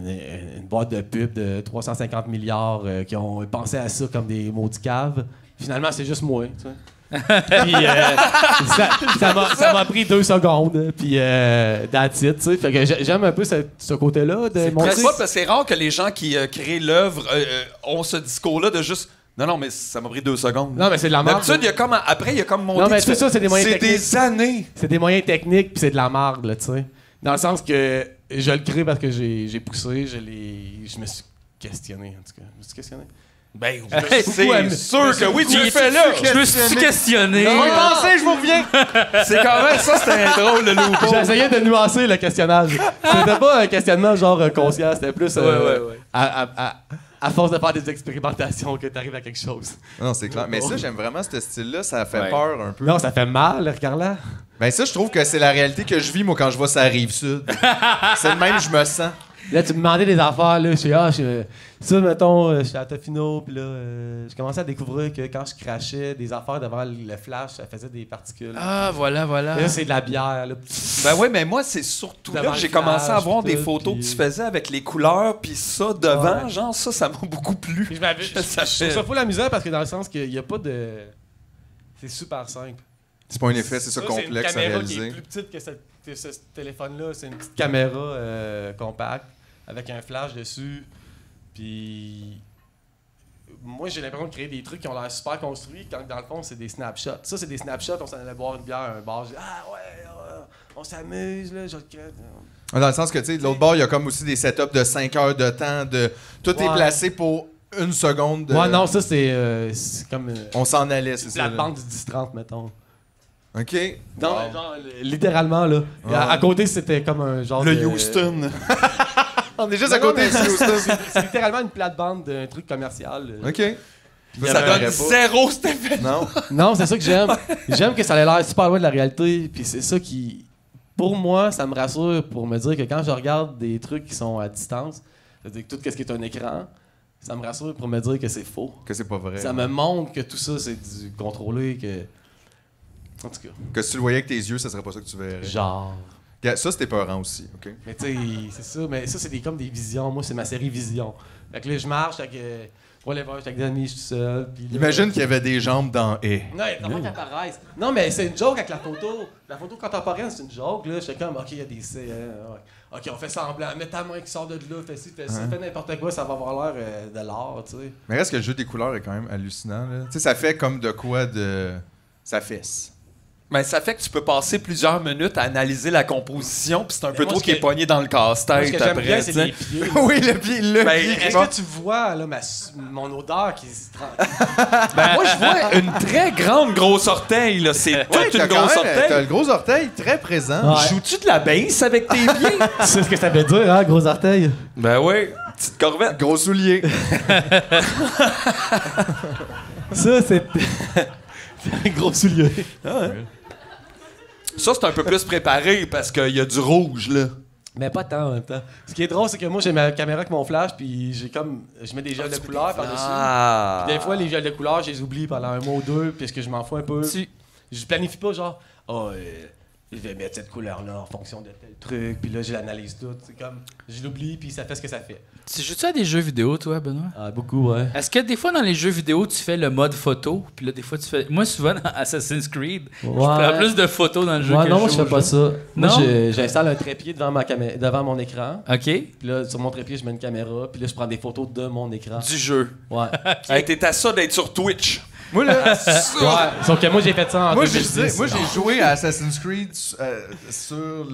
Speaker 4: une boîte de pub de 350 milliards qui ont pensé à ça comme des maudits caves. Finalement, c'est juste moi, tu sais. Puis ça m'a pris 2 secondes, puis that's it, tu sais. Fait que j'aime un peu ce côté-là de
Speaker 6: C'est
Speaker 4: montrer...
Speaker 6: pas parce que c'est rare que les gens qui créent l'œuvre ont ce discours-là de juste. Non, mais ça m'a pris 2 secondes.
Speaker 4: Non, mais c'est de la merde.
Speaker 6: D'habitude, il y a comme. Après, il y a comme monté.
Speaker 4: Non, mais
Speaker 6: tu
Speaker 4: c'est
Speaker 6: fais-
Speaker 4: ça, c'est des moyens techniques.
Speaker 6: des années.
Speaker 4: C'est des moyens techniques, puis c'est de la marde, là, tu sais. Dans le sens que je le crée parce que j'ai poussé, je me suis questionné, en tout cas. Je me suis questionné.
Speaker 6: Ben,
Speaker 1: Hey,
Speaker 6: c'est sûr que oui, tu le fais là.
Speaker 1: Je me suis questionné.
Speaker 2: On y pensait, je vous reviens.
Speaker 6: C'est quand même ça, c'était un drôle, le loup.
Speaker 4: J'ai essayé de nuancer le questionnage. C'était pas un questionnement genre conscient, c'était plus
Speaker 1: ouais.
Speaker 4: à force de faire des expérimentations que t'arrives à quelque chose.
Speaker 2: Non, c'est clair. Mais ça, j'aime vraiment ce style-là. Ça fait
Speaker 1: Ouais.
Speaker 2: peur un peu.
Speaker 4: Non, ça fait mal, regarde-là.
Speaker 2: Ben ça, je trouve que c'est la réalité que je vis, moi, quand je vois ça rive sud. C'est le même, je me sens.
Speaker 4: Là, tu me demandais des affaires, là, ça, mettons, j'étais à Tofino, puis là, je commençais à découvrir que quand je crachais des affaires devant le flash, ça faisait des particules.
Speaker 1: Ah, voilà.
Speaker 4: Et là, c'est de la bière, là.
Speaker 6: Ben oui, mais moi, c'est surtout là
Speaker 4: Devant
Speaker 6: que j'ai
Speaker 4: le
Speaker 6: commencé à
Speaker 4: flash,
Speaker 6: voir
Speaker 4: puis
Speaker 6: des
Speaker 4: tout,
Speaker 6: photos
Speaker 4: puis-
Speaker 6: que tu faisais avec les couleurs, puis ça devant,
Speaker 4: Ouais.
Speaker 6: genre, ça m'a beaucoup plu.
Speaker 4: Puis je trouve ça fou l'amusant parce que dans le sens qu'il n'y a pas de... C'est super simple.
Speaker 2: C'est pas un effet, c'est ça complexe à
Speaker 4: C'est une caméra qui est
Speaker 2: réaliser.
Speaker 4: plus petite que ce téléphone-là. C'est une petite caméra compacte avec un flash dessus. Puis... Moi, j'ai l'impression de créer des trucs qui ont l'air super construits quand dans le fond, c'est des snapshots. Ça, c'est des snapshots. On s'en allait boire une bière à un bar. Je dis, ah ouais, on s'amuse, là, je le crée.
Speaker 2: Dans le sens que, tu sais, de l'autre bord, il y a comme aussi des setups de 5 heures de temps. Tout est
Speaker 4: Ouais.
Speaker 2: placé pour une seconde. De...
Speaker 4: Ouais, non, ça, c'est comme
Speaker 2: On s'en allait, c'est
Speaker 4: une
Speaker 2: ça. là.
Speaker 4: plate-bande du 10-30, mettons.
Speaker 2: OK.
Speaker 4: Non,
Speaker 2: Wow.
Speaker 4: genre, littéralement, là. Et à côté, c'était comme un genre
Speaker 6: Le
Speaker 4: de...
Speaker 6: Houston.
Speaker 2: On est juste
Speaker 4: Non,
Speaker 2: à côté
Speaker 4: mais
Speaker 2: de Houston.
Speaker 4: c'est littéralement une plate-bande d'un truc commercial.
Speaker 2: OK.
Speaker 6: Ça donne zéro cet effet.
Speaker 2: Non.
Speaker 4: Non, c'est ça que j'aime. J'aime que ça ait l'air super loin de la réalité, puis c'est ça qui pour moi, ça me rassure pour me dire que quand je regarde des trucs qui sont à distance, c'est-à-dire que tout ce qui est un écran, ça me rassure pour me dire que c'est faux.
Speaker 2: Que c'est pas vrai.
Speaker 4: Ça me montre que tout ça, c'est du contrôlé, que... En tout cas,
Speaker 2: Que si tu le voyais avec tes yeux, ça serait pas ça que tu verrais.
Speaker 4: genre...
Speaker 2: Ça, c'était peurant aussi, OK?
Speaker 4: Mais tu sais, c'est ça. Mais ça, c'est comme des visions. Moi, c'est ma série Vision. Fait que là, je marche avec... whatever, je suis avec des amis, je suis tout seul. Puis là,
Speaker 2: Imagine qu'il y avait des jambes dans « et ».
Speaker 4: non, il y a vraiment qui apparaissent. Non, mais c'est une joke avec la photo. La photo contemporaine, c'est une joke. Là, j'étais comme, OK, il y a des... ouais. OK, on fait semblant. Mets ta main qui sort de là, fais ci, fais ça. Fais n'importe quoi, ça va avoir l'air de l'art, tu sais.
Speaker 2: Mais reste que le jeu des couleurs est quand même hallucinant, là. Tu sais, ça fait comme de quoi de... Ça fesse.
Speaker 6: Mais ça fait que tu peux passer plusieurs minutes à analyser la composition, puis c'est un peu
Speaker 4: moi,
Speaker 6: trop
Speaker 4: ce
Speaker 6: qui est
Speaker 4: que-
Speaker 6: pogné dans le
Speaker 4: Moi, ce
Speaker 6: casse-tête
Speaker 4: que j'aime bien,
Speaker 6: après.
Speaker 4: c'est
Speaker 6: tu sais.
Speaker 4: les pieds.
Speaker 2: Oui, le pied,
Speaker 6: Ben,
Speaker 4: Est-ce que tu vois là, mon odeur qui se
Speaker 6: Moi, je vois une très grande grosse orteil, là. C'est toute une grosse
Speaker 2: T'as
Speaker 6: orteil.
Speaker 2: le gros orteil très présent.
Speaker 4: Ouais.
Speaker 6: Joues-tu de la basse avec tes pieds?
Speaker 4: Tu sais ce que ça veut dire, hein, gros orteil?
Speaker 6: Ben oui, petite corvette.
Speaker 2: Gros soulier.
Speaker 4: Ça, c'est... un gros soulier.
Speaker 6: Ça, c'est un peu plus préparé parce qu'il y a du rouge, là.
Speaker 4: Mais pas tant en même temps. Ce qui est drôle, c'est que moi, j'ai ma caméra avec mon flash, puis je mets des gels de couleur par-dessus.
Speaker 6: Ah.
Speaker 4: Puis des fois, les gels de couleur, je les oublie pendant un mois ou deux, puisque je m'en fous un peu. Je planifie pas, genre, je vais mettre cette couleur-là en fonction de tel truc, puis là, je l'analyse tout. C'est comme, je l'oublie, puis ça fait ce que ça fait.
Speaker 1: Tu joues-tu à des jeux vidéo, toi, Benoît?
Speaker 4: Ah, beaucoup, ouais.
Speaker 1: Est-ce que des fois, dans les jeux vidéo, tu fais le mode photo? Puis là, des fois, tu fais... Moi, souvent, dans Assassin's Creed, je prends plus de photos dans le jeu
Speaker 4: Ouais,
Speaker 1: que
Speaker 4: non,
Speaker 1: je
Speaker 4: moi, je
Speaker 1: joue
Speaker 4: fais
Speaker 1: au
Speaker 4: pas
Speaker 1: jeu.
Speaker 4: ça. Moi,
Speaker 1: Non?
Speaker 4: j'installe un trépied devant mon écran.
Speaker 1: OK.
Speaker 4: Puis là, sur mon trépied, je mets une caméra, puis là, je prends des photos de mon écran.
Speaker 6: Du jeu.
Speaker 4: Ouais.
Speaker 6: Hey, t'es à ça d'être sur Twitch.
Speaker 2: Moi, là,
Speaker 4: Ouais. Sauf que moi, j'ai fait ça en
Speaker 2: moi,
Speaker 4: 2010.
Speaker 2: j'ai joué à Assassin's Creed sur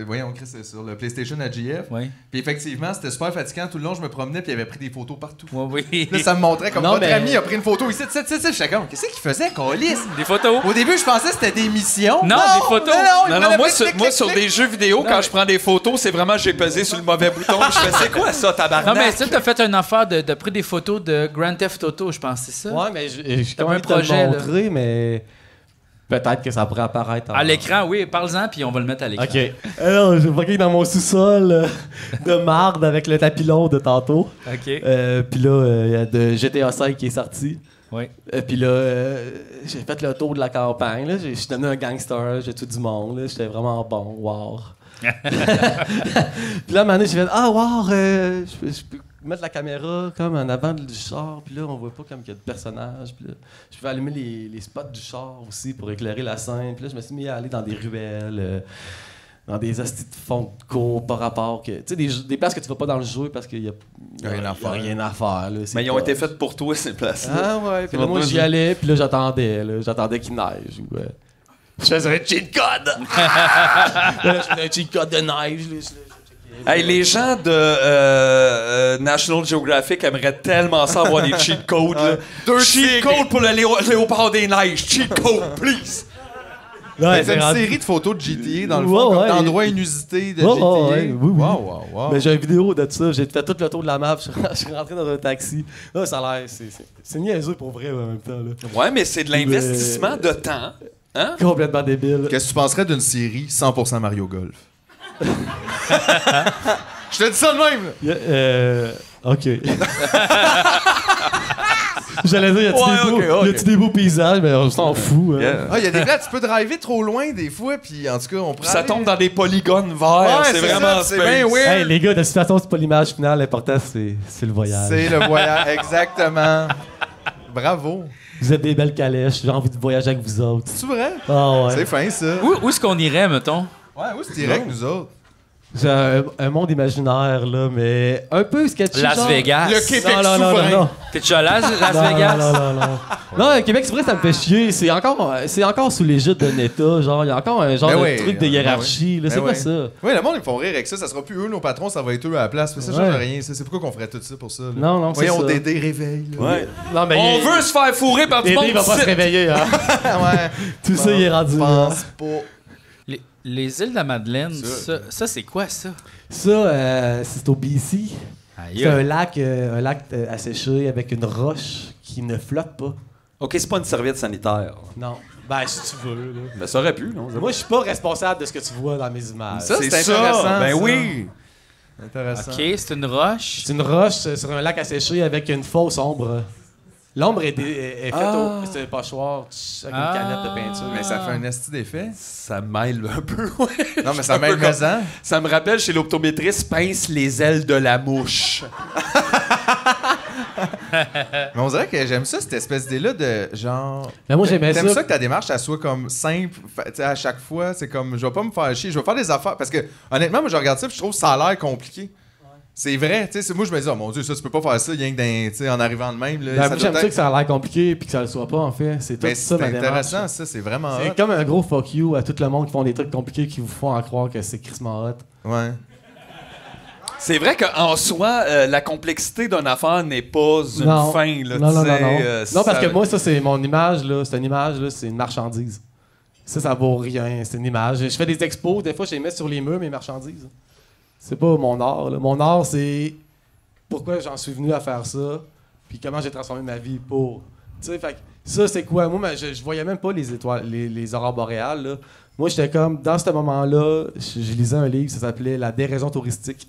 Speaker 2: voyons, Chris, sur le PlayStation à GF.
Speaker 1: Oui.
Speaker 2: Puis effectivement, c'était super fatigant. Tout le long, je me promenais, puis il avait pris des photos partout.
Speaker 1: Oui, oui.
Speaker 2: Là, ça me montrait comme
Speaker 4: Non,
Speaker 2: votre
Speaker 4: mais-
Speaker 2: ami a pris une photo ici, j'étais comme, qu'est-ce qu'il faisait, Colis?
Speaker 1: Des photos.
Speaker 2: Au début, je pensais que c'était des missions.
Speaker 1: Non, des photos.
Speaker 6: Non, non, moi, sur des jeux vidéo, quand je prends des photos, c'est vraiment j'ai pesé sur le mauvais bouton. Je fais, c'est quoi ça, tabarnak?
Speaker 1: Non, mais ça, t'as fait une affaire de pris des photos de Grand Theft Auto, je pense, c'est ça?
Speaker 4: Ouais, mais j'ai
Speaker 1: Comme
Speaker 4: comme
Speaker 1: un
Speaker 4: un
Speaker 1: projet,
Speaker 4: projet
Speaker 1: là.
Speaker 4: montrer, mais peut-être que ça pourrait apparaître.
Speaker 1: À l'écran, oui, parle-en, puis on va le mettre à l'écran.
Speaker 4: OK. Alors, je vais dans mon sous-sol de marde avec le tapis long de tantôt.
Speaker 1: OK.
Speaker 4: Puis là, il y a de GTA 5 qui est sorti.
Speaker 1: Oui.
Speaker 4: Puis là, j'ai fait le tour de la campagne. Là. Je suis devenu un gangster, j'ai tout du monde. Là. J'étais vraiment bon. Wow. Puis là, à un moment donné, j'ai fait « Ah, wow, je peux mettre la caméra comme en avant du char. Puis là, on voit pas comme qu'il y a de personnages. Puis là, je peux allumer les spots du char aussi pour éclairer la scène. Puis là, je me suis mis à aller dans des ruelles, dans des hosties de fond de cours par rapport que... Tu sais, des places que tu vas pas dans le jeu parce qu'il y a
Speaker 2: Rien à faire.
Speaker 4: rien à faire. Là. C'est
Speaker 6: Mais ils ont
Speaker 4: pas-
Speaker 6: été faits pour toi, ces places-là.
Speaker 4: Ah ouais, puis là, moi j'y allais, puis là j'attendais qu'il neige. Ou, je faisais un cheat code! Là, je faisais un cheat code de neige.
Speaker 6: Hey, les gens de National Geographic aimeraient tellement ça avoir des cheat codes. là. Cheat code pour le léopard des neiges. Cheat code, please.
Speaker 4: Ouais,
Speaker 2: C'est une
Speaker 4: rendu-
Speaker 2: série de photos de GTA, dans le
Speaker 4: Ouais,
Speaker 2: fond, comme
Speaker 4: ouais.
Speaker 2: d'endroits inusités de
Speaker 4: Ouais,
Speaker 2: GTA.
Speaker 4: ouais, oui, oui.
Speaker 2: Wow, wow.
Speaker 4: Mais j'ai une vidéo de ça, j'ai fait tout le tour de la map, je suis rentré dans un taxi. Là, ça a l'air. C'est niaiseux pour vrai en même temps. Là.
Speaker 6: Ouais, mais c'est de l'investissement de temps. Hein?
Speaker 4: Complètement débile.
Speaker 2: Qu'est-ce que tu penserais d'une série 100% Mario Golf? Je te dis ça de même! Là.
Speaker 4: Ok. J'allais dire, y a-tu des beaux paysages, mais on s'en fout. Hein.
Speaker 6: Yeah.
Speaker 2: Ah, il y a des places, tu peux driver trop loin des fois, puis en tout cas, on prend.
Speaker 6: Ça tombe dans des polygones verts.
Speaker 2: Ouais,
Speaker 6: c'est vraiment
Speaker 2: ça, c'est bien
Speaker 6: space.
Speaker 2: weird.
Speaker 4: Hey, les gars, de toute façon, c'est pas l'image finale, l'important, c'est le voyage.
Speaker 2: C'est le voyage, exactement. Bravo.
Speaker 4: Vous êtes des belles calèches, j'ai envie de voyager avec vous autres.
Speaker 2: C'est vrai?
Speaker 4: Ah ouais.
Speaker 2: C'est fin, ça.
Speaker 1: Où est-ce qu'on irait, mettons?
Speaker 2: Ouais, oui, c'est direct, nous autres.
Speaker 4: J'ai un monde imaginaire, là, mais un peu sketchy.
Speaker 1: Las
Speaker 4: genre.
Speaker 1: Vegas.
Speaker 2: Le Québec
Speaker 4: Non, non, non,
Speaker 2: souverain.
Speaker 4: non, non.
Speaker 1: T'es déjà là, Las
Speaker 4: Non,
Speaker 1: Vegas?
Speaker 4: Non, non, non. Non, Québec, c'est vrai, ça me fait chier. C'est encore sous l'égide d'un État. Genre, il y a encore un genre
Speaker 2: Ben
Speaker 4: de
Speaker 2: oui,
Speaker 4: truc de
Speaker 2: ben
Speaker 4: hiérarchie. Là,
Speaker 2: Ben
Speaker 4: c'est quoi
Speaker 2: oui.
Speaker 4: ça?
Speaker 2: Oui, le monde, ils font rire avec ça. Ça sera plus eux, nos patrons, ça va être eux à la place. Mais ça change
Speaker 4: Ouais.
Speaker 2: rien. C'est pourquoi qu'on ferait tout ça pour ça. Là.
Speaker 4: Non, non, c'est
Speaker 2: Voyons,
Speaker 4: ça.
Speaker 2: des réveils. Là.
Speaker 6: Ouais.
Speaker 4: Non, mais
Speaker 6: On veut se faire fourrer par du
Speaker 4: Dédé
Speaker 6: monde.
Speaker 4: va pas se
Speaker 6: ici.
Speaker 4: réveiller, hein.
Speaker 2: ouais.
Speaker 4: Tout ça, il est rendu
Speaker 2: Je
Speaker 4: là.
Speaker 2: pense pas.
Speaker 1: Les îles de la Madeleine,
Speaker 2: Ça.
Speaker 1: ça c'est quoi, ça?
Speaker 4: Ça, c'est au BC.
Speaker 1: Aïe.
Speaker 4: C'est un lac asséché avec une roche qui ne flotte pas.
Speaker 6: OK, c'est pas une serviette sanitaire.
Speaker 4: Non. Ben, si tu veux, là.
Speaker 6: Ben, ça aurait pu, non?
Speaker 4: Moi, je suis pas responsable de ce que tu vois dans mes images.
Speaker 2: Ça, c'est
Speaker 6: ça.
Speaker 2: intéressant,
Speaker 6: Ben
Speaker 2: ça.
Speaker 6: oui.
Speaker 2: Intéressant.
Speaker 1: OK, c'est une roche.
Speaker 4: C'est une roche sur un lac asséché avec une fausse ombre. L'ombre est faite au c'est un pochoir avec une canette de peinture.
Speaker 2: Mais ça fait un esti d'effet.
Speaker 6: Ça mêle un peu, ouais.
Speaker 2: Non, mais ça mêle maison.
Speaker 6: Ça me rappelle chez l'optométriste, pince les ailes de la mouche.
Speaker 2: Mais on dirait que j'aime ça, cette espèce d'idée-là de genre.
Speaker 4: Mais moi, j'aimais
Speaker 2: T'aimes
Speaker 4: ça.
Speaker 2: ça que ta démarche, elle soit comme simple. Tu sais, à chaque fois, c'est comme, je vais pas me faire chier, je vais faire des affaires. Parce que, honnêtement, moi, je regarde ça et je trouve que ça a l'air compliqué. C'est vrai, tu sais, moi, je me dis, oh mon Dieu, ça, tu peux pas faire ça, rien que tu sais, en arrivant de même. Là,
Speaker 4: Ben,
Speaker 2: ça
Speaker 4: moi,
Speaker 2: doit
Speaker 4: j'aime ça
Speaker 2: être-
Speaker 4: que ça a l'air compliqué puis que ça le soit pas, en fait. C'est tout
Speaker 2: Ben,
Speaker 4: ça,
Speaker 2: c'est
Speaker 4: ma démarche.
Speaker 2: intéressant, ça, c'est vraiment
Speaker 4: C'est
Speaker 2: hot.
Speaker 4: comme un gros fuck you à tout le monde qui font des trucs compliqués qui vous font en croire que c'est crissement hot.
Speaker 2: Ouais.
Speaker 6: C'est vrai qu'en soi, la complexité d'une affaire n'est pas une
Speaker 4: Non.
Speaker 6: fin. Là,
Speaker 4: Non,
Speaker 6: tu sais,
Speaker 4: non, parce
Speaker 6: ça-
Speaker 4: que moi, ça, c'est mon image, là. C'est une image, là, c'est une marchandise. Ça vaut rien, c'est une image. Je fais des expos, des fois, je les mets sur les murs, mes marchandises. C'est pas mon art, là. Mon art, c'est pourquoi j'en suis venu à faire ça, puis comment j'ai transformé ma vie pour. Tu sais, fait que ça, c'est quoi? Moi, je voyais même pas les étoiles, les aurores boréales, là. Moi, j'étais comme, dans ce moment-là, je lisais un livre, ça s'appelait La déraison touristique.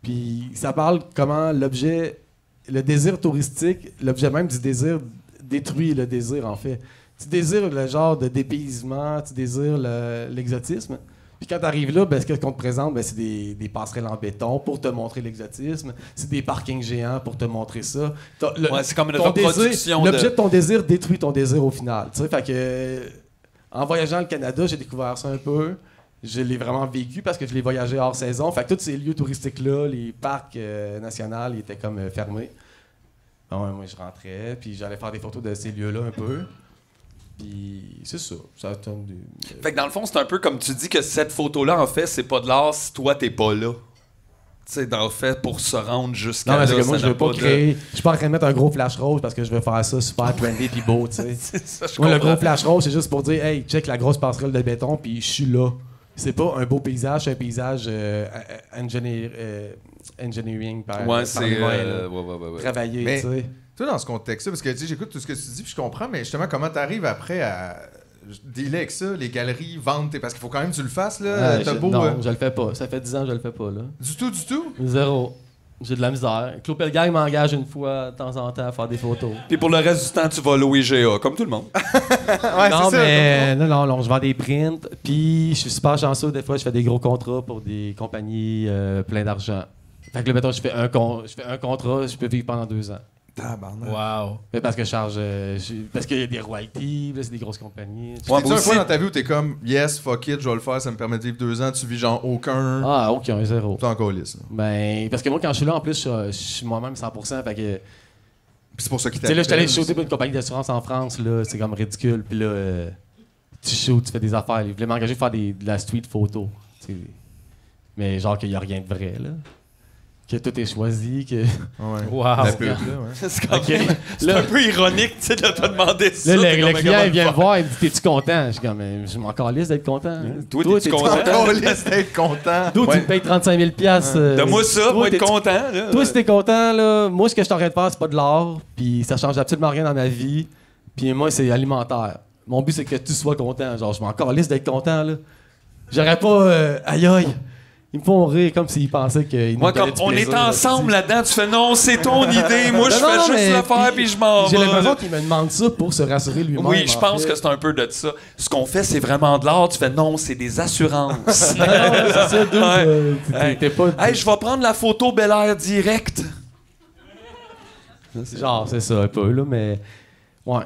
Speaker 4: Puis ça parle comment l'objet, le désir touristique, l'objet même du désir détruit le désir, en fait. Tu désires le genre de dépaysement, tu désires l'exotisme. Puis quand tu arrives là, ben, ce qu'on te présente, ben, c'est des passerelles en béton pour te montrer l'exotisme. C'est des parkings géants pour te montrer ça.
Speaker 6: Ouais, c'est comme une
Speaker 4: ton
Speaker 6: reproduction
Speaker 4: désir, l'objet de ton désir détruit ton désir au final. Tu sais, fait que, en voyageant au Canada, j'ai découvert ça un peu. Je l'ai vraiment vécu parce que je l'ai voyagé hors saison. Fait que tous ces lieux touristiques-là, les parcs nationaux, ils étaient comme fermés. Bon, moi, je rentrais, puis j'allais faire des photos de ces lieux-là un peu. Puis c'est ça. Ça donne du...
Speaker 6: Fait que dans le fond, c'est un peu comme tu dis que cette photo-là, en fait, c'est pas de l'art si toi, t'es pas là. Tu sais, dans le fait, pour se rendre jusqu'à
Speaker 4: Non, mais
Speaker 6: là,
Speaker 4: c'est que moi,
Speaker 6: ça
Speaker 4: je veux
Speaker 6: n'a
Speaker 4: pas
Speaker 6: de-
Speaker 4: créer... Je suis pas en train de mettre un gros flash rose parce que je veux faire ça super trendy puis beau, tu sais.
Speaker 6: C'est ça, je
Speaker 4: Moi, le
Speaker 6: comprends.
Speaker 4: gros flash rose, c'est juste pour dire, hey, check la grosse passerelle de béton, puis je suis là. C'est pas un beau paysage, c'est un paysage engineering par
Speaker 6: Ouais,
Speaker 4: par
Speaker 6: c'est.
Speaker 4: les mains, là.
Speaker 6: Ouais.
Speaker 4: Travaillé,
Speaker 2: Mais-
Speaker 4: tu sais.
Speaker 2: Toi, dans ce contexte-là, parce que tu sais, j'écoute tout ce que tu dis, puis je comprends, mais justement, comment t'arrives après à dealer avec ça, les galeries, vendre, parce qu'il faut quand même que tu le fasses, là. T'as beau.
Speaker 4: Non, je le fais pas. Ça fait 10 ans que je le fais pas, là.
Speaker 2: Du tout, du tout.
Speaker 4: Zéro. J'ai de la misère. Claude Pelgag m'engage une fois de temps en temps à faire des photos.
Speaker 6: Puis pour le reste du temps, tu vas louer GA, comme tout le monde.
Speaker 2: Ouais,
Speaker 4: non,
Speaker 2: c'est ça.
Speaker 4: mais non, je vends des prints. Puis je suis super chanceux. Des fois, je fais des gros contrats pour des compagnies plein d'argent. Fait que là, mettons, je fais un contrat, je peux vivre pendant 2 ans.
Speaker 2: Tabarnak.
Speaker 1: Wow.
Speaker 4: Mais parce que je charge. Parce qu'il y a des royalties, là, c'est des grosses compagnies.
Speaker 6: Ouais,
Speaker 2: T'es-tu
Speaker 6: moi
Speaker 2: un
Speaker 6: aussi.
Speaker 2: point dans ta vie où t'es comme, yes, fuck it, je vais le faire, ça me permet de vivre 2 ans, tu vis genre aucun.
Speaker 4: Ah, ok, un zéro.
Speaker 2: T'es encore lisse.
Speaker 4: Ben, parce que moi, quand je suis là, en plus, je suis moi-même 100%. Fait que.
Speaker 2: Puis c'est pour ça qu'il
Speaker 4: Tu sais, là, je suis allé
Speaker 2: t'appelle.
Speaker 4: shooter pour une compagnie d'assurance en France, là, c'est comme ridicule. Puis là, tu shootes, tu fais des affaires. Ils voulaient m'engager pour faire de la street photo. Tu sais. Mais genre qu'il n'y a rien de vrai, là. Que tout est choisi, que...
Speaker 2: Ouais.
Speaker 1: Wow.
Speaker 2: La pub, là, ouais.
Speaker 6: C'est quand
Speaker 4: Ok.
Speaker 6: même- c'est
Speaker 4: Là-
Speaker 6: un peu ironique, tu sais, de te demander ça.
Speaker 4: Là,
Speaker 6: T'es
Speaker 4: le
Speaker 6: comme,
Speaker 4: client,
Speaker 6: comment
Speaker 4: il vient
Speaker 6: le
Speaker 4: me voir, il me dit, t'es-tu content? Je suis comme, je m'en calisse d'être content.
Speaker 6: Toi, t'es-tu content?
Speaker 2: Encore lisse d'être content.
Speaker 4: Toi,
Speaker 6: Ouais.
Speaker 4: tu me payes 35 000
Speaker 6: Donne-moi ça,
Speaker 4: toi,
Speaker 6: moi, être
Speaker 4: t'es-tu-
Speaker 6: content. Là.
Speaker 4: Toi, si t'es content, là, moi, ce que je suis en train de faire, c'est pas de l'art, puis ça change absolument rien dans ma vie, puis moi, c'est alimentaire. Mon but, c'est que tu sois content. Genre, je m'en calisse d'être content, là. J'aurais pas... aïe, aïe. Ils me font rire comme s'ils pensaient qu'ils
Speaker 6: Moi,
Speaker 4: nous donnaient
Speaker 6: comme
Speaker 4: du
Speaker 6: on
Speaker 4: plaisir,
Speaker 6: est ensemble là-dedans, tu fais non, c'est ton idée. Moi, je
Speaker 4: Non,
Speaker 6: fais
Speaker 4: non,
Speaker 6: juste
Speaker 4: mais
Speaker 6: le faire puis je m'en
Speaker 4: J'ai
Speaker 6: vais.
Speaker 4: l'impression qu'il me demande ça pour se rassurer lui-même.
Speaker 6: Oui, je
Speaker 4: en
Speaker 6: pense
Speaker 4: fait.
Speaker 6: que c'est un peu de ça. Ce qu'on fait, c'est vraiment de l'art. Tu fais non, c'est des assurances.
Speaker 4: Non, c'est ça, dude,
Speaker 6: Ouais.
Speaker 4: t'es pas...
Speaker 6: Hey, je vais prendre la photo Bel Air direct.
Speaker 4: Genre, c'est ça, un peu, là, mais... Ouais.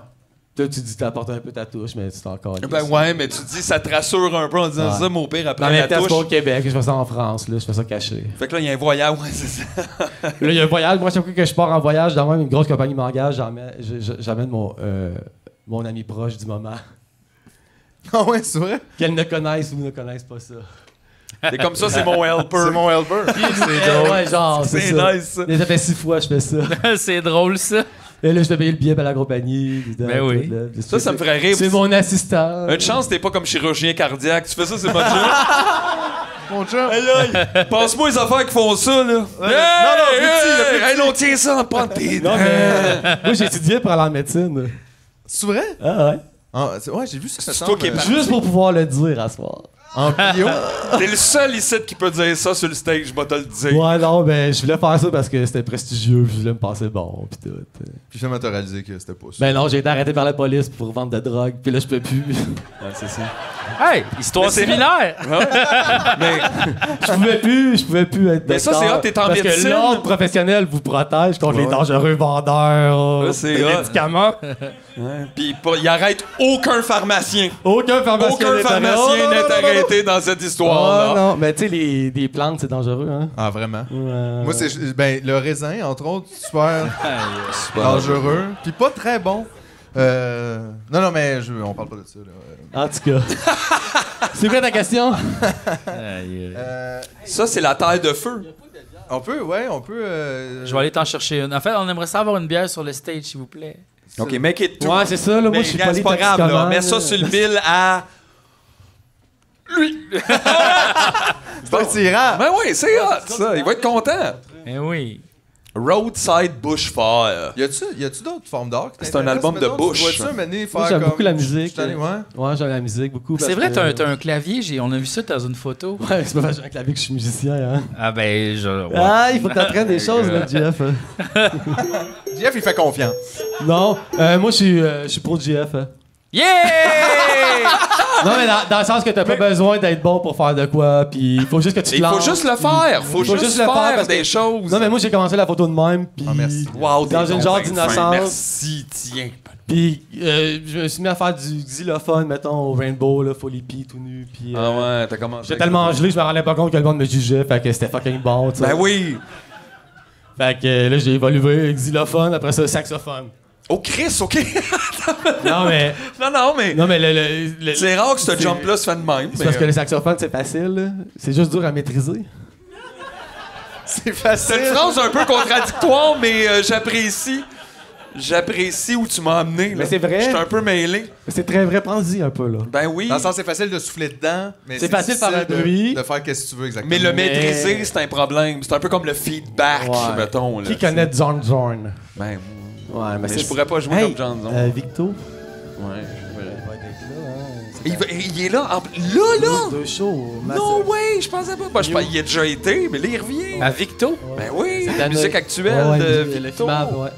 Speaker 4: Toi, tu dis que t'apportes un peu ta touche, mais c'est encore...
Speaker 6: Ben ouais, mais tu dis, ça te rassure un peu en disant
Speaker 4: Ouais.
Speaker 6: ça, mon pire,
Speaker 4: Dans
Speaker 6: après
Speaker 4: mes
Speaker 6: la
Speaker 4: tests,
Speaker 6: touche.
Speaker 4: pas au Québec, je fais ça en France, là, je fais ça caché.
Speaker 6: Fait que là, il y a un voyage, ouais, c'est ça.
Speaker 4: Là, il y a un voyage. Moi, chaque fois que je pars en voyage, dans même une grosse compagnie m'engage, j'amène mon ami proche du moment.
Speaker 2: Ah ouais, c'est vrai?
Speaker 4: Qu'elle ne connaisse ou ne connaisse pas ça.
Speaker 6: C'est comme ça, c'est mon helper.
Speaker 2: C'est mon helper. C'est drôle.
Speaker 4: Ouais, genre, c'est
Speaker 6: C'est
Speaker 4: ça.
Speaker 6: nice, ça.
Speaker 4: Mais ça fait 6 fois que je fais ça.
Speaker 1: C'est drôle, ça.
Speaker 4: Et là, je te paye le billet pour la compagnie.
Speaker 1: Ben oui.
Speaker 6: Ça me ferait rire.
Speaker 4: C'est mon assistant.
Speaker 6: Une chance, t'es pas comme chirurgien cardiaque. Tu fais ça, c'est mon job.
Speaker 2: Mon chum.
Speaker 6: Hey, là, passe-moi les affaires qui font ça, là.
Speaker 2: non, plus petit,
Speaker 6: hey, on tient ça en prendre tes
Speaker 4: Non,
Speaker 6: dents.
Speaker 4: mais moi, j'ai étudié pour aller en médecine.
Speaker 2: C'est vrai?
Speaker 4: Ah ouais.
Speaker 2: Ouais, j'ai vu ça.
Speaker 6: C'est toi qui es parti.
Speaker 4: Juste pour pouvoir le dire à soir.
Speaker 2: En bio.
Speaker 6: T'es le seul ici qui peut dire ça sur le stage, je vais te le dire.
Speaker 4: Ouais, non, ben, je voulais faire ça parce que c'était prestigieux, puis je voulais me passer bon, puis tout.
Speaker 2: Puis finalement, t'as réalisé que c'était pas ça.
Speaker 4: Ben non, j'ai été arrêté par la police pour vendre de drogue, puis là, je peux plus.
Speaker 6: Ouais, c'est ça.
Speaker 1: Hey, histoire
Speaker 6: Mais c'est
Speaker 1: similaire!
Speaker 6: Mais
Speaker 4: Je pouvais plus être
Speaker 6: Mais ça, c'est
Speaker 4: docteur,
Speaker 6: hot, t'es en
Speaker 4: parce
Speaker 6: médecine.
Speaker 4: que l'ordre professionnel vous protège contre les
Speaker 2: Ouais.
Speaker 4: dangereux vendeurs
Speaker 6: Là, c'est
Speaker 4: de
Speaker 6: hot.
Speaker 4: médicaments.
Speaker 6: puis il arrête aucun pharmacien.
Speaker 4: Aucun pharmacien
Speaker 6: Aucun
Speaker 4: n'est
Speaker 6: pharmacien n'est arrêté dans cette
Speaker 4: Oh,
Speaker 6: histoire-là.
Speaker 4: non, mais tu sais, les plantes, c'est dangereux, hein?
Speaker 2: Ah, vraiment?
Speaker 4: Ouais.
Speaker 2: Moi, c'est le raisin, entre autres, super dangereux. Puis pas très bon. Non, mais on parle pas de ça. Là.
Speaker 4: En tout cas. C'est quoi ta question?
Speaker 6: Ça, c'est la taille de feu.
Speaker 2: On peut.
Speaker 1: Je vais aller t'en chercher une. En fait, on aimerait ça avoir une bière sur le stage, s'il vous plaît.
Speaker 6: OK, make it two.
Speaker 4: Ouais, c'est ça, là. Moi,
Speaker 6: Mais
Speaker 4: je suis
Speaker 6: regarde,
Speaker 4: pas
Speaker 6: c'est pas grave, là.
Speaker 4: toxicomane,
Speaker 6: Mets ça sur le bill à...
Speaker 2: C'est pas tirant.
Speaker 6: Ben oui, c'est hot, ça. Il va être content.
Speaker 1: Eh oui.
Speaker 6: Roadside Bushfire.
Speaker 2: Y a-tu d'autres formes d'art qui
Speaker 6: C'est un
Speaker 2: t'intéressent,
Speaker 6: album de
Speaker 2: mettons?
Speaker 6: Bush.
Speaker 2: Tu vois-tu mener faire
Speaker 4: Moi, j'aime
Speaker 2: comme...
Speaker 4: beaucoup la musique.
Speaker 2: Je suis allé, ouais.
Speaker 4: Ouais, j'aime la musique beaucoup.
Speaker 1: C'est
Speaker 4: parce
Speaker 1: vrai,
Speaker 4: que-
Speaker 1: t'as un clavier, on a vu ça dans une photo.
Speaker 4: Ouais, c'est pas parce que j'ai un clavier que je suis musicien, hein.
Speaker 1: Ah ben, ouais.
Speaker 4: Ah, il faut que t'apprennes des choses, là, Jeff.
Speaker 2: Jeff, il fait confiance.
Speaker 4: Non, moi, je suis pro Jeff. hein.
Speaker 1: Yeah!
Speaker 4: Non, mais dans le sens que t'as pas besoin d'être bon pour faire de quoi, puis il faut juste que tu te
Speaker 6: Il faut
Speaker 4: lances.
Speaker 6: juste le faire. Faut juste
Speaker 4: le faire
Speaker 6: faire
Speaker 4: parce que-
Speaker 6: des choses.
Speaker 4: Non, mais moi, j'ai commencé la photo de même, puis...
Speaker 2: Ah, merci.
Speaker 6: Wow,
Speaker 4: dans
Speaker 6: t'es
Speaker 4: une
Speaker 6: donc
Speaker 4: genre
Speaker 6: bien fin.
Speaker 4: d'innocence.
Speaker 6: Merci, tiens.
Speaker 4: Puis je me suis mis à faire du xylophone, mettons, au Rainbow, là, full hippie, tout nu, puis...
Speaker 6: Ah ouais, t'as commencé.
Speaker 4: J'étais tellement gelé, je me rendais pas compte que le monde me jugeait, fait que c'était fucking bon, tu sais.
Speaker 6: Ben oui.
Speaker 4: Fait que là, j'ai évolué, xylophone, après ça, saxophone.
Speaker 6: Oh, Chris, OK.
Speaker 4: Non, mais...
Speaker 6: non, mais...
Speaker 4: Non, mais le
Speaker 6: C'est rare que ce
Speaker 4: c'est-
Speaker 6: jump-là se fait de même.
Speaker 4: C'est
Speaker 6: mais,
Speaker 4: parce que le saxophone, c'est facile, là. C'est juste dur à maîtriser.
Speaker 2: C'est facile.
Speaker 6: C'est une phrase un peu contradictoire, mais j'apprécie. J'apprécie où tu m'as amené.
Speaker 4: Mais c'est vrai.
Speaker 6: Je suis un peu mêlé.
Speaker 4: C'est très vrai, pense-y un peu, là.
Speaker 6: Ben oui.
Speaker 2: Dans le sens, c'est facile de souffler dedans, mais
Speaker 4: C'est facile de faire
Speaker 2: difficile
Speaker 4: un bruit.
Speaker 2: de faire qu'est-ce que tu veux exactement.
Speaker 6: Mais le maîtriser, c'est un problème. C'est un peu comme le feedback,
Speaker 4: Ouais.
Speaker 6: mettons. Là.
Speaker 4: Qui connaît John Zorn?
Speaker 6: Ben,
Speaker 4: Ouais,
Speaker 6: mais je pourrais pas jouer comme John Zone.
Speaker 4: Victo?
Speaker 6: Ouais, je pourrais.
Speaker 4: Il va être là, hein.
Speaker 6: Il est là, là!
Speaker 4: Deux shows.
Speaker 6: No way, je pensais pas. Ben, je pense qu'il a déjà été, mais là, il revient.
Speaker 1: À Victo?
Speaker 6: Ben oui,
Speaker 4: Cette
Speaker 6: la
Speaker 4: année.
Speaker 6: musique actuelle
Speaker 4: Ouais,
Speaker 6: de
Speaker 4: le
Speaker 6: Victo.
Speaker 4: filmable, ouais.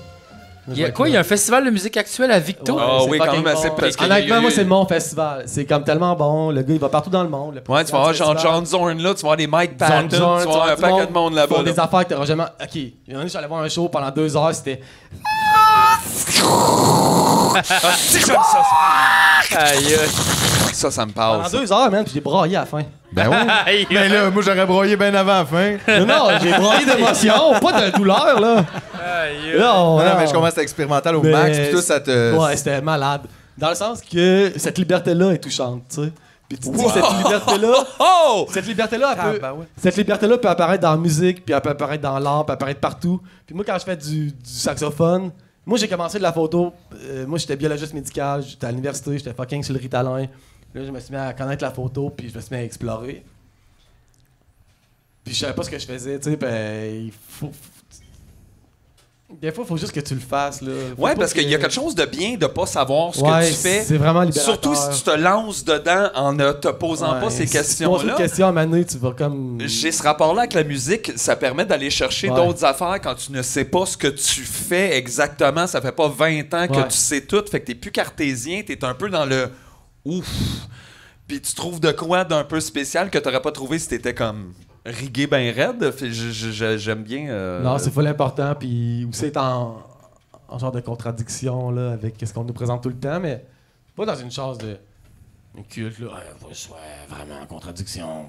Speaker 1: Il y a un festival de musique actuelle à Victo?
Speaker 4: Ouais,
Speaker 6: Ah
Speaker 4: c'est
Speaker 6: oui, quand
Speaker 4: fucking
Speaker 6: même assez
Speaker 4: bon.
Speaker 6: parce que
Speaker 4: Honnêtement,
Speaker 6: il y a
Speaker 4: moi,
Speaker 6: eu-
Speaker 4: c'est mon festival. C'est comme tellement bon. Le gars, il va partout dans le monde. Le
Speaker 6: Ouais, tu vas voir
Speaker 4: président
Speaker 6: genre
Speaker 4: du
Speaker 6: John Zorn là, tu vas voir des Mike Patton, tu vas
Speaker 4: Zorn,
Speaker 6: voir un
Speaker 4: du monde
Speaker 6: paquet de monde là-bas.
Speaker 4: font
Speaker 6: là.
Speaker 4: des affaires que t'auras jamais... OK. Il y en a, j'allais voir un show pendant 2 heures, c'était...
Speaker 6: Ah, si, j'aime ça.
Speaker 1: Aïe,
Speaker 6: Ça me
Speaker 4: Pendant
Speaker 6: passe.
Speaker 4: 2 heures, man, puis j'ai braillé à la fin.
Speaker 2: Ben oui.
Speaker 1: aïe.
Speaker 2: Mais là, moi, j'aurais broyé bien avant la fin.
Speaker 4: Non, j'ai braillé d'émotion, pas de douleur, là.
Speaker 1: Aïe.
Speaker 4: Non,
Speaker 2: Non, mais je commence à expérimenter au
Speaker 4: Mais-
Speaker 2: max, puis tout, ça te...
Speaker 4: Ouais, c'était malade. Dans le sens que cette liberté-là est touchante, tu sais. Puis tu te dis que cette liberté-là...
Speaker 6: Oh!
Speaker 4: Cette liberté-là, cette liberté-là peut apparaître dans la musique, puis elle peut apparaître dans l'art, peut apparaître partout. Puis moi, quand je fais du saxophone, moi, j'ai commencé de la photo. Moi, j'étais biologiste médical, j'étais à l'université, j'étais fucking sur le Ritalin. Là, je me suis mis à connaître la photo, puis je me suis mis à explorer. Puis je savais pas ce que je faisais, tu sais, ben, il faut... Des fois, il faut juste que tu le fasses, là. Faut
Speaker 6: Ouais,
Speaker 4: pas
Speaker 6: parce qu'il y a quelque chose de bien de pas savoir ce
Speaker 4: Ouais,
Speaker 6: que tu fais.
Speaker 4: c'est vraiment libérateur.
Speaker 6: Surtout si tu te lances dedans en ne te posant pas ces
Speaker 4: Si tu poses
Speaker 6: questions-là.
Speaker 4: une question à maner, tu vas comme...
Speaker 6: J'ai ce rapport-là avec la musique, ça permet d'aller chercher
Speaker 4: Ouais.
Speaker 6: d'autres affaires quand tu ne sais pas ce que tu fais exactement. Ça fait pas 20 ans que
Speaker 4: Ouais.
Speaker 6: tu sais tout, fait que t'es plus cartésien, t'es un peu dans le ouf. Puis tu trouves de quoi d'un peu spécial que t'aurais pas trouvé si t'étais comme rigué ben raide. Fait, j'aime bien.
Speaker 4: Non, c'est full important, puis aussi être en genre de contradiction là, avec ce qu'on nous présente tout le temps, mais pas dans une chose de un culte, là, faut que je sois vraiment en contradiction.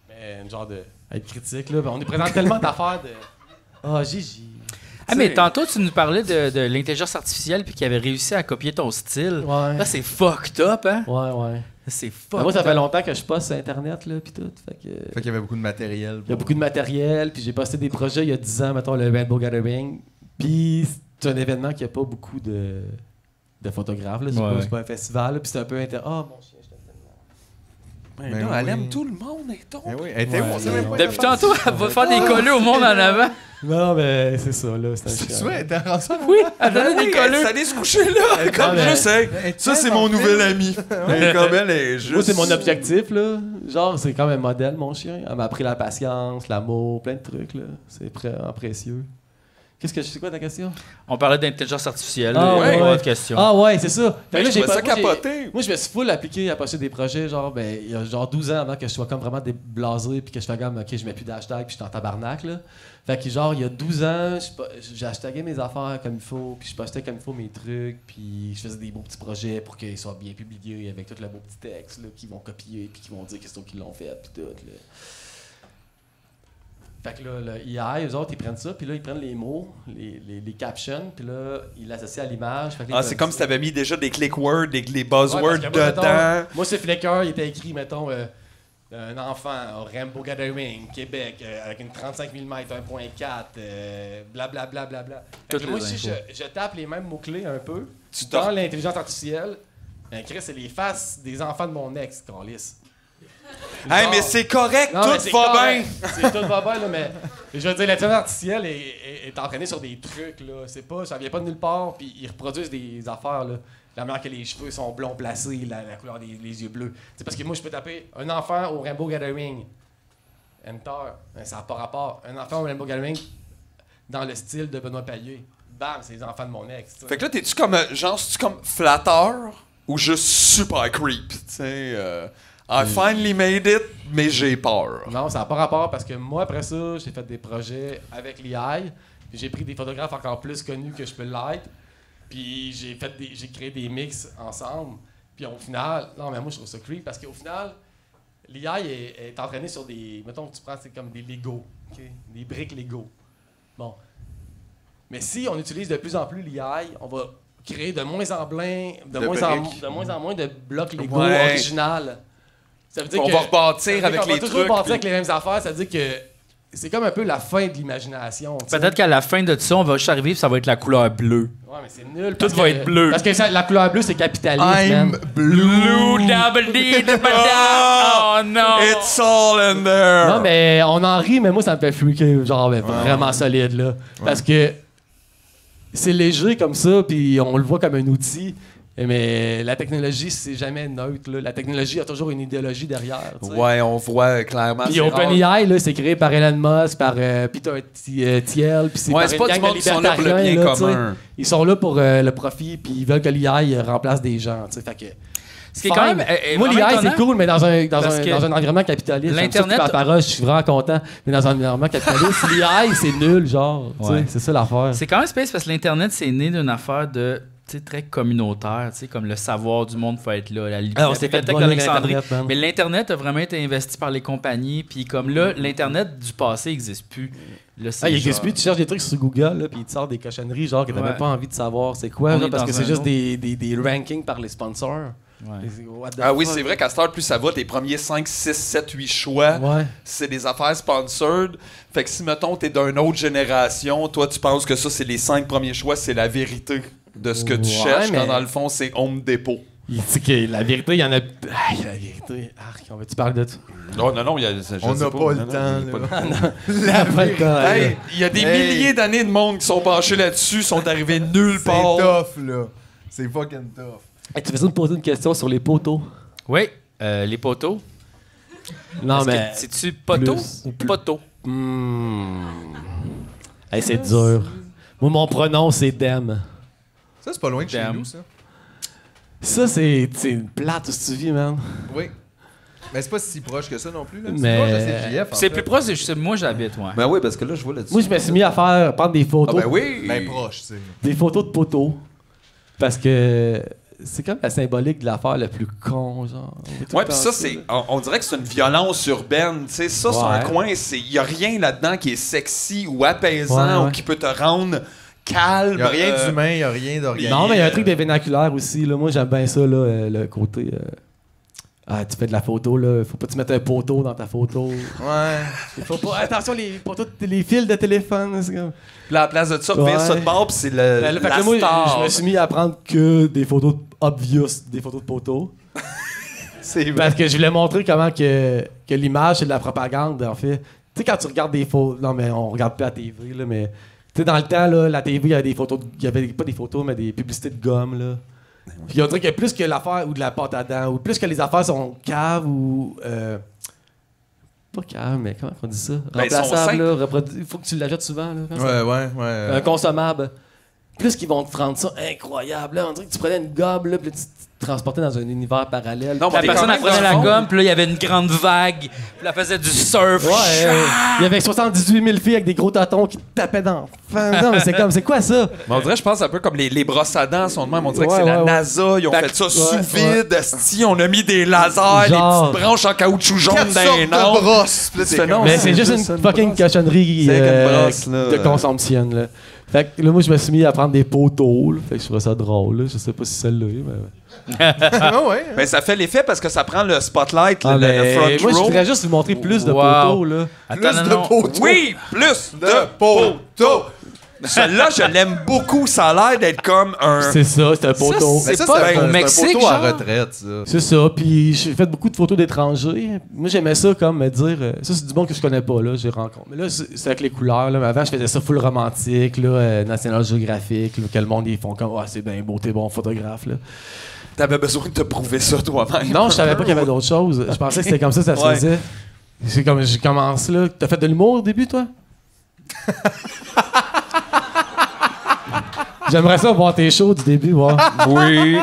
Speaker 4: Mais une genre de être critique, là. On nous présente tellement d'affaires de. Ah, Gigi.
Speaker 1: Ah, mais tantôt, tu nous parlais de l'intelligence artificielle puis qui avait réussi à copier ton style.
Speaker 4: Ouais.
Speaker 1: Là, c'est fucked up, hein?
Speaker 4: Ouais.
Speaker 1: C'est
Speaker 4: Mais
Speaker 1: fucked
Speaker 4: moi, ça fait
Speaker 1: up.
Speaker 4: longtemps que je poste sur Internet, là, puis tout. Fait que.
Speaker 2: Fait qu'il y avait beaucoup de matériel.
Speaker 4: Il y a beaucoup de matériel, puis j'ai posté des projets il y a 10 ans, mettons le Rainbow Gathering. Puis c'est un événement qui a pas beaucoup de photographes, là.
Speaker 1: Ouais.
Speaker 4: C'est pas un festival, là, puis c'est un peu Ah, mon chien, je t'aime tellement.
Speaker 6: Ben
Speaker 2: Ben
Speaker 6: là,
Speaker 2: oui.
Speaker 6: elle aime tout le monde, Hector.
Speaker 2: Eh oui, elle était où? On sait même pas.
Speaker 1: Depuis tantôt, elle va faire des colleux au monde en avant.
Speaker 4: Non, mais c'est ça, là. C'est un
Speaker 2: C'est
Speaker 4: chien.
Speaker 2: ça, elle t'a rendu ça?
Speaker 1: Oui, elle
Speaker 6: Ben
Speaker 1: donne des
Speaker 6: oui,
Speaker 1: colleux.
Speaker 6: elle allait se coucher là. Comme
Speaker 4: mais-
Speaker 6: je sais. Ça, c'est mon nouvel ami. Mais comme elle est juste.
Speaker 4: Moi, c'est mon objectif, là. Genre, c'est comme un modèle, mon chien. Elle m'a appris la patience, l'amour, plein de trucs, là. C'est vraiment précieux. C'est quoi ta question?
Speaker 1: On parlait d'intelligence artificielle.
Speaker 4: Ah,
Speaker 1: ouais,
Speaker 4: ouais.
Speaker 1: Autre question.
Speaker 4: Ah ouais, c'est ça. Fait que là,
Speaker 6: Je trouvais ça
Speaker 4: moi,
Speaker 6: capoté.
Speaker 4: Moi, je me suis full appliqué à poster des projets, genre, ben, il y a genre 12 ans avant que je sois comme vraiment déblasé, puis que je fais comme, OK, je mets plus d'hashtag, puis je suis en tabarnak, là. Fait que genre, il y a 12 ans, j'ai hashtagué mes affaires comme il faut, puis je postais comme il faut mes trucs, puis je faisais des beaux petits projets pour qu'ils soient bien publiés avec tout le beau petit texte, là, qu'ils vont copier, puis qu'ils vont dire qu'est-ce qu'ils l'ont fait, puis tout, là. Fait que là, le AI, eux autres, ils prennent ça, puis là, ils prennent les mots, les captions, puis là, ils l'associent à l'image. Fait que là,
Speaker 6: Ah,
Speaker 4: ils
Speaker 6: c'est
Speaker 4: peuvent
Speaker 6: comme si
Speaker 4: dire-
Speaker 6: t'avais mis déjà des clickwords, des
Speaker 4: Ouais,
Speaker 6: buzzwords
Speaker 4: parce que moi,
Speaker 6: dedans.
Speaker 4: mettons, moi, sur Flickr, il était écrit, mettons, un enfant au Rainbow Gathering, Québec, avec une 35 mm 1.4, blablabla. Bla, bla, bla. Fait que
Speaker 1: Toutes
Speaker 4: moi
Speaker 1: les
Speaker 4: aussi,
Speaker 1: infos.
Speaker 4: je tape les mêmes mots-clés un peu.
Speaker 6: Tu
Speaker 4: Dans
Speaker 6: t'en-
Speaker 4: l'intelligence artificielle, ben, Chris, c'est les faces des enfants de mon ex qu'on lisse.
Speaker 6: Hey, mais c'est correct,
Speaker 4: Non, mais
Speaker 6: tout
Speaker 4: c'est
Speaker 6: va bien.
Speaker 4: correct. C'est tout va bien, là, mais je veux dire, l'intelligence artificielle est entraînée sur des trucs, là. C'est pas, ça vient pas de nulle part, puis ils reproduisent des affaires, là. La manière que les cheveux sont blonds placés, la couleur des les yeux bleus. C'est parce que moi, je peux taper un enfant au Rainbow Gathering. Enter. Ben, ça n'a pas rapport. Un enfant au Rainbow Gathering dans le style de Benoît Payet. Bam, c'est les enfants de mon ex. tu sais.
Speaker 6: Fait que là, t'es-tu comme, genre, c'est-tu comme flatteur ou juste super creep? Tu sais, I finally made it, mais j'ai peur.
Speaker 4: Non, ça n'a pas rapport parce que moi, après ça, j'ai fait des projets avec l'IA. J'ai pris des photographes encore plus connus que je peux l'être. Puis j'ai créé des mix ensemble. Puis au final, non, mais moi, je trouve ça creep parce qu'au final, l'IA est entraînée sur des. Mettons que tu prends, c'est comme des Lego, ok? Des briques Lego. Bon. Mais si on utilise de plus en plus l'IA, on va créer de moins en moins de blocs Lego
Speaker 6: Ouais.
Speaker 4: original. Ça veut dire
Speaker 6: On
Speaker 4: que-
Speaker 6: va rebâtir
Speaker 4: ça veut dire
Speaker 6: avec
Speaker 4: qu'on va
Speaker 6: les
Speaker 4: toujours
Speaker 6: trucs.
Speaker 4: bâtir
Speaker 6: puis-
Speaker 4: avec les mêmes affaires. Ça veut dire que c'est comme un peu la fin de l'imagination. tu sais.
Speaker 1: Peut-être qu'à la fin de ça, on va juste arriver et ça va être la couleur bleue.
Speaker 4: Ouais, mais c'est nul.
Speaker 1: Tout
Speaker 4: parce
Speaker 1: va
Speaker 4: que-
Speaker 1: être bleu.
Speaker 4: Parce que la couleur bleue, c'est capitaliste,
Speaker 2: I'm
Speaker 4: man.
Speaker 2: blue.
Speaker 1: double D, double Oh non!
Speaker 6: It's all in there.
Speaker 4: Non, mais on en rit, mais moi, ça me fait freaker, genre, ben, vraiment solide, là. Parce que c'est léger comme ça, puis on le voit comme un outil. Mais la technologie, c'est jamais neutre, là. La technologie a toujours une idéologie derrière, tu sais.
Speaker 6: Ouais, on voit clairement.
Speaker 4: Puis
Speaker 6: c'est rare.
Speaker 4: OpenAI, là, c'est créé par Elon Musk, par Peter Thiel, puis c'est
Speaker 6: Ouais,
Speaker 4: par
Speaker 6: c'est
Speaker 4: une
Speaker 6: pas du
Speaker 4: gang
Speaker 6: monde
Speaker 4: de
Speaker 6: qui sont là pour le
Speaker 4: libertariens,
Speaker 6: bien
Speaker 4: là, tu sais.
Speaker 6: commun.
Speaker 4: Ils sont là pour le profit, puis ils veulent que l'IA remplace des gens, tu sais. Fait que...
Speaker 1: Ce qui est quand même.
Speaker 4: Moi,
Speaker 1: vraiment
Speaker 4: l'IA, c'est
Speaker 1: étonnant.
Speaker 4: cool, mais dans un
Speaker 1: que
Speaker 4: environnement capitaliste.
Speaker 1: l'Internet-
Speaker 4: Par parole, je suis vraiment content. Mais dans un environnement capitaliste, l'IA, c'est nul, genre. tu sais,
Speaker 1: Ouais.
Speaker 4: c'est ça l'affaire.
Speaker 1: C'est quand même space parce que l'Internet, c'est né d'une affaire de. Tu sais, très communautaire, tu sais, comme le savoir du monde faut être là, la
Speaker 4: Ah, on s'est fait
Speaker 1: bibliothèque
Speaker 4: voler
Speaker 1: d'Alexandrie.
Speaker 4: l'Internet, man.
Speaker 1: Mais l'Internet a vraiment été investi par les compagnies, puis comme là, l'Internet du passé n'existe plus. Là, c'est
Speaker 4: Ah, il
Speaker 1: genre-
Speaker 4: existe plus, tu cherches des trucs sur Google, là, puis il te sort des cochonneries, genre, que t'as
Speaker 1: Ouais.
Speaker 4: même pas envie de savoir c'est quoi,
Speaker 1: On
Speaker 4: là,
Speaker 1: est
Speaker 4: parce
Speaker 1: dans
Speaker 4: que c'est
Speaker 1: un
Speaker 4: juste
Speaker 1: autre-
Speaker 4: des rankings par les sponsors.
Speaker 1: Ouais.
Speaker 4: What the
Speaker 6: Ah oui,
Speaker 4: fuck?
Speaker 6: c'est vrai qu'à cette heure, plus ça va, tes premiers 5, 6, 7, 8 choix,
Speaker 4: Ouais.
Speaker 6: c'est des affaires sponsored. Fait que si, mettons, t'es d'une autre génération, toi, tu penses que ça, c'est les 5 premiers choix, c'est la vérité de ce que tu
Speaker 4: Ouais,
Speaker 6: cherches,
Speaker 4: mais-
Speaker 6: quand dans le fond, c'est Home Depot.
Speaker 4: Tu sais que la vérité, il y en a. Ah, la vérité. Arc, on va-tu parler de ça?
Speaker 6: Non, il y a,
Speaker 2: On n'a pas le temps,
Speaker 6: il y a
Speaker 2: là.
Speaker 6: pas le-
Speaker 4: La vérité.
Speaker 6: Hey, il y a des
Speaker 2: Hey.
Speaker 6: milliers d'années de monde qui sont penchés là-dessus, sont arrivés nulle
Speaker 2: C'est
Speaker 6: part.
Speaker 2: tough, là. C'est fucking tough.
Speaker 4: Hey, tu veux me poser une question sur les poteaux?
Speaker 1: Oui, les poteaux.
Speaker 4: Non,
Speaker 1: Est-ce que-
Speaker 4: mais.
Speaker 1: C'est-tu poteau
Speaker 4: plus-
Speaker 1: ou poteau?
Speaker 4: Hey, c'est dur. Moi, mon pronom, c'est Dem.
Speaker 2: Ça, c'est pas loin de chez
Speaker 1: Damn.
Speaker 2: nous, ça.
Speaker 4: Ça, c'est une plate où tu vis, man.
Speaker 2: Oui. Mais c'est pas si proche que ça non plus, là.
Speaker 4: Mais-
Speaker 2: C'est proche de CJF, en
Speaker 1: C'est
Speaker 2: fait.
Speaker 1: plus proche de chez moi, j'habite, ouais.
Speaker 6: Ben oui, parce que là, je vois là-dessus.
Speaker 4: Moi, je me suis mis à prendre des
Speaker 6: Ah
Speaker 4: photos.
Speaker 6: ben oui!
Speaker 2: Ben proche, tu sais.
Speaker 4: Des photos de poteaux. Parce que c'est comme la symbolique de l'affaire le plus con, genre.
Speaker 6: Ouais, puis ça, c'est. On dirait que c'est une violence urbaine. Tu sais, ça, c'est un
Speaker 4: Ouais.
Speaker 6: coin. Il y a rien là-dedans qui est sexy ou apaisant
Speaker 4: Ouais.
Speaker 6: ou qui peut te rendre calme.
Speaker 2: Il a rien
Speaker 6: euh,
Speaker 2: d'humain, il a rien d'organique.
Speaker 4: Non, mais il y a un truc de vernaculaire aussi. Là. Moi, j'aime bien ça, là, le côté. Ah, tu fais de la photo, là. Faut pas que tu mettes un poteau dans ta photo.
Speaker 2: Ouais.
Speaker 4: Il faut pas. Attention, les poteaux, les fils de téléphone. C'est comme...
Speaker 6: Puis là, à la place de ça,
Speaker 4: Ouais.
Speaker 6: vire ça de bord, puis c'est le.
Speaker 4: Ben, là, fait que
Speaker 6: la
Speaker 4: là, moi,
Speaker 6: star.
Speaker 4: je me suis mis à prendre que des photos obvious, des photos de poteaux.
Speaker 2: C'est vrai.
Speaker 4: Parce que je voulais montrer comment que l'image, c'est de la propagande, en fait. Tu sais, quand tu regardes des photos... Non, mais on regarde plus la TV, là, mais... Tu sais, dans le temps, là, la TV, il y avait des photos... Il y avait pas des photos, mais des publicités de gomme, là. Puis on dirait que plus que l'affaire ou de la pâte à dents, ou plus que les affaires sont caves ou... Pas cave, mais comment on dit ça?
Speaker 6: Ben, ils sont
Speaker 4: Remplaçable, là. Il faut que tu l'achètes souvent, là. quand ça-
Speaker 2: Ouais.
Speaker 4: consommable. Plus qu'ils vont te rendre ça incroyable. Là, on dirait que tu prenais une gomme, là, puis là, tu te transportais dans un univers parallèle.
Speaker 6: Non,
Speaker 1: La
Speaker 6: mais
Speaker 1: personne
Speaker 6: quand
Speaker 1: elle
Speaker 6: même,
Speaker 1: prenait la
Speaker 6: dans le fond-
Speaker 1: gomme, puis là, il y avait une grande vague, puis elle faisait du surf.
Speaker 4: Ouais, il y avait 78 000 filles avec des gros tâtons qui te tapaient dans. Non, mais c'est quoi ça?
Speaker 6: Mais on dirait, je pense, un peu comme les brosses à dents sont de même. On dirait que
Speaker 4: Ouais,
Speaker 6: c'est la
Speaker 4: ouais.
Speaker 6: NASA. Ils ont fait ça sous vide. Esti, on a mis des lasers,
Speaker 4: Genre.
Speaker 6: des petites branches en caoutchouc jaune
Speaker 2: 4
Speaker 6: dans
Speaker 2: sortes
Speaker 6: les
Speaker 2: de
Speaker 6: noms.
Speaker 2: brosses. Puis là,
Speaker 6: C'est
Speaker 2: t'es
Speaker 6: non,
Speaker 2: comme-
Speaker 4: Mais c'est juste une fucking cochonnerie
Speaker 6: C'est qu'une brosse, là.
Speaker 4: de consomption. Là. Fait que là, moi, je me suis mis à prendre des poteaux. Là. Fait que je trouvais ça drôle. Là. Je sais pas si celle-là est, mais...
Speaker 2: Ah ouais.
Speaker 6: Ben, ça fait l'effet parce que ça prend le spotlight, le
Speaker 4: mais
Speaker 6: front
Speaker 4: moi, je
Speaker 6: row.
Speaker 4: voudrais juste vous montrer plus de
Speaker 1: Wow.
Speaker 4: poteaux. Là.
Speaker 1: Attends,
Speaker 2: Plus
Speaker 1: non,
Speaker 2: de
Speaker 1: non.
Speaker 2: poteaux.
Speaker 6: Oui, plus
Speaker 2: De
Speaker 6: de
Speaker 2: poteaux.
Speaker 6: Celui-là, je l'aime beaucoup. Ça a l'air d'être comme un...
Speaker 4: C'est ça, c'est un poteau.
Speaker 1: c'est
Speaker 2: Mais ça,
Speaker 1: pas
Speaker 2: c'est
Speaker 1: au
Speaker 2: un
Speaker 1: Mexique,
Speaker 2: poteau à
Speaker 1: genre?
Speaker 2: retraite, ça.
Speaker 4: C'est ça, puis j'ai fait beaucoup de photos d'étrangers. Moi, j'aimais ça comme me dire... ça, c'est du bon que je connais pas, là, j'ai rencontré. Mais là, c'est avec les couleurs, là. Mais avant, je faisais ça full romantique, là, National Geographic, là, que le monde, ils font comme « Ah, c'est bien beau, t'es bon photographe, là. »
Speaker 6: T'avais besoin de te prouver ça toi-même.
Speaker 4: Non, je savais pas qu'il y avait d'autres choses. Je pensais que c'était comme ça se
Speaker 6: Ouais.
Speaker 4: faisait. C'est comme, je commence là. T'as fait de l'humour au début, toi? J'aimerais ça voir tes shows du début, voir.
Speaker 6: Oui.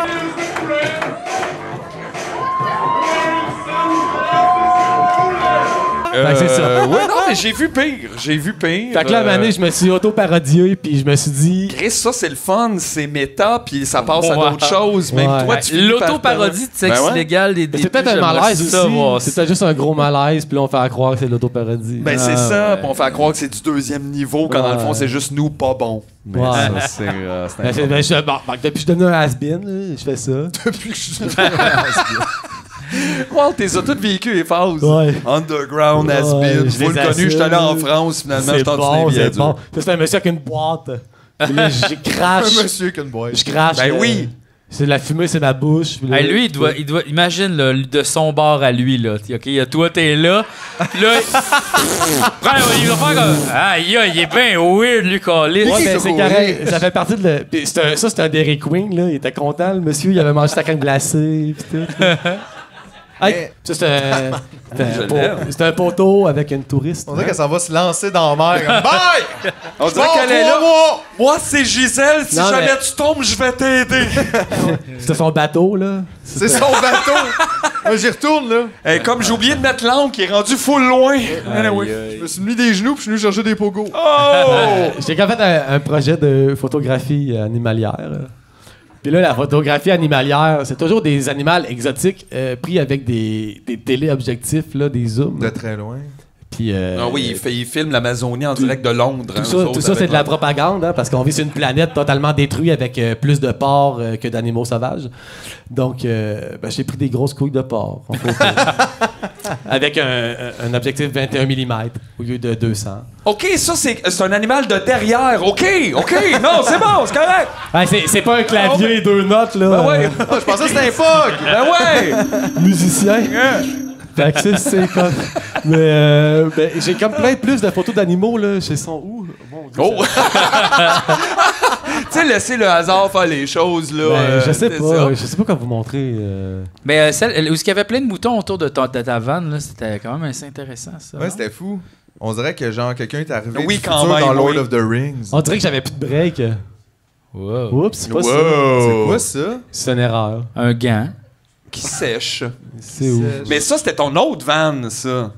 Speaker 4: Fait que c'est ça.
Speaker 6: Ouais, non, mais j'ai vu pire. J'ai vu pire.
Speaker 4: Fait que là, à un moment donné, je me suis auto-parodié, puis je me suis dit...
Speaker 6: Chris, ça, c'est le fun. C'est méta, puis ça passe à
Speaker 1: Ouais.
Speaker 6: d'autres choses. Même
Speaker 4: Ouais.
Speaker 6: toi, tu finis par-
Speaker 1: L'auto-parodie de sexe
Speaker 6: Ben ouais.
Speaker 1: illégal des
Speaker 4: Mais c'est peut-être un
Speaker 1: j'aimerais
Speaker 4: malaise
Speaker 1: ça voir
Speaker 4: aussi. C'est peut-être juste un gros malaise, puis là, on fait à croire que c'est de l'auto-parodie.
Speaker 6: Ben, c'est ça. Puis on fait croire que c'est du deuxième niveau, quand dans le fond,
Speaker 4: Ouais.
Speaker 6: c'est juste nous pas bons.
Speaker 4: Ouais.
Speaker 6: Ça, c'est
Speaker 4: Ben, depuis que je suis devenu un has-been, là, je fais ça.
Speaker 2: Depuis que je suis
Speaker 6: Wow, t'es ça tout vécu les phases.
Speaker 4: Ouais.
Speaker 6: Underground,
Speaker 4: Ouais,
Speaker 6: has-been.
Speaker 4: je
Speaker 6: Full
Speaker 4: les
Speaker 6: connu, j'étais allé en
Speaker 4: assume.
Speaker 6: France, finalement, je
Speaker 4: C'est
Speaker 6: tente
Speaker 4: bon,
Speaker 6: une
Speaker 4: c'est bon. Ça, c'est un monsieur avec une boîte. Puis là, je crache.
Speaker 2: un monsieur qu'une boîte.
Speaker 4: Je crache.
Speaker 6: Ben oui.
Speaker 4: C'est de la fumée, c'est ma bouche. Puis là,
Speaker 1: Hey, lui, il doit, imagine là, de son bord à lui, là. OK, toi, t'es là. Puis là, il va faire comme. Aïe, aïe, il est bien weird, lui, Calis.
Speaker 4: Ouais,
Speaker 2: qui
Speaker 4: ben,
Speaker 2: se
Speaker 4: c'est
Speaker 2: courait?
Speaker 4: correct. Ça fait partie de le. Puis ça, c'était un Dairy Queen, là. Il était content, le monsieur. Il avait mangé sa crème glacée. Puis tout. Hey, ça, c'était un poteau avec une touriste.
Speaker 2: On dirait qu'elle s'en va se lancer dans la mer. Comme, bye!
Speaker 6: On dirait
Speaker 2: Bon,
Speaker 6: qu'elle est là.
Speaker 2: 3 mois!
Speaker 6: Moi, c'est Gisèle. Si
Speaker 4: Non,
Speaker 6: jamais
Speaker 4: mais-
Speaker 6: tu tombes, je vais t'aider.
Speaker 4: C'était son bateau, là.
Speaker 2: C'est son bateau! Moi, j'y retourne, là.
Speaker 6: Hey, comme j'ai oublié de mettre l'angle qui est rendu full loin.
Speaker 2: Je me suis mis des genoux puis je suis venu chercher des pogos.
Speaker 6: Oh!
Speaker 4: J'ai quand même fait un projet de photographie animalière. Là. Puis là, la photographie animalière, c'est toujours des animaux exotiques pris avec des téléobjectifs, là, des zooms.
Speaker 2: De très loin.
Speaker 4: Puis,
Speaker 6: Ah oui, il filme l'Amazonie en direct de Londres. hein, eux autres,
Speaker 4: tout ça, c'est
Speaker 6: avec
Speaker 4: de la propagande, hein, parce qu'on vit sur une planète totalement détruite avec plus de porcs que d'animaux sauvages. Donc, j'ai pris des grosses couilles de porc en photo. Avec un objectif 21 mm au lieu de 200.
Speaker 6: OK, ça, c'est un animal de derrière. OK, non, c'est bon, c'est correct.
Speaker 4: Ah, c'est pas un clavier et 2 notes, là.
Speaker 6: Ben ouais,
Speaker 2: Ah, je pensais que c'était un fog!
Speaker 6: ben ouais.
Speaker 4: Musicien. Fait que c'est comme. Mais j'ai comme plein plus de photos d'animaux, là. Ils sont où? Bon,
Speaker 6: Oh! Tu sais, laisser le hasard faire les choses, là.
Speaker 4: je sais
Speaker 6: c'est
Speaker 4: pas.
Speaker 6: ça.
Speaker 4: Je sais pas comment vous montrer.
Speaker 1: Mais celle où il y avait plein de moutons autour de ta vanne, là, c'était quand même assez intéressant, ça.
Speaker 2: Ouais, c'était fou. On dirait que genre quelqu'un est arrivé
Speaker 6: Oui,
Speaker 2: du
Speaker 6: quand
Speaker 2: futur
Speaker 6: même,
Speaker 2: dans Lord
Speaker 6: oui.
Speaker 2: of the Rings.
Speaker 4: On dirait que j'avais plus de break.
Speaker 1: Wow.
Speaker 4: Oups, c'est pas ça.
Speaker 2: C'est quoi ça?
Speaker 4: C'est une erreur.
Speaker 1: Un gant.
Speaker 6: Qui sèche.
Speaker 4: C'est où?
Speaker 6: Mais ça, c'était ton autre van, ça.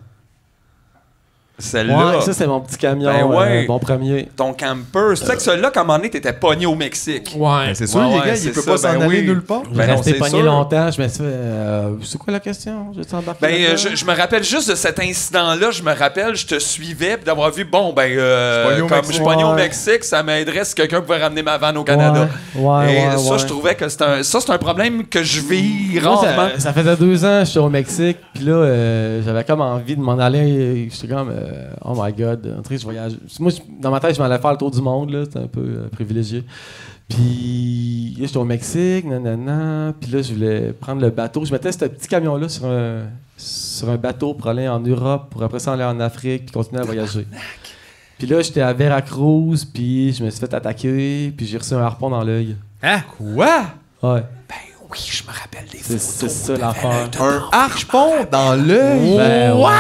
Speaker 6: Celle-là.
Speaker 4: Ouais, ça, c'est mon petit camion.
Speaker 6: Ben ouais.
Speaker 4: Mon premier.
Speaker 6: Ton camper. C'est ça que celui-là, comme on est, t'étais pogné au Mexique.
Speaker 4: Ouais.
Speaker 2: Ben, c'est sûr,
Speaker 6: Ouais,
Speaker 2: les
Speaker 6: ouais,
Speaker 2: gars,
Speaker 6: c'est
Speaker 2: il peut
Speaker 6: ça,
Speaker 2: pas s'en
Speaker 6: ben
Speaker 2: aller
Speaker 6: oui.
Speaker 2: nulle part.
Speaker 4: J'ai
Speaker 6: Ben non,
Speaker 4: resté
Speaker 6: c'est
Speaker 4: pogné
Speaker 6: sûr.
Speaker 4: longtemps. Je me suis fait. C'est quoi la question? Je suis embarqué. là-dedans?
Speaker 6: Je me rappelle juste de cet incident-là. Je me rappelle, je te suivais, puis d'avoir vu, bon, ben,
Speaker 2: pogné au
Speaker 6: comme
Speaker 2: Mexique.
Speaker 6: je suis pogné au
Speaker 4: Ouais.
Speaker 6: Mexique, ça m'aiderait si quelqu'un pouvait ramener ma vanne au Canada.
Speaker 4: Ouais,
Speaker 6: Et
Speaker 4: ouais,
Speaker 6: ça,
Speaker 4: ouais.
Speaker 6: je trouvais que c'est un problème que je vis
Speaker 4: Moi,
Speaker 6: rarement.
Speaker 4: ça faisait 2 ans que j'étais au Mexique, puis là, j'avais comme envie de m'en aller. J'étais comme, oh my god, en tout cas, je voyage. Moi, dans ma tête, je m'allais faire le tour du monde, là, c'était un peu privilégié. Puis là, j'étais au Mexique, nanana. Puis là, je voulais prendre le bateau. Je mettais ce petit camion-là sur un bateau pour aller en Europe, pour après ça aller en Afrique, puis continuer à voyager. Puis là, j'étais à Veracruz, puis je me suis fait attaquer, puis j'ai reçu un harpon dans l'œil.
Speaker 1: Hein?
Speaker 2: Quoi?
Speaker 4: Ouais.
Speaker 6: Oui, je me rappelle des
Speaker 4: C'est ça l'affaire.
Speaker 2: Un harpon dans l'œil?
Speaker 4: Ben,
Speaker 1: What?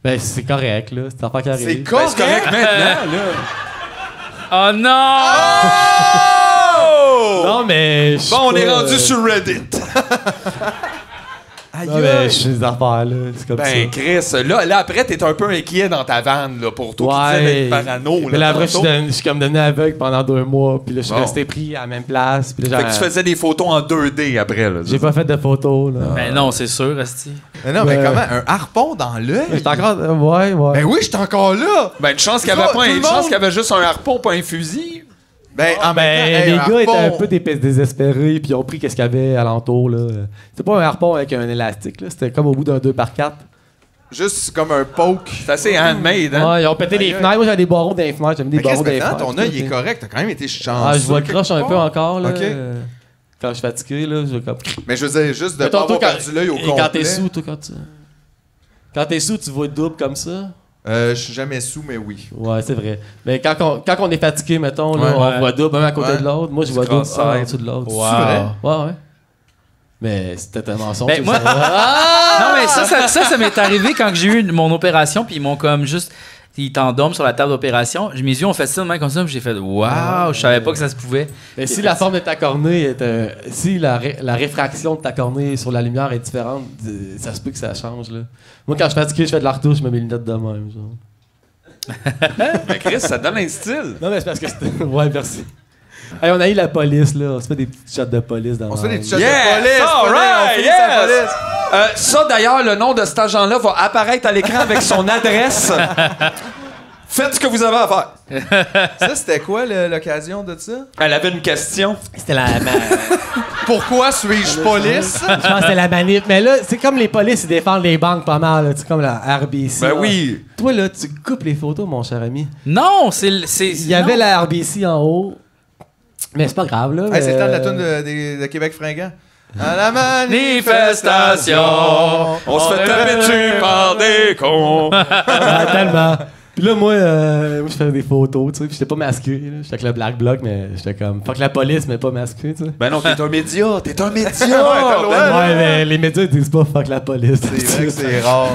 Speaker 4: Ben, c'est correct, là. C'est l'affaire qui arrive.
Speaker 2: C'est correct?
Speaker 6: C'est correct maintenant, là.
Speaker 1: Oh non!
Speaker 4: Non, mais... je
Speaker 6: Bon, on
Speaker 4: suis
Speaker 6: est
Speaker 4: pas,
Speaker 6: rendu sur Reddit.
Speaker 2: Aïe,
Speaker 4: Non, mais
Speaker 2: aïe.
Speaker 4: je suis des affaires, là. C'est comme
Speaker 6: Ben, Chris, là, après, t'es un peu inquiet dans ta vanne, là, pour toi qui disais d'être parano.
Speaker 4: Mais là, après,
Speaker 6: tantôt.
Speaker 4: je suis comme devenu aveugle pendant 2 mois, puis là, je suis
Speaker 6: Bon.
Speaker 4: resté pris à la même place. Puis là,
Speaker 6: Fait que tu faisais des photos en 2D après, là.
Speaker 4: j'ai pas fait de photos, là.
Speaker 1: Ben non, c'est sûr, Asti.
Speaker 2: Mais non, mais
Speaker 4: Ouais.
Speaker 2: comment? Un harpon dans l'œil?
Speaker 4: Mais j'étais encore... ouais.
Speaker 2: Ben oui, j'étais encore là!
Speaker 6: Ben, une chance qu'il y
Speaker 2: Ça,
Speaker 6: avait
Speaker 2: tout
Speaker 6: pas
Speaker 2: le
Speaker 6: une chance
Speaker 2: monde-
Speaker 6: qu'il y avait juste un harpon, pas un fusil.
Speaker 2: Ben, en
Speaker 4: Ben,
Speaker 2: même temps, hey,
Speaker 4: les
Speaker 2: un
Speaker 4: gars étaient un
Speaker 2: harpon.
Speaker 4: peu désespérés, puis ils ont pris qu'est-ce qu'il y avait alentour, là. C'était pas un harpon avec un élastique, là. C'était comme au bout d'un 2x4.
Speaker 2: Juste comme un poke.
Speaker 6: C'est assez handmade, hein?
Speaker 4: Ouais, ils ont pété les
Speaker 2: Aïe, aïe.
Speaker 4: fenêtres. Moi, j'avais des barreaux dans les fenêtres. J'avais des
Speaker 2: Mais
Speaker 4: barreaux
Speaker 2: qu'est-ce
Speaker 4: dans les
Speaker 2: que
Speaker 4: fenêtres.
Speaker 2: ton œil il est correct? T'as quand même été chanceux.
Speaker 4: Ah, je vois le
Speaker 2: quelque
Speaker 4: croche un
Speaker 2: part.
Speaker 4: peu encore, là.
Speaker 2: Ok.
Speaker 4: Quand je suis fatigué, là, je comme...
Speaker 2: Mais je veux dire, juste de
Speaker 4: Mettons,
Speaker 2: pas avoir
Speaker 4: toi,
Speaker 2: perdu l'œil au
Speaker 4: et
Speaker 2: complet.
Speaker 4: quand t'es sous, toi, quand t'es sous, tu vois double comme ça.
Speaker 2: Je suis jamais sous, mais oui.
Speaker 4: Ouais, c'est vrai. Mais quand on est fatigué, mettons, là,
Speaker 2: Ouais.
Speaker 4: on voit double, un à côté
Speaker 2: Ouais.
Speaker 4: de l'autre. Moi, je vois double un en dessous de l'autre.
Speaker 1: Wow.
Speaker 2: C'est vrai?
Speaker 4: Ouais. Mais c'était un mensonge.
Speaker 1: Ben,
Speaker 4: tu
Speaker 1: moi-
Speaker 4: le savais. Ah!
Speaker 1: Non, mais ça m'est arrivé quand j'ai eu mon opération, puis ils m'ont comme juste. Ils t'endorment sur la table d'opération. Mes yeux ont fait ça de même comme ça, puis j'ai fait waouh, je savais pas que ça se pouvait.
Speaker 4: Mais si la forme de ta cornée est si la réfraction de ta cornée sur la lumière est différente, ça se peut que ça change, là. Moi, quand je suis fatigué, je fais de la retouche, je mets mes lunettes de même, genre.
Speaker 6: Mais Chris, ça donne un style.
Speaker 4: Non, mais c'est parce que c'était... Ouais, merci. Hey, on a eu la police, là. On se fait des petites shots de police dans
Speaker 2: On se fait des
Speaker 4: la-
Speaker 2: t-shirts
Speaker 6: Yes!
Speaker 2: de police.
Speaker 6: All
Speaker 2: police, on
Speaker 6: right,
Speaker 2: finit
Speaker 6: yes!
Speaker 2: sa police.
Speaker 6: Ça, d'ailleurs, le nom de cet agent-là va apparaître à l'écran avec son adresse. Faites ce que vous avez à faire.
Speaker 2: Ça, c'était quoi l'occasion de ça?
Speaker 6: Elle avait une question.
Speaker 4: C'était la...
Speaker 2: Pourquoi suis-je police?
Speaker 4: Je pense que c'était la manip. Mais là, c'est comme les polices, ils défendent les banques pas mal, là. C'est comme la RBC.
Speaker 6: Ben
Speaker 4: là.
Speaker 6: oui.
Speaker 4: Toi, là, tu coupes les photos, mon cher ami.
Speaker 1: Non, c'est.
Speaker 4: Il y avait la RBC en haut. Mais c'est pas grave, là.
Speaker 2: Hey, c'est le temps de la
Speaker 4: mais-
Speaker 2: toune de Québec fringant. À la
Speaker 1: Manifestation,
Speaker 6: On se fait taper dessus par des cons.
Speaker 4: Ah, tellement. Puis là, moi, je faisais des photos, tu sais, puis j'étais pas masqué, là. J'étais avec le Black Bloc, mais j'étais comme, fuck la police, mais pas masqué, tu sais.
Speaker 6: Ben non, t'es un média. T'es un média.
Speaker 2: t'as le droit.
Speaker 4: Ouais, mais les médias, ils disent pas fuck la police.
Speaker 2: C'est vrai que c'est rare.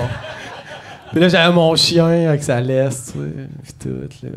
Speaker 4: Puis là, j'avais mon chien avec sa laisse, tu sais, puis tout, là.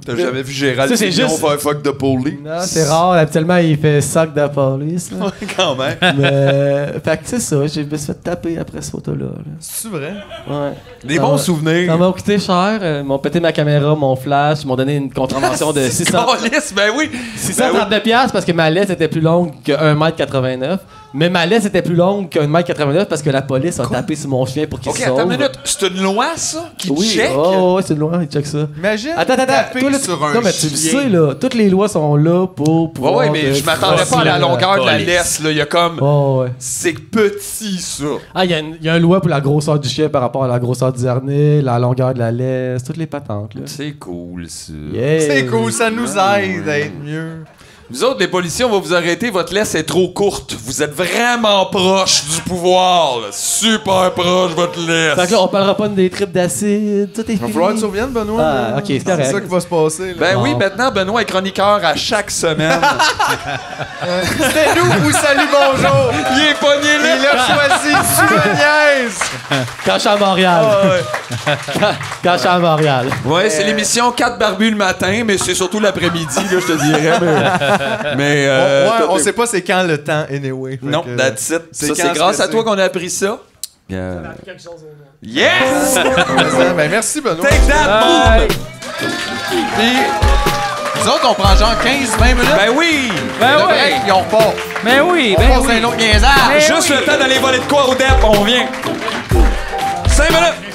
Speaker 6: T'as jamais vu Gérald
Speaker 4: Ça, c'est
Speaker 6: Pignon
Speaker 4: juste-
Speaker 6: faire fuck de police?
Speaker 4: Non, c'est rare. Habituellement, il fait sac de la police, là.
Speaker 6: Quand même.
Speaker 4: Mais, fait que c'est ça, je me suis fait taper après cette photo-là, là.
Speaker 2: C'est vrai?
Speaker 4: Ouais.
Speaker 6: Des
Speaker 4: Ça
Speaker 6: bons
Speaker 4: m'a-
Speaker 6: souvenirs.
Speaker 4: Ça m'a coûté cher. Ils m'ont pété ma caméra, mon flash. Ils m'ont donné une contravention de 600...
Speaker 6: Police, ben oui.
Speaker 4: 639 piastres parce que ma laisse était plus longue que 1,89 m. Mais ma laisse était plus longue que 1,89 m parce que la police a tapé sur mon chien pour qu'il
Speaker 6: Ok,
Speaker 4: se
Speaker 6: attends
Speaker 4: sauve.
Speaker 6: une minute. C'est une loi, ça, qui
Speaker 4: Oui,
Speaker 6: check?
Speaker 4: oh, ouais, c'est loin, il check ça.
Speaker 2: Imagine
Speaker 4: Attends.
Speaker 2: taper
Speaker 4: Toi, là,
Speaker 2: sur un
Speaker 4: non, mais tu le
Speaker 2: chien.
Speaker 4: sais, là. Toutes les lois sont là pour
Speaker 6: Ouais,
Speaker 4: pouvoir...
Speaker 6: ouais, mais je m'attendais pas à la longueur de la laisse, là. Il y a comme.
Speaker 4: Oh, ouais.
Speaker 6: C'est petit, ça.
Speaker 4: Ah, il y a une loi pour la grosseur du chien par rapport à la grosseur du harnais, la longueur de la laisse, toutes les patentes, là.
Speaker 6: C'est cool, ça.
Speaker 4: Yeah.
Speaker 2: C'est cool, ça nous aide à être mieux.
Speaker 6: Nous autres, les policiers, on va vous arrêter. Votre laisse est trop courte. Vous êtes vraiment proche du pouvoir, là. Super proche, votre laisse.
Speaker 4: Fait que là, on parlera pas des tripes d'acide, tout est
Speaker 2: Il va
Speaker 4: fini.
Speaker 2: falloir que tu reviennes, Benoît.
Speaker 4: Ah,
Speaker 2: là.
Speaker 4: ok, c'est correct.
Speaker 2: C'est ça qui va se passer. Là.
Speaker 6: Ben
Speaker 4: Bon.
Speaker 6: oui, maintenant, Benoît est chroniqueur à chaque semaine.
Speaker 2: C'était nous ou salut, bonjour.
Speaker 6: Il est pogné là.
Speaker 2: Il a choisi tu me niaises.
Speaker 4: Quand je suis à Montréal. Quand je suis à Montréal.
Speaker 6: Ouais, c'est l'émission 4 barbus le matin, mais c'est surtout l'après-midi, là, je te dirais. Mais
Speaker 2: Ouais, on
Speaker 6: t'as-
Speaker 2: sait pas c'est quand le temps, anyway. Fait
Speaker 6: Non,
Speaker 2: que,
Speaker 6: that's it.
Speaker 2: c'est
Speaker 6: Ça,
Speaker 2: quand
Speaker 6: c'est grâce
Speaker 2: ce que
Speaker 6: à toi
Speaker 2: c'est.
Speaker 6: qu'on a appris ça. Yes!
Speaker 2: Ben, merci, Benoît.
Speaker 6: Take that,
Speaker 1: Bye.
Speaker 6: boom!
Speaker 2: Puis, nous autres, on prend genre 15-20 minutes.
Speaker 6: Ben oui!
Speaker 1: Ben
Speaker 2: de
Speaker 1: oui.
Speaker 2: break, puis on repart.
Speaker 1: Ben oui,
Speaker 2: On
Speaker 1: ben
Speaker 2: passe
Speaker 1: oui.
Speaker 2: un autre niaisage.
Speaker 1: Ben
Speaker 6: Juste
Speaker 1: oui.
Speaker 6: le temps d'aller voler de quoi au DEP, on revient. 5 minutes!